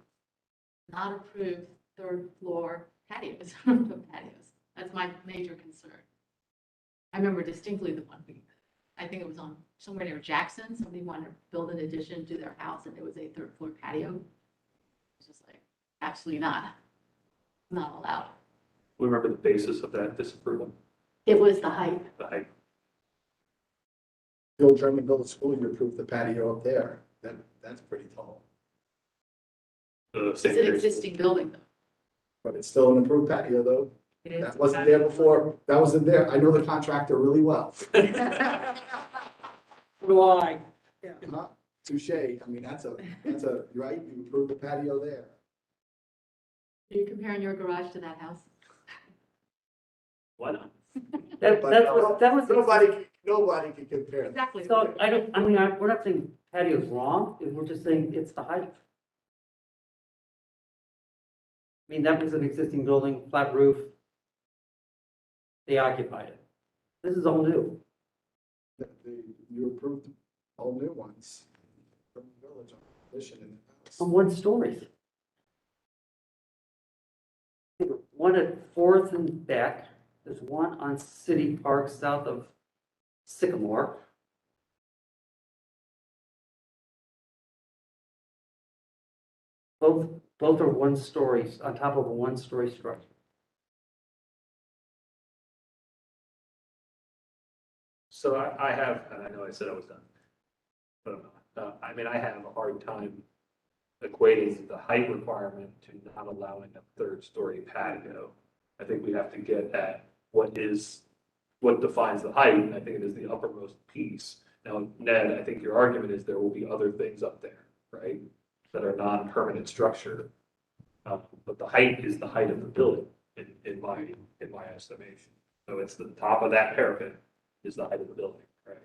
Speaker 9: not approved third floor patios, patios. That's my major concern. I remember distinctly the one I think it was on somewhere near Jackson, somebody wanted to build an addition to their house and there was a third floor patio. It's just like, absolutely not allowed.
Speaker 6: We remember the basis of that disapproval,
Speaker 9: It was the height.
Speaker 6: the height.
Speaker 16: The old German Village School, you approved the patio up there. That's pretty tall.
Speaker 9: It's an existing building though.
Speaker 16: But it's still an approved patio though.
Speaker 9: It is.
Speaker 16: That wasn't there before. That wasn't there. I know the contractor really well.
Speaker 4: Why?
Speaker 16: Huh? Touche. I mean, that's a, right? You approved the patio there.
Speaker 9: Are you comparing your garage to that house?
Speaker 6: Why not?
Speaker 4: That was.
Speaker 16: Nobody can compare.
Speaker 9: Exactly.
Speaker 4: So we're not saying patio's wrong, we're just saying it's the height. I mean, that was an existing building, flat roof. They occupied it. This is all new.
Speaker 16: You approved all new ones from the village on addition in the house.
Speaker 4: On one story. One at Fourth and Beck, there's one on City Park south of Sycamore. Both are one stories on top of a one-story structure.
Speaker 6: So I have, and I know I said I was done, but I'm not. I mean, I have a hard time equating the height requirement to not allowing a third story patio. I think we have to get at what defines the height, and I think it is the uppermost piece. Now, Ned, I think your argument is there will be other things up there, right, that are non-permanent structure. But the height is the height of the building in my estimation. So it's the top of that parapet is the height of the building, right?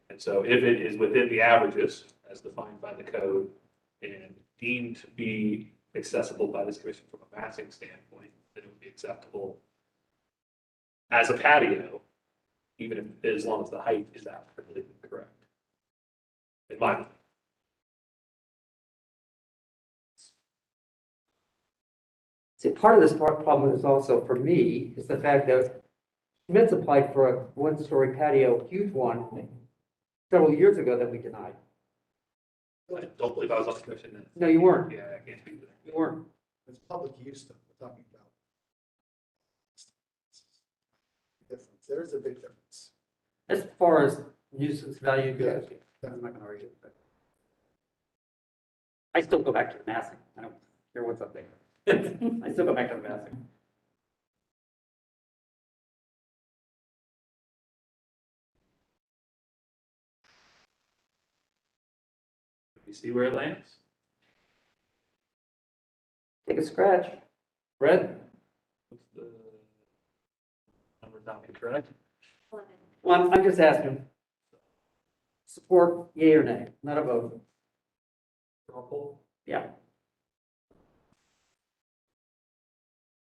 Speaker 6: And so if it is within the averages as defined by the code and deemed to be accessible by this commission from a massing standpoint, then it would be acceptable as a patio, even if, as long as the height is absolutely correct. In my mind.
Speaker 4: See, part of this problem is also, for me, is the fact that Schmitz applied for a one-story patio, huge one, several years ago that we denied.
Speaker 6: I don't believe I was on the commission then.
Speaker 4: No, you weren't.
Speaker 6: Yeah, I can't speak to that.
Speaker 4: You weren't.
Speaker 16: It's public use stuff we're talking about. Difference. There is a big difference.
Speaker 4: As far as nuisance value goes, I'm not gonna argue with that. I still go back to the massing. I don't care what's up there. I still go back to the massing.
Speaker 6: You see where it lands?
Speaker 4: Take a scratch. Red?
Speaker 6: What's the number not correct?
Speaker 4: Well, I'm just asking. Support, yea or nay, not a vote. Yeah.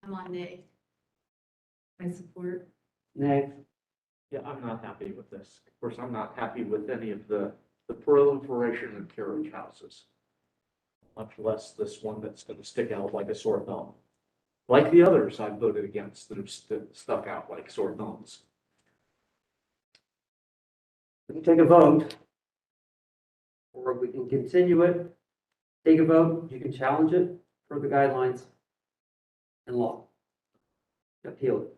Speaker 9: I'm on nay. I support.
Speaker 4: Nay.
Speaker 7: Yeah, I'm not happy with this. Of course, I'm not happy with any of the proliferation of carriage houses. Much less this one that's gonna stick out like a sore thumb. Like the others I've voted against that have stuck out like sore thumbs.
Speaker 4: We can take a vote. Or we can continue it, take a vote, you can challenge it for the guidelines and law. Appeal it.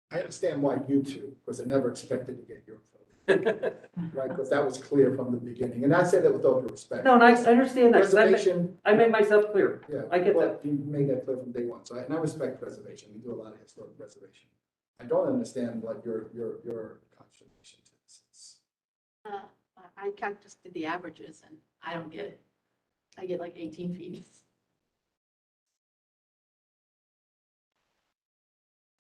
Speaker 16: I understand why you two, because I never expected to get your vote. right? Because that was clear from the beginning, and I said that with all due respect.
Speaker 4: No, and I understand that, 'cause
Speaker 16: Preservation.
Speaker 4: I made myself clear.
Speaker 16: Yeah.
Speaker 4: I get
Speaker 16: well,
Speaker 4: that.
Speaker 16: You made that clear from day one, and I respect preservation, we do a lot of historic preservation. I don't understand what your contribution to this is.
Speaker 9: I just did the averages and I don't get it. I get like 18 feet.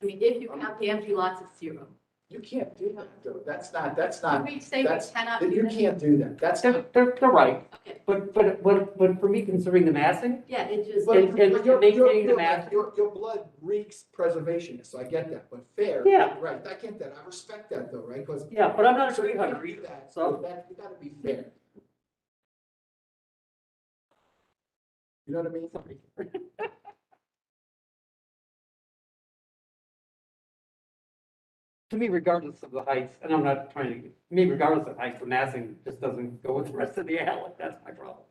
Speaker 9: I mean, if you count the empty lots, it's 0.
Speaker 16: You can't do that, though, that's not,
Speaker 9: Did we say we
Speaker 16: that's,
Speaker 9: cannot do
Speaker 16: you
Speaker 9: that?
Speaker 16: can't do that, that's not.
Speaker 4: They're right,
Speaker 9: Okay,
Speaker 4: but for me, considering the massing,
Speaker 9: yeah, it just,
Speaker 16: But-
Speaker 4: and
Speaker 16: but
Speaker 4: maintaining the mass.
Speaker 16: Your blood reeks preservation, so I get that, but fair.
Speaker 4: Yeah.
Speaker 16: Right, I get that, I respect that though, right, because.
Speaker 4: Yeah, but I'm not a
Speaker 16: So you
Speaker 4: tree
Speaker 16: can
Speaker 4: hugger,
Speaker 16: read that,
Speaker 4: so-
Speaker 16: so that, you gotta be fair. You know what I mean?
Speaker 4: To me, regardless of the heights, and I'm not trying to, regardless of heights, the massing just doesn't go with the rest of the alley, that's my problem.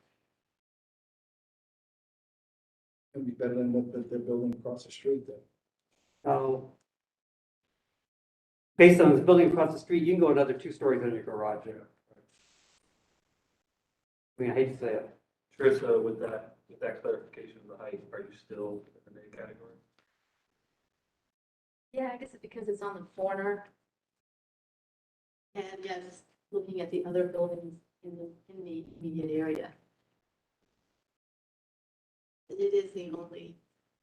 Speaker 16: It'd be better than what they're building across the street then.
Speaker 4: So, based on this building across the street, you can go another 2 stories in your garage.
Speaker 16: Yeah.
Speaker 4: I mean, I hate to say it.
Speaker 6: Trista, with that clarification of the height, are you still in the A category?
Speaker 9: yeah, I guess it's because it's on the corner. And yeah, just looking at the other buildings in the immediate area. It is the only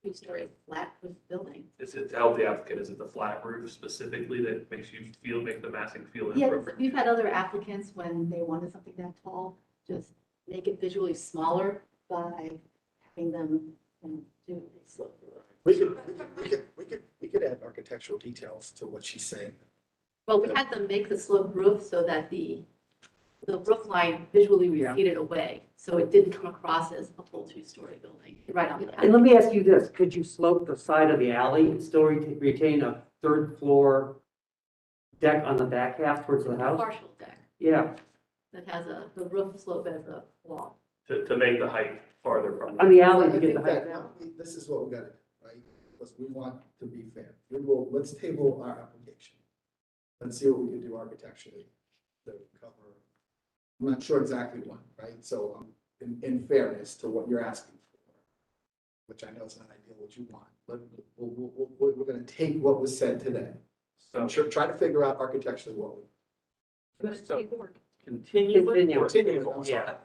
Speaker 9: 2-story flat roof building.
Speaker 6: Is it, to help the applicant, is it the flat roof specifically that makes the massing feel
Speaker 9: Yeah,
Speaker 6: inappropriate?
Speaker 9: we've had other applicants when they wanted something that tall, just make it visually smaller by having them do a slope.
Speaker 16: We could add architectural details to what she's saying.
Speaker 9: Well, we had them make the sloped roof so that the roof line visually receded away, so it didn't come across as a full 2-story building, right on the
Speaker 4: And let me ask you this, could you slope the side of the alley and still retain a 3rd floor deck on the back half towards the house?
Speaker 9: partial deck
Speaker 4: Yeah,
Speaker 9: that has the roof slope as a wall.
Speaker 6: To make the height farther from.
Speaker 4: on the alley
Speaker 16: I
Speaker 4: to get
Speaker 16: think
Speaker 4: the height
Speaker 16: that
Speaker 4: down.
Speaker 16: this is what we gotta do, right? Because we want to be fair. Let's table our application. Let's see what we can do architecturally to cover. I'm not sure exactly what, right? So, in fairness to what you're asking for, which I know is not ideal what you want, but we're gonna take what was said today. So I'm sure, try to figure out architecturally what we.
Speaker 6: So continue.
Speaker 4: Yeah.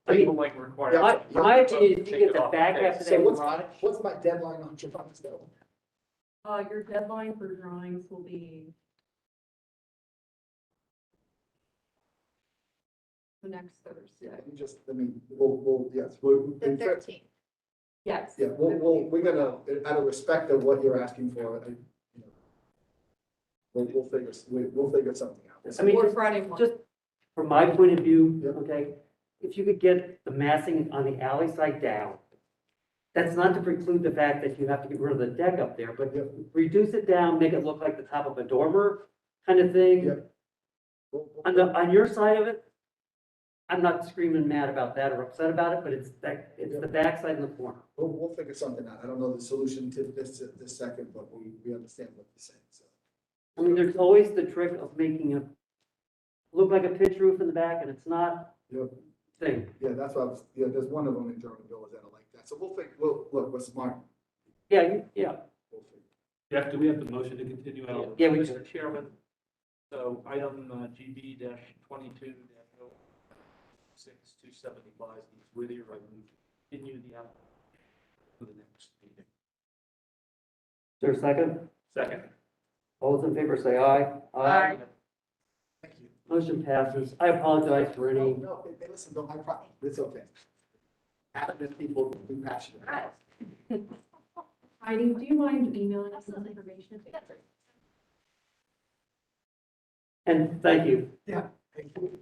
Speaker 4: I mean,
Speaker 6: Tabling required.
Speaker 16: Yeah.
Speaker 4: my opinion is you
Speaker 6: Take
Speaker 4: get
Speaker 6: it
Speaker 4: the
Speaker 6: off the
Speaker 4: back
Speaker 6: case.
Speaker 4: half of
Speaker 16: So
Speaker 4: that
Speaker 16: what's
Speaker 4: garage.
Speaker 16: what's my deadline on Javon's though?
Speaker 2: Your deadline for drawings will be the next Thursday.
Speaker 16: Yes,
Speaker 15: The 13th.
Speaker 2: Yes.
Speaker 16: yeah, we're gonna, out of respect of what you're asking for, we'll figure something out.
Speaker 4: I mean,
Speaker 2: Or Friday morning.
Speaker 4: just from my point of view,
Speaker 16: Yep.
Speaker 4: okay, if you could get the massing on the alley side down, that's not to preclude the fact that you have to get rid of the deck up there, but
Speaker 16: Yep.
Speaker 4: reduce it down, make it look like the top of a dormer kind of thing.
Speaker 16: Yep.
Speaker 4: On your side of it, I'm not screaming mad about that or upset about it, but it's the back side and the corner.
Speaker 16: We'll figure something out. I don't know the solution to this at this second, but we understand what you're saying, so.
Speaker 4: I mean, there's always the trick of making it look like a pitch roof in the back and it's not
Speaker 16: Yep.
Speaker 4: thing.
Speaker 16: Yeah, that's what there's one of them in German villas that are like that, so look, we're smart.
Speaker 4: Yeah.
Speaker 16: We'll figure.
Speaker 6: Yeah, do we have the motion to continue out?
Speaker 4: Yeah, we do.
Speaker 7: Mr. Chairman, so item GB 22 6275 is with you, I move to continue the application for the next meeting.
Speaker 4: Is there a second?
Speaker 6: Second.
Speaker 4: All those in favor say aye.
Speaker 2: Aye.
Speaker 16: Thank you.
Speaker 4: Motion passes. I apologize for any.
Speaker 16: No, hey, listen, don't have a problem, it's okay. Adamant people be passionate.
Speaker 2: Heidi, do you mind emailing us some information?
Speaker 4: And thank you.
Speaker 16: Yeah, thank you.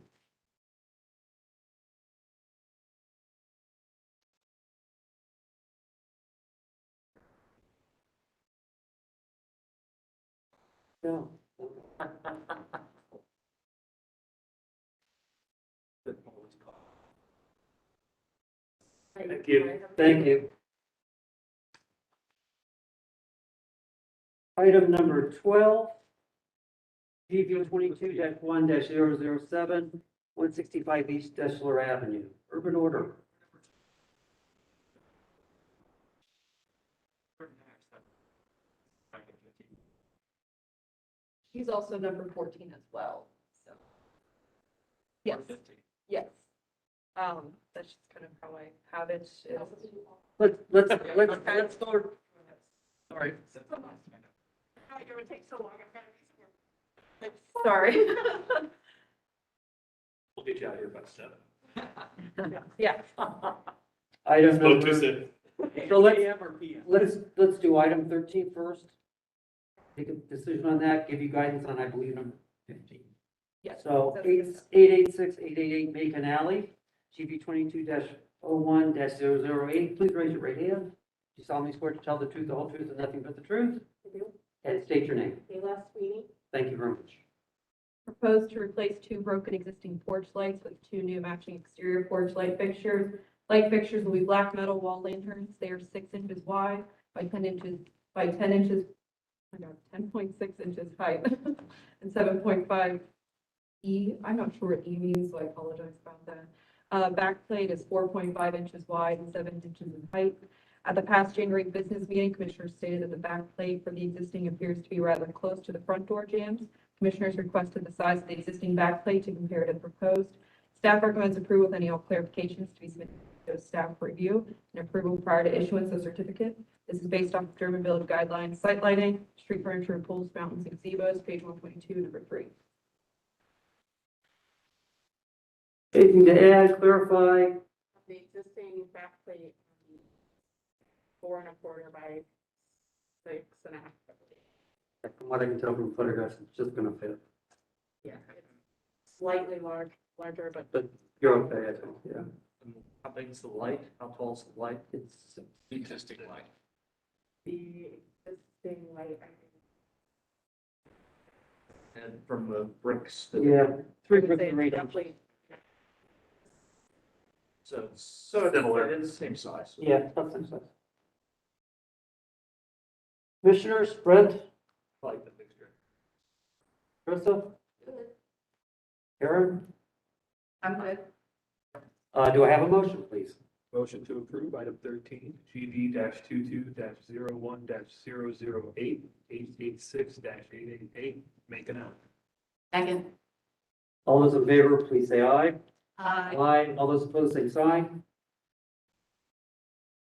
Speaker 4: Yeah.
Speaker 6: Thank you.
Speaker 4: Thank you. Item number 12, GV 22-1-007, 165 East Deschler Avenue, urban order.
Speaker 2: He's also number 14 as well, so. Yes, yes. That's just kind of how I have it.
Speaker 4: Let's go. Sorry.
Speaker 2: Sorry.
Speaker 6: We'll get you out of here by 7.
Speaker 2: Yeah.
Speaker 4: Item
Speaker 6: Spoke too
Speaker 4: number,
Speaker 6: soon.
Speaker 4: so let's,
Speaker 13: AM or PM?
Speaker 4: let's do item 13 first. Take a decision on that, give you guidance on, I believe, number 15.
Speaker 2: Yes.
Speaker 4: So 886-888 Macon Alley, GB 22-01-008. Please raise your right hand. Do you solemnly swear to tell the truth, the whole truth, and nothing but the truth? And state your name.
Speaker 8: Kayla Sweeney.
Speaker 4: Thank you very much.
Speaker 2: Proposed to replace 2 broken existing porch lights with 2 new matching exterior porch light fixtures. Light fixtures will be black metal wall lanterns. They are 6 inches wide by 10 inches, oh my God, 10.6 inches height and 7.5 E. I'm not sure what E means, so I apologize about that. Back plate is 4.5 inches wide and 7 inches in height. At the past January business meeting, commissioners stated that the back plate for the existing appears to be rather close to the front door jambs. Commissioners requested the size of the existing back plate to compare to the proposed. Staff recommends approval with any all clarifications to be submitted to staff for review and approval prior to issuance of certificate. This is based off German Village guidelines, site lighting, street furniture, pools, fountains, and gazebos, page 122, number 3.
Speaker 4: Anything to add, clarify?
Speaker 12: The existing backplate, 4 1/4 by 6 1/2.
Speaker 4: From what I can tell from photographs, it's just gonna fit.
Speaker 12: Yeah, it's slightly larger, but
Speaker 4: But you're okay, I think, yeah.
Speaker 7: How big is the light? How tall is the light?
Speaker 4: It's
Speaker 13: Existing light.
Speaker 12: the existing light, I think,
Speaker 7: And from the bricks? to the-
Speaker 4: yeah, 3
Speaker 12: I would
Speaker 4: bricks
Speaker 12: say
Speaker 4: and range.
Speaker 12: roughly,
Speaker 7: So it's
Speaker 6: Similar.
Speaker 7: It's same size.
Speaker 4: Yeah, that's the size. Commissioners, Brent,
Speaker 6: Like the fixture.
Speaker 4: Krista? Karen?
Speaker 2: I'm good.
Speaker 4: Do I have a motion, please?
Speaker 6: Motion to approve item 13, GV 22-01-008, 886-888, Macon Alley.
Speaker 9: Second.
Speaker 4: All those in favor, please say aye.
Speaker 9: Aye.
Speaker 4: Aye. All those opposed, same sign.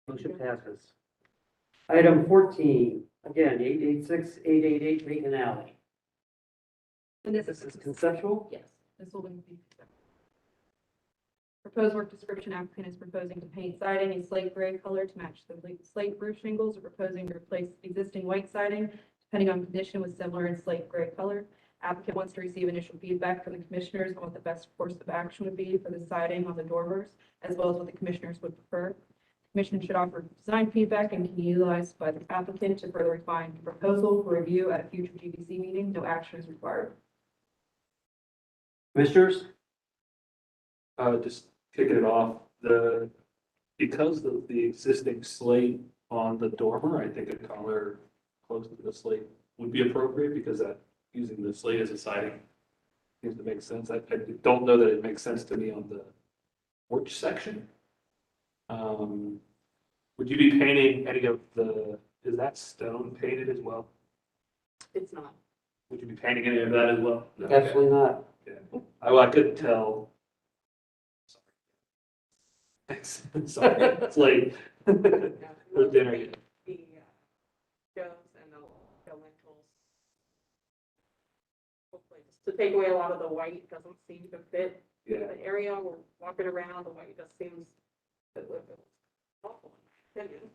Speaker 4: Motion passes. Item 14, again, 886-888 Macon Alley.
Speaker 2: And this
Speaker 4: This
Speaker 2: is
Speaker 4: is conceptual?
Speaker 2: Yes, this will be. Proposed work description, applicant is proposing to paint siding a slate gray color to match the slate roof shingles, or proposing to replace existing white siding, depending on condition, with similar and slate gray color. Applicant wants to receive initial feedback from the commissioners on what the best course of action would be for the siding on the dormers, as well as what the commissioners would prefer. The commission should offer design feedback and can be utilized by the applicant to further refine the proposal for review at a future GBC meeting. No action is required.
Speaker 4: Commissioners?
Speaker 6: Just kicking it off, because of the existing slate on the dormer, I think a color close to the slate would be appropriate, because that, using the slate as a siding seems to make sense. I don't know that it makes sense to me on the porch section. Would you be painting any of is that stone painted as well?
Speaker 12: it's not.
Speaker 6: Would you be painting any of that as well? No, okay.
Speaker 4: Absolutely not.
Speaker 6: Yeah. I couldn't tell. Thanks. Sorry, it's late. For dinner.
Speaker 12: The stones and the lentils. Hopefully, just to take away a lot of the white, it doesn't seem to fit
Speaker 6: Yeah.
Speaker 12: the area. We're walking around, the white just seems awful, in my opinion.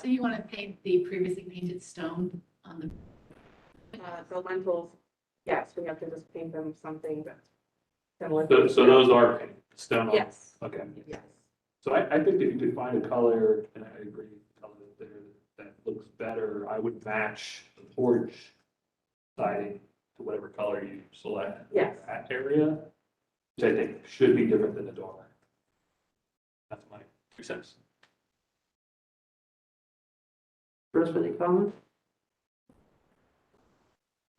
Speaker 9: So you want to paint the previously painted stone on the,
Speaker 12: The lentils, yes, we have to just paint them something that's similar.
Speaker 6: So those are painted, stone on?
Speaker 12: Yes.
Speaker 6: Okay.
Speaker 12: Yes.
Speaker 6: So I think if you could find a color, and I agree, color there that looks better, I would match the porch siding to whatever color you select.
Speaker 12: Yes.
Speaker 6: That area, which I think should be different than the dormer. That's my 2 cents.
Speaker 4: Chris, any comment?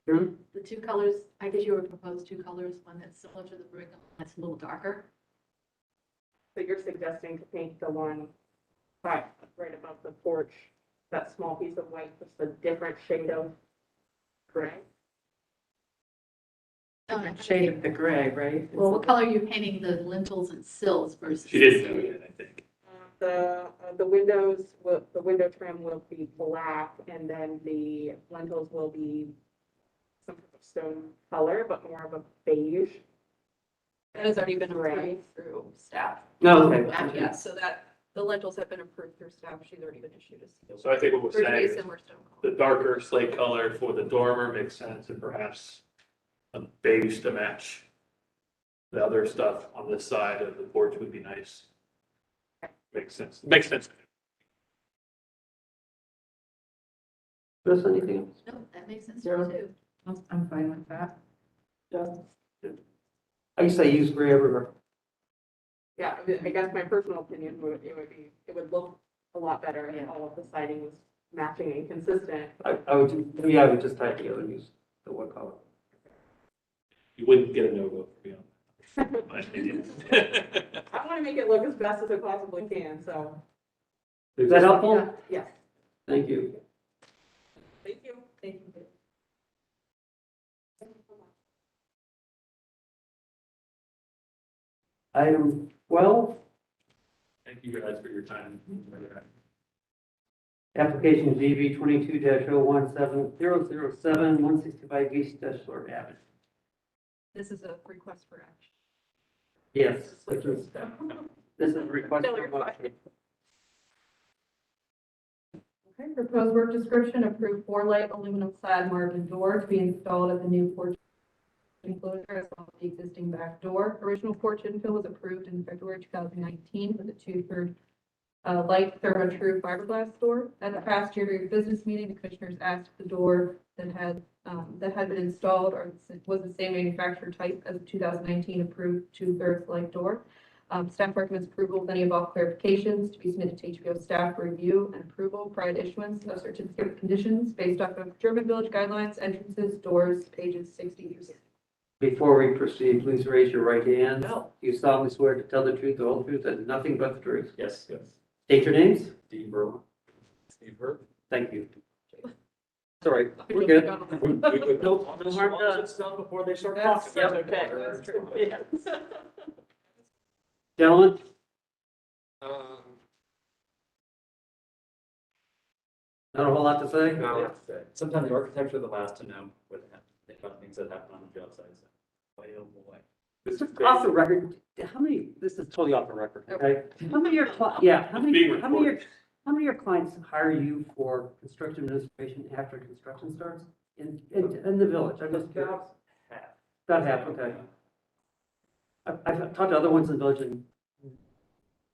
Speaker 4: Karen?
Speaker 9: The two colors, I guess you were proposed two colors, one that's similar to the brick, and one that's a little darker.
Speaker 2: So you're suggesting to paint the one right above the porch, that small piece of white, just a different shade of gray?
Speaker 11: Different shade of the gray, right?
Speaker 9: Well, what color are you painting the lintels and sills versus?
Speaker 6: She didn't know yet, I think.
Speaker 2: The windows, the window trim will be black, and then the lintels will be some type of stone color, but more of a beige. That has already been approved through staff.
Speaker 4: No, okay.
Speaker 2: Yeah, so that, the lentils have been approved through staff, she's already been issued a seal.
Speaker 6: So I think what we're
Speaker 2: There's
Speaker 6: saying
Speaker 2: a
Speaker 6: is
Speaker 2: similar stone
Speaker 6: the
Speaker 2: color.
Speaker 6: darker slate color for the dormer makes sense, and perhaps a beige to match the other stuff on this side of the porch would be nice. Makes sense. Makes sense.
Speaker 4: Chris, anything else?
Speaker 9: No, that makes sense to me too.
Speaker 11: I'm fine with that.
Speaker 4: Justin? I used to use gray everywhere.
Speaker 2: Yeah, I guess my personal opinion would, it would look a lot better if all of the siding was matching and consistent.
Speaker 4: I would just tie it together and use the one color.
Speaker 6: You wouldn't get a no vote for me on that, in my opinion.
Speaker 2: I want to make it look as best as it possibly can, so.
Speaker 4: Is that helpful?
Speaker 2: Yes.
Speaker 4: Thank you.
Speaker 2: Thank you. Thank you.
Speaker 4: Item 12,
Speaker 6: Thank you guys for your time.
Speaker 4: application GB 22-017007, 165 East Deschler Avenue.
Speaker 2: This is a request for action.
Speaker 4: Yes, this is a request for motion.
Speaker 2: Okay, proposed work description, approved 4-light aluminum clad marble door to be installed at the new porch enclosure as well as the existing back door. Original porch infill was approved in February 2019 with a 2/3 light thermo-true fiberglass door. At the past year business meeting, the commissioners asked if the door that had been installed was the same manufacturer type as the 2019 approved 2/3 light door. Staff recommends approval with any above clarifications to be submitted to HBO staff for review and approval prior to issuance of certificate of conditions based off of German Village guidelines, entrances, doors, pages 60 through 60.
Speaker 4: Before we proceed, please raise your right hand. Do you solemnly swear to tell the truth, the whole truth, and nothing but the truth?
Speaker 6: Yes, yes.
Speaker 4: State your names.
Speaker 6: Steve Burr. Steve Burr.
Speaker 4: Thank you. It's all right. We're good.
Speaker 7: No
Speaker 4: harm done.
Speaker 7: It's done before they start
Speaker 2: That's
Speaker 7: talking.
Speaker 2: okay. That's true. Yes.
Speaker 4: Gentlemen? Not a whole lot to say?
Speaker 3: Sometimes the architects are the last to know what things that happen on the job sites. Boy, oh boy.
Speaker 4: Off the record, how many, this is totally off the record, okay? How many of your, how many of your clients hire you for construction administration after construction starts in the village? I'm just curious. About half, okay. I've talked to other ones in the village and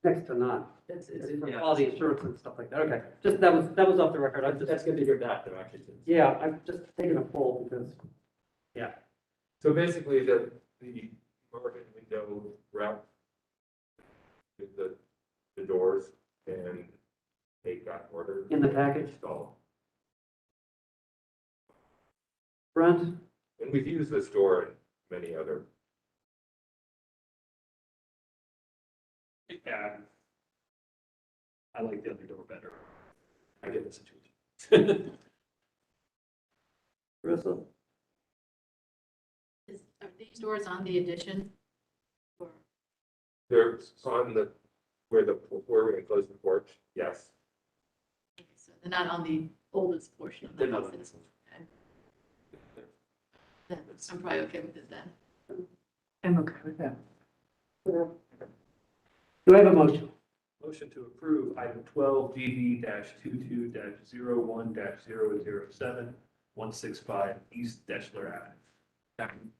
Speaker 4: next to none.
Speaker 3: It's
Speaker 4: For quality assurance and stuff like that, okay. Just, that was off the record. I'm just,
Speaker 3: That's good to hear that, though, actually.
Speaker 4: yeah, I'm just taking a poll because,
Speaker 5: So basically, the Marvin window wrap with the doors and they got ordered.
Speaker 4: in the package,
Speaker 5: Installed.
Speaker 4: Brent?
Speaker 5: And we've used this door in many other.
Speaker 6: Yeah. I like the other door better. I get the situation.
Speaker 4: Carissa?
Speaker 9: Are these doors on the addition? Or,
Speaker 5: They're on where we enclose the porch, yes.
Speaker 9: so they're not on the oldest portion of the
Speaker 5: They're not
Speaker 9: house?
Speaker 5: on
Speaker 9: Okay. Then I'm probably okay with it then.
Speaker 11: I'm okay with that.
Speaker 4: Do I have a motion?
Speaker 6: Motion to approve item 12DD-22-01-007, 165 East Deschler Avenue.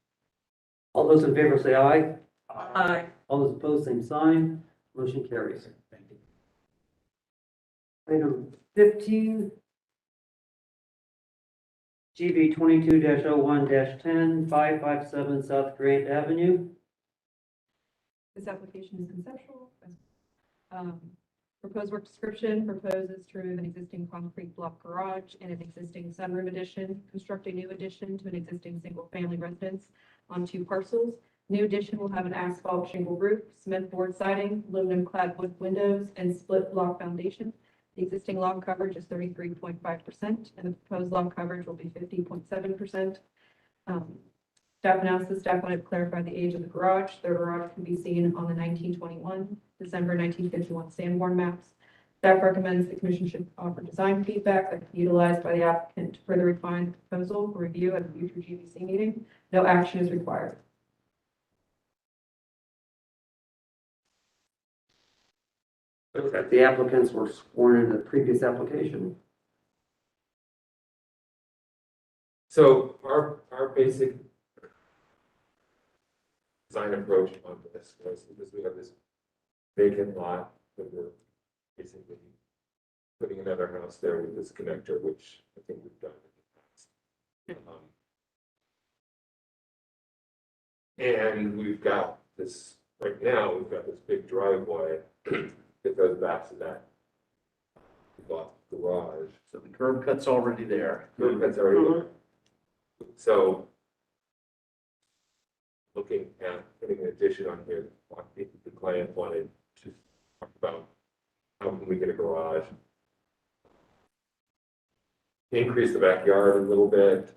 Speaker 4: All those in favor say aye.
Speaker 2: Aye.
Speaker 4: All those opposed, same sign. Motion carries.
Speaker 6: Thank you.
Speaker 4: Item 15. GB 22-01-10, 557 South Grant Avenue.
Speaker 2: This application is conceptual. Proposed work description proposes to remove an existing concrete block garage and an existing sunroom addition, construct a new addition to an existing single-family residence on 2 parcels. New addition will have an asphalt shingle roof, cement board siding, aluminum clad wood windows, and split block foundation. The existing log coverage is 33.5%, and the proposed log coverage will be 50.7%. Staff analysis, staff wanted to clarify the age of the garage. The garage can be seen on the 1921, December 1951 Sanborn maps. Staff recommends the commission should offer design feedback that could be utilized by the applicant to further refine the proposal for review at a future GBC meeting. No action is required.
Speaker 4: The applicants were sworn in the previous application.
Speaker 5: So our basic design approach on this was because we have this vacant lot that we're basically putting another house there with this connector, which I think we've done in the past. And we've got this, right now, we've got this big driveway that goes back to that garage.
Speaker 7: So the curb cut's already there.
Speaker 5: Curb cut's already there. So looking at putting an addition on here, I think the client wanted to talk about how can we get a garage, increase the backyard a little bit.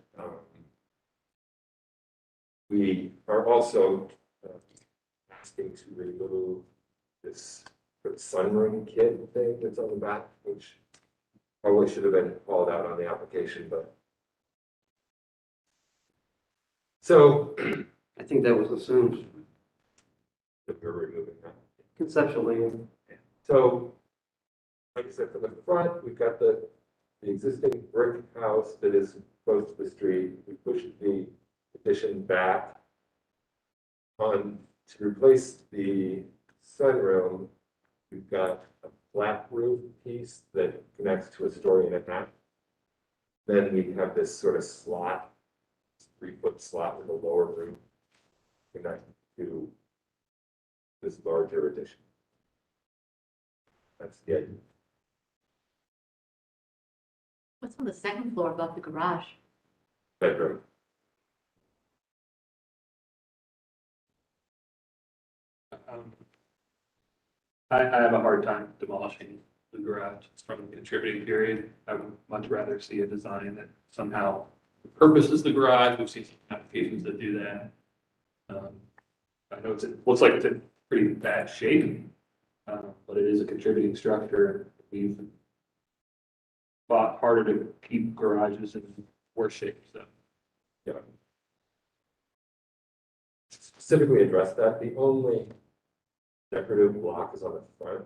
Speaker 5: We are also asking to remove this sunroom kit thing that's on the back, which probably should have been called out on the application, but. So.
Speaker 4: I think that was assumed
Speaker 5: That we're removing that.
Speaker 4: conceptually.
Speaker 5: So, like I said, from the front, we've got the existing brick house that is close to the street. We pushed the addition back on to replace the sunroom. We've got a flat roof piece that connects to a story and a half. Then we have this sort of slot, 3-foot slot with a lower roof connected to this larger addition. That's the idea.
Speaker 9: What's on the second floor above the garage?
Speaker 5: Bedroom.
Speaker 6: I have a hard time demolishing the garage from the contributing period. I would much rather see a design that somehow purposes the garage. We've seen some applications that do that. I know looks like it's in pretty bad shape, but it is a contributing structure. We've fought harder to keep garages in worse shape, so.
Speaker 5: Yeah. Specifically address that. The only decorative block is on the front.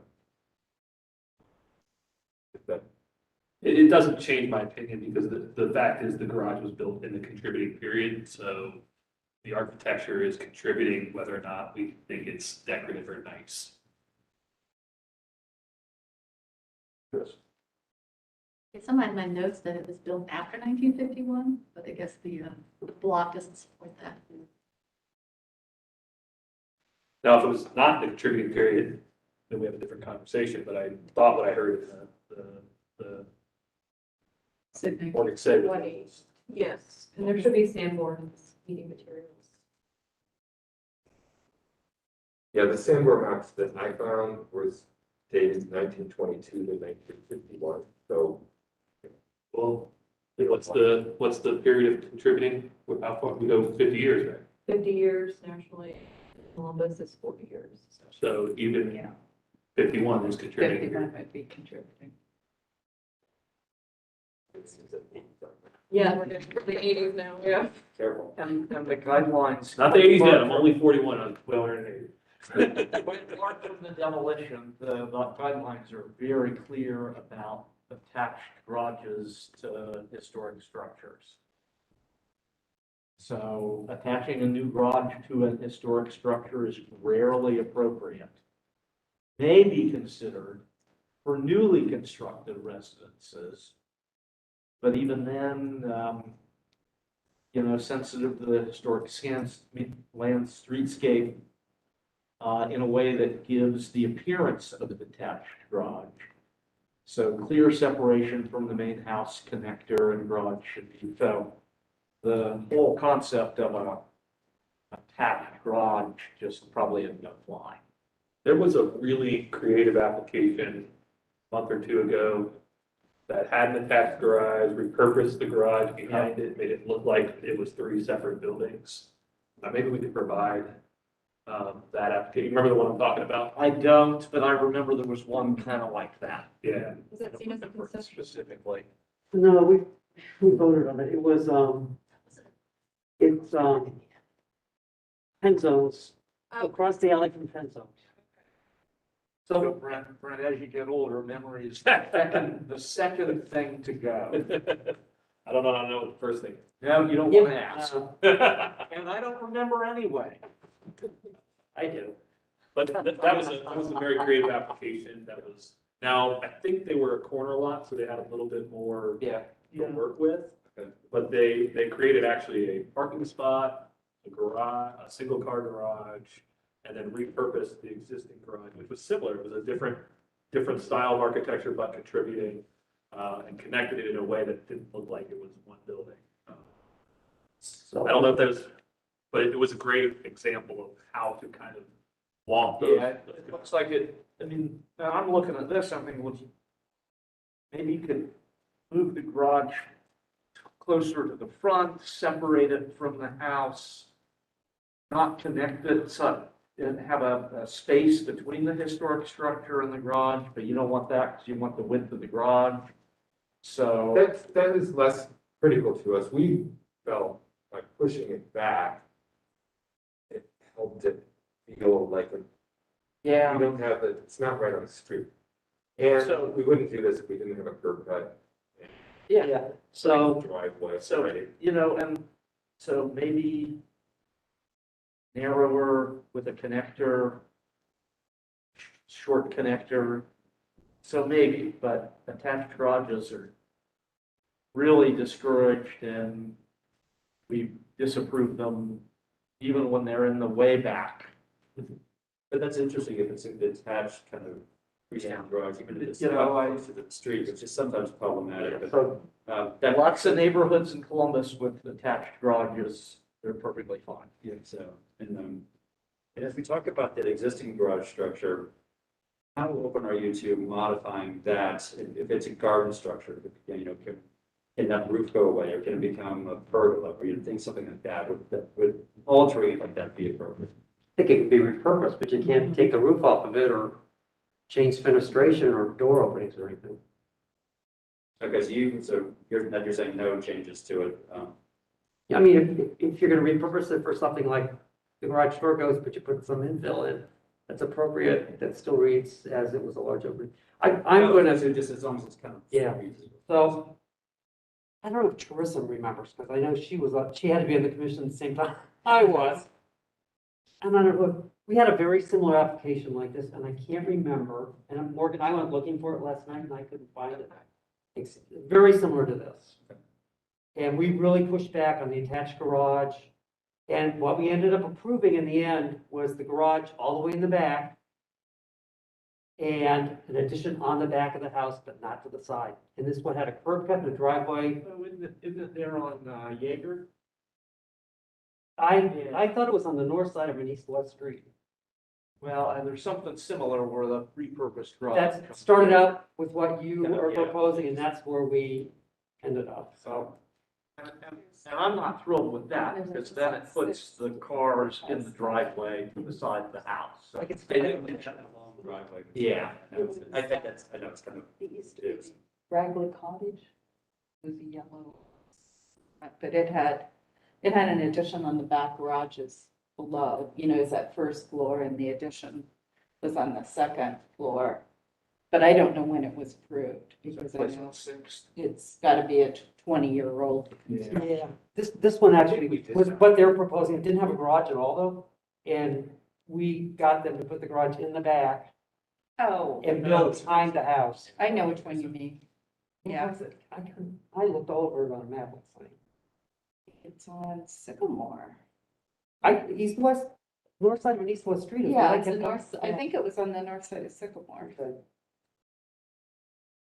Speaker 5: If that,
Speaker 6: It doesn't change my opinion because the fact is the garage was built in the contributing period, so the architecture is contributing whether or not we think it's decorative or nice.
Speaker 5: yes.
Speaker 9: Somebody in my notes that it was built after 1951, but I guess the block doesn't support that.
Speaker 6: Now, if it was not the contributing period, then we have a different conversation, but I thought what I heard in the morning said.
Speaker 2: Yes, and there should be sandboards, heating materials.
Speaker 5: Yeah, the Sanborn maps that I found was dated 1922 to 1951. So,
Speaker 6: Well, what's the period of contributing? How far? We go 50 years, right?
Speaker 2: 50 years nationally, Columbus is 40 years.
Speaker 6: So even 51 is contributing.
Speaker 11: 51 might be contributing.
Speaker 2: Yeah, we're good for the 80s now, yeah.
Speaker 5: careful.
Speaker 7: And the guidelines.
Speaker 6: Not the 80s yet, I'm only 41, I'm well under 80.
Speaker 7: Apart from the demolition, the guidelines are very clear about attached garages to historic structures. So attaching a new garage to a historic structure is rarely appropriate. May be considered for newly constructed residences. But even then, sensitive to the historic land streetscape, in a way that gives the appearance of a detached garage. So clear separation from the main house connector and garage should be, so the whole concept of a attached garage just probably isn't gonna fly.
Speaker 6: There was a really creative application a month or two ago that had an attached garage, repurposed the garage behind it, made it look like it was three separate buildings. Maybe we could provide that application. Remember the one I'm talking about?
Speaker 7: I don't, but I remember there was one kind of like that.
Speaker 6: Yeah.
Speaker 2: Was that seen as a concession?
Speaker 7: Specifically.
Speaker 4: No, we voted on it. It was, it's, Penzo's, across the alley from Penzo's.
Speaker 7: So Brent, as you get older, memory is the second thing to go.
Speaker 6: I don't know how to know what the first thing is.
Speaker 7: No, you don't want to ask.
Speaker 4: Yeah.
Speaker 7: And I don't remember anyway.
Speaker 4: I do.
Speaker 6: But that was a very creative application that was, now, I think they were a corner lot, so they had a little bit more
Speaker 7: Yeah.
Speaker 6: to work with. But they created actually a parking spot, a garage, a single car garage, and then repurposed the existing garage, which was similar. It was a different style of architecture, but contributing, and connected it in a way that didn't look like it was one building.
Speaker 4: So
Speaker 6: I don't know if there's, but it was a great example of how to kind of walk those.
Speaker 7: Yeah, it looks like it, I mean, now I'm looking at this, I'm thinking, maybe you could move the garage closer to the front, separate it from the house, not connect it, so, and have a space between the historic structure and the garage, but you don't want that because you want the width of the garage. So,
Speaker 5: That is less critical to us. We felt like pushing it back, it helped it feel like we
Speaker 7: yeah,
Speaker 5: don't have it, it's not right on the street. And
Speaker 7: So-
Speaker 5: we wouldn't do this if we didn't have a curb cut
Speaker 7: yeah,
Speaker 4: So,
Speaker 5: driveway.
Speaker 7: so, and so maybe narrower with a connector, short connector. So maybe, but attached garages are really discouraged and we disapprove them even when they're in the way back.
Speaker 14: But that's interesting if it's a detached kind of freestanding garage, even if it's
Speaker 7: You know,
Speaker 14: not close to the street, which is sometimes problematic, but,
Speaker 4: so
Speaker 14: that.
Speaker 7: Lots of neighborhoods in Columbus with attached garages, they're perfectly fine.
Speaker 14: Yeah, so, and as we talk about that existing garage structure, how open are you to modifying that if it's a garden structure, can that roof go away or can it become a pergola or you think something like that would altering it like that be appropriate?
Speaker 4: I think it could be repurposed, but you can't take the roof off of it or change fenestration or door openings or anything.
Speaker 14: Okay, so you're saying no changes to it,
Speaker 4: I mean, if you're gonna repurpose it for something like the garage door goes, but you put some infill in, that's appropriate, that still reads as it was a large opening. I'm gonna,
Speaker 14: so just as long as it's kind of.
Speaker 4: Yeah. so, I don't know if Teresa remembers, because I know she had to be on the commission at the same time I was. And I don't know, we had a very similar application like this, and I can't remember, and Morgan, I went looking for it last night and I couldn't find it. It's very similar to this. And we really pushed back on the attached garage. And what we ended up approving in the end was the garage all the way in the back and an addition on the back of the house, but not to the side. And this one had a curb cut and a driveway.
Speaker 7: Oh, isn't it there on Jaeger?
Speaker 4: I thought it was on the north side of an east-west street.
Speaker 7: Well, and there's something similar where the repurposed garage.
Speaker 4: That started out with what you are
Speaker 7: Yeah.
Speaker 4: proposing, and that's where we ended up, so.
Speaker 7: And I'm not thrilled with that, because then it puts the cars in the driveway to the side of the house. So-
Speaker 4: I could
Speaker 14: They didn't mention it along the driveway.
Speaker 7: Yeah.
Speaker 14: I think that's, I know it's kind of.
Speaker 11: It used to be Braggley Cottage, it was a yellow, but it had an addition on the back garages below, is that first floor and the addition was on the second floor. But I don't know when it was approved, because I know it's gotta be a 20-year-old.
Speaker 4: Yeah, this one actually was what they were proposing. It didn't have a garage at all though. And we got them to put the garage in the back
Speaker 11: Oh,
Speaker 4: and build behind the house.
Speaker 11: I know which one you mean. Yeah,
Speaker 4: I looked all over it on a map, it's like,
Speaker 11: it's on Sycamore.
Speaker 4: east-west, north side of an east-west street. is what
Speaker 11: Yeah,
Speaker 4: I
Speaker 11: it's the
Speaker 4: kept
Speaker 11: north, I
Speaker 4: yeah.
Speaker 11: think it was on the north side of Sycamore.
Speaker 4: Okay.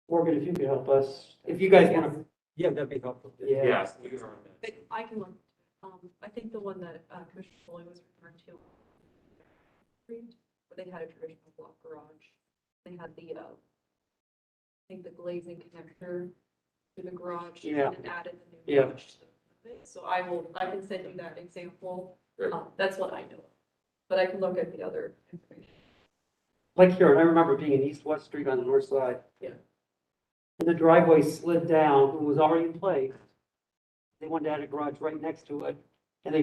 Speaker 4: Morgan, if you could help us, if you guys want to, yeah, that'd be helpful. Yeah.
Speaker 5: Yes, we are.
Speaker 2: But I can look, I think the one that Commissioner Foley was referring to, where they had a traditional block garage. They had the, I think the glazing connector to the garage.
Speaker 4: Yeah.
Speaker 2: And added the new
Speaker 4: Yeah.
Speaker 2: garage to it. So I can send you that example.
Speaker 5: Great.
Speaker 2: That's what I know. But I can look at the other information.
Speaker 4: Like here, I remember being in east-west street on the north side.
Speaker 2: Yeah.
Speaker 4: And the driveway slid down, it was already in place. They wanted to add a garage right next to it, and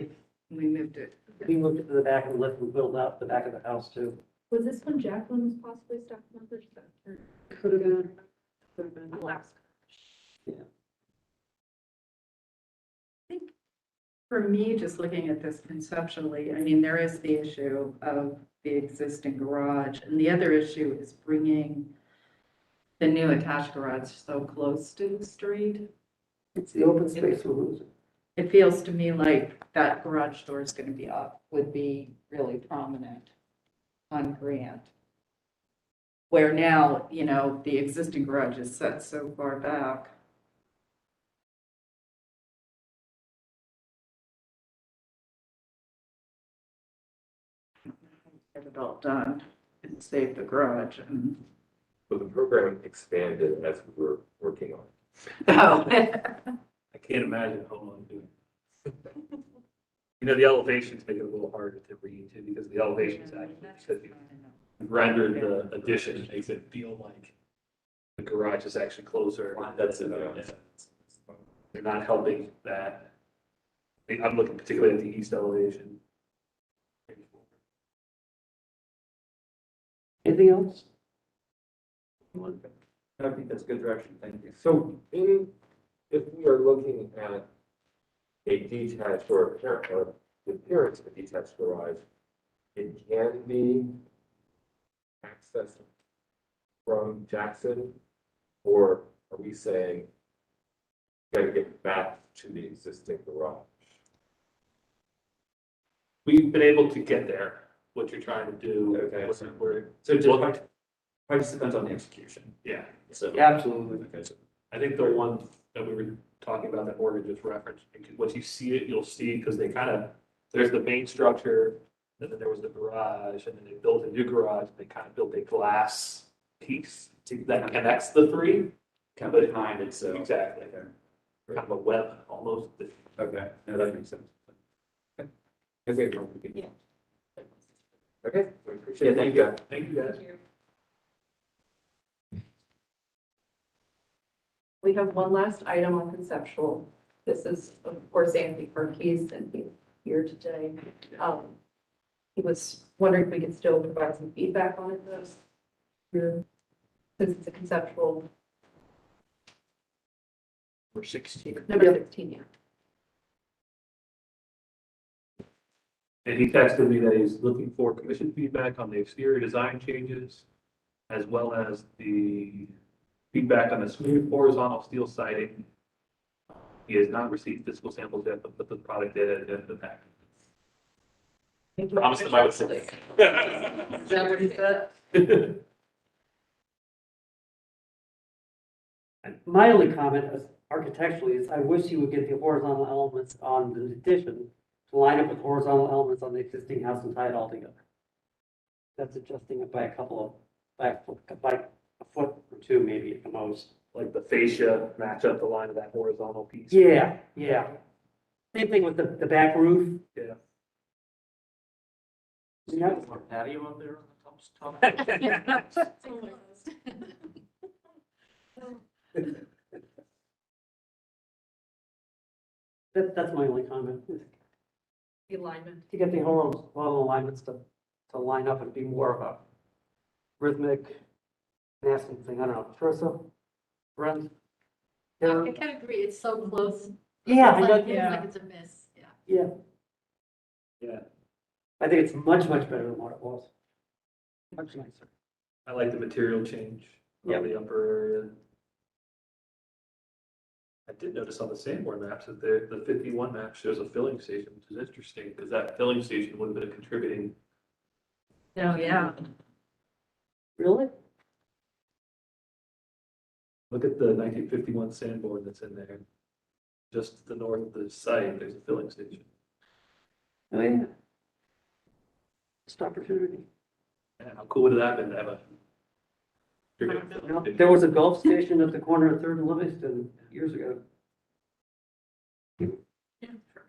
Speaker 11: We moved it.
Speaker 4: we moved it to the back and let them build out the back of the house too.
Speaker 2: Was this when Jacqueline was possibly staff member?
Speaker 4: Could have been. Could have been.
Speaker 2: Last.
Speaker 11: For me, just looking at this conceptually, I mean, there is the issue of the existing garage, and the other issue is bringing the new attached garage so close to the street.
Speaker 4: It's the open space we're losing.
Speaker 11: It feels to me like that garage door is gonna be would be really prominent on Grant. Where now, you know, the existing garage is set so far back. Get it all done and save the garage and.
Speaker 5: But the program expanded as we were working on it.
Speaker 11: Oh.
Speaker 6: I can't imagine a homeowner doing it. You know, the elevations make it a little harder to read too, because the elevations actually, because you rendered the addition, it makes it feel like the garage is actually closer.
Speaker 5: That's it.
Speaker 6: Yeah. They're not helping that. I'm looking particularly at the east elevation.
Speaker 4: Anything else?
Speaker 5: I think that's good direction, thank you. So if we are looking at a detached or the appearance of a detached garage, it can be accessed from Jackson, or are we saying gotta get back to the existing garage?
Speaker 6: We've been able to get there, what you're trying to do.
Speaker 5: Okay.
Speaker 6: So just,
Speaker 5: Probably just depends on the execution.
Speaker 6: yeah.
Speaker 5: So.
Speaker 4: Absolutely.
Speaker 5: Okay, so
Speaker 6: I think the one that we were talking about that Morgan just referenced, once you see it, you'll see, because they kind of, there's the main structure, and then there was the garage, and then they built a new garage, and they kind of built a glass piece that connects the three.
Speaker 5: kind of behind it, so.
Speaker 6: Exactly. Kind of a web almost.
Speaker 5: Okay, no, that makes sense. Okay.
Speaker 2: Yeah.
Speaker 5: Okay, we appreciate it. Thank you.
Speaker 6: Thank you, guys.
Speaker 2: We have one last item on conceptual. This is, of course, Anthony Perkins, and he's here today. He was wondering if we could still provide some feedback on it, though. Here, since it's a conceptual,
Speaker 6: We're 16.
Speaker 2: number 16, yeah.
Speaker 6: And he texted me that he's looking for commission feedback on the exterior design changes, as well as the feedback on the smooth horizontal steel siding. He has not received physical samples yet, but the product did at the back. Promised him I would say.
Speaker 11: Is that what he said?
Speaker 4: My only comment is architecturally is I wish you would get the horizontal elements on the addition to line up with horizontal elements on the existing house and tie it all together. That's adjusting it by by a foot or two maybe at the most.
Speaker 6: Like the fascia match up the line of that horizontal piece.
Speaker 4: Yeah. Same thing with the back roof.
Speaker 6: Yeah.
Speaker 4: Yeah.
Speaker 7: Patio up there on the top.
Speaker 4: That's my only comment.
Speaker 2: The alignment.
Speaker 4: To get the horizontal alignments to line up and be more of a rhythmic, nasty thing. I don't know. Teresa? Brent?
Speaker 9: I kind of agree, it's so close.
Speaker 4: Yeah,
Speaker 9: It's
Speaker 4: I
Speaker 9: like,
Speaker 4: know.
Speaker 9: it's like it's a miss, yeah.
Speaker 4: Yeah.
Speaker 6: Yeah.
Speaker 4: I think it's much, much better than what it was. Much nicer.
Speaker 6: I like the material change
Speaker 4: Yep.
Speaker 6: on the upper area. I did notice on the Sanborn maps that the 51 map shows a filling station, which is interesting, because that filling station would have been a contributing
Speaker 11: Oh, yeah.
Speaker 4: Really?
Speaker 6: Look at the 1951 sandboard that's in there. Just to the north of the site, there's a filling station.
Speaker 4: Oh, yeah. Just opportunity.
Speaker 6: And how cool would it have been to have a?
Speaker 4: There was a Gulf station at the corner of Third and Livingston years ago.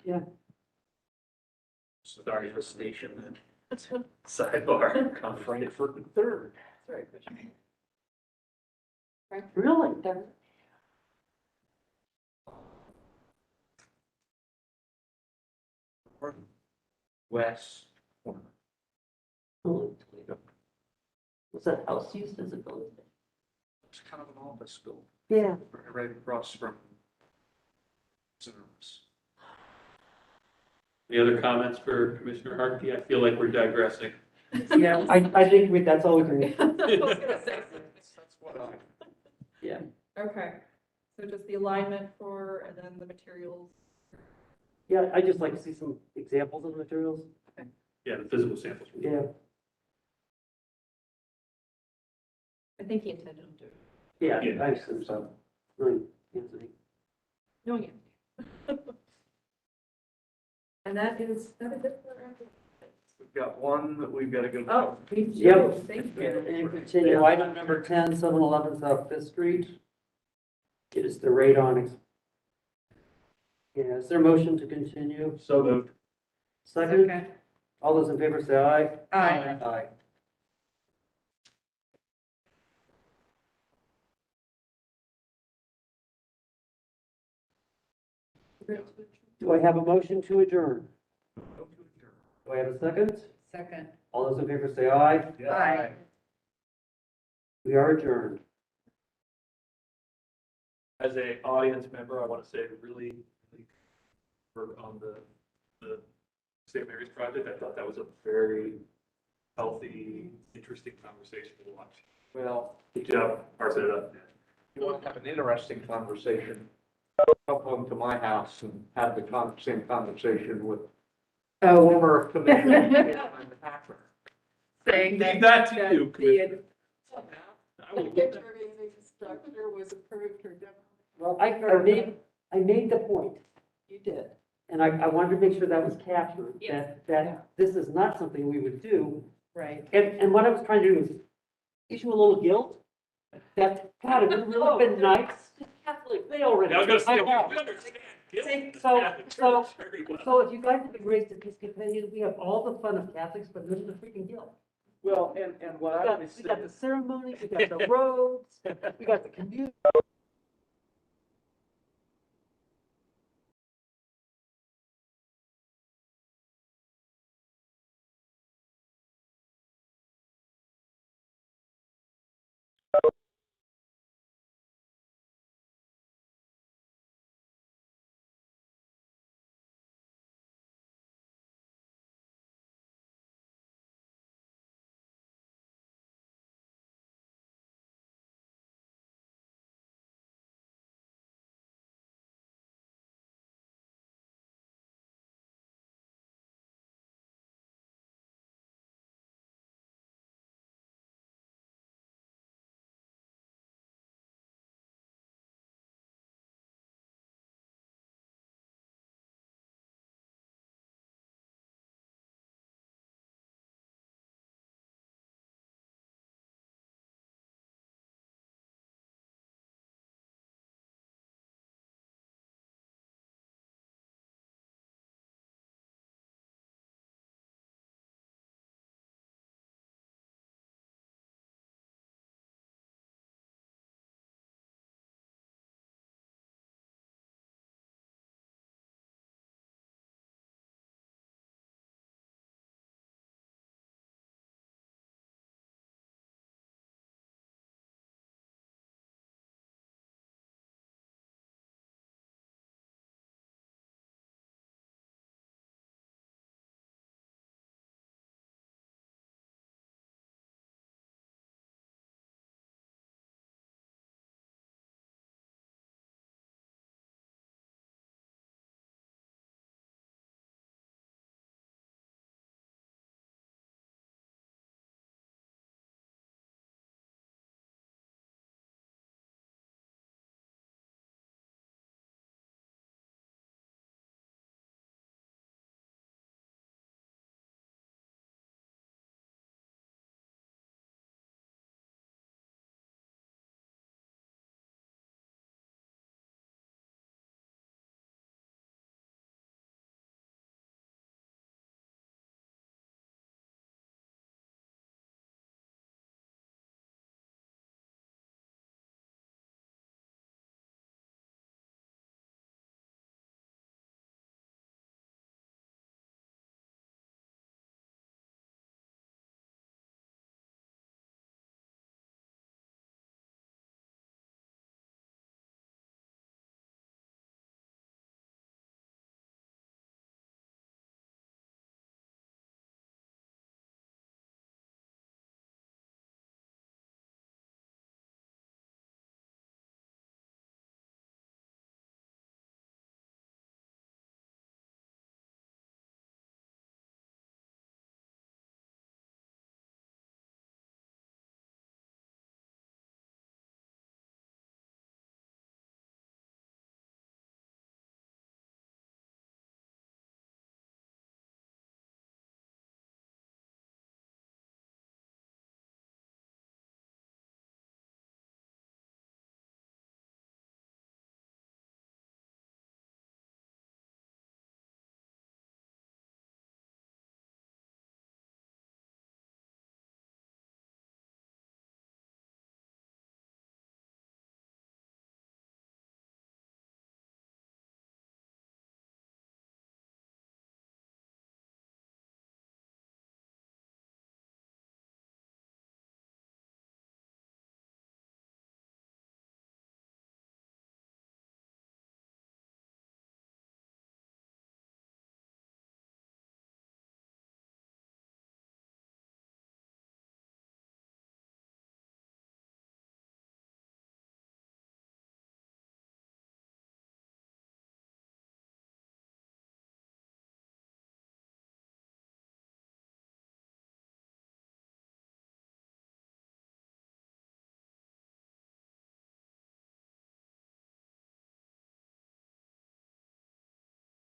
Speaker 4: Yeah.
Speaker 6: Sorry for station then. Sidebar. On Frankfurt and Third.
Speaker 4: Really?
Speaker 7: West.
Speaker 4: Was that house used as a building?
Speaker 7: It's kind of an office building,
Speaker 4: Yeah.
Speaker 7: right across from.
Speaker 14: Any other comments for Commissioner Hartke? I feel like we're digressing.
Speaker 4: Yeah, I think that's all we can.
Speaker 7: That's what I.
Speaker 4: Yeah.
Speaker 2: Okay, so just the alignment for, and then the materials.
Speaker 4: Yeah, I just like to see some examples of the materials.
Speaker 14: Yeah, the physical samples.
Speaker 4: Yeah.
Speaker 2: I think he intended them to.
Speaker 4: Yeah,
Speaker 14: Yeah.
Speaker 4: I assume so. Right, Anthony.
Speaker 2: No, yeah. And that is it for our.
Speaker 7: We've got one that we've got to go.
Speaker 2: Oh, we do.
Speaker 4: Yep.
Speaker 2: Thank
Speaker 4: And
Speaker 2: you.
Speaker 4: continue, item number 10, 711 South Fifth Street. It is the radon. Yeah, is there a motion to continue?
Speaker 6: So moved.
Speaker 4: Second?
Speaker 11: Okay.
Speaker 4: All those in favor say aye.
Speaker 11: Aye.
Speaker 4: Aye. Do I have a motion to adjourn? Do I have a second?
Speaker 11: Second.
Speaker 4: All those in favor say aye.
Speaker 11: Aye.
Speaker 4: We are adjourned.
Speaker 6: As a audience member, I want to say really work on the St. Mary's project. I thought that was a very healthy, interesting conversation to watch.
Speaker 7: Well,
Speaker 6: Good job, parsing it up.
Speaker 7: you want to have an interesting conversation, come home to my house and have the same conversation with former commissioner.
Speaker 11: Saying
Speaker 6: Leave that to you, Commissioner.
Speaker 12: The intervening structure was approved or demoed.
Speaker 4: Well, I made the point.
Speaker 12: You did.
Speaker 4: And I wanted to make sure that was captured,
Speaker 11: Yes.
Speaker 4: that this is not something we would do.
Speaker 11: Right.
Speaker 4: And what I was trying to do is issue a little guilt, that, God, it would have really been nice. Catholic, they already.
Speaker 6: I was gonna say,
Speaker 4: I know.
Speaker 6: we understand. Guilt
Speaker 4: See,
Speaker 6: is
Speaker 4: so-
Speaker 6: Catholic
Speaker 4: so-
Speaker 6: Church very well.
Speaker 4: So if you guys have been raised Episcopalian, we have all the fun of Catholics, but none of the freaking guilt.
Speaker 7: Well, and what I was.
Speaker 4: We got the ceremony, we got the robes, we got the communion.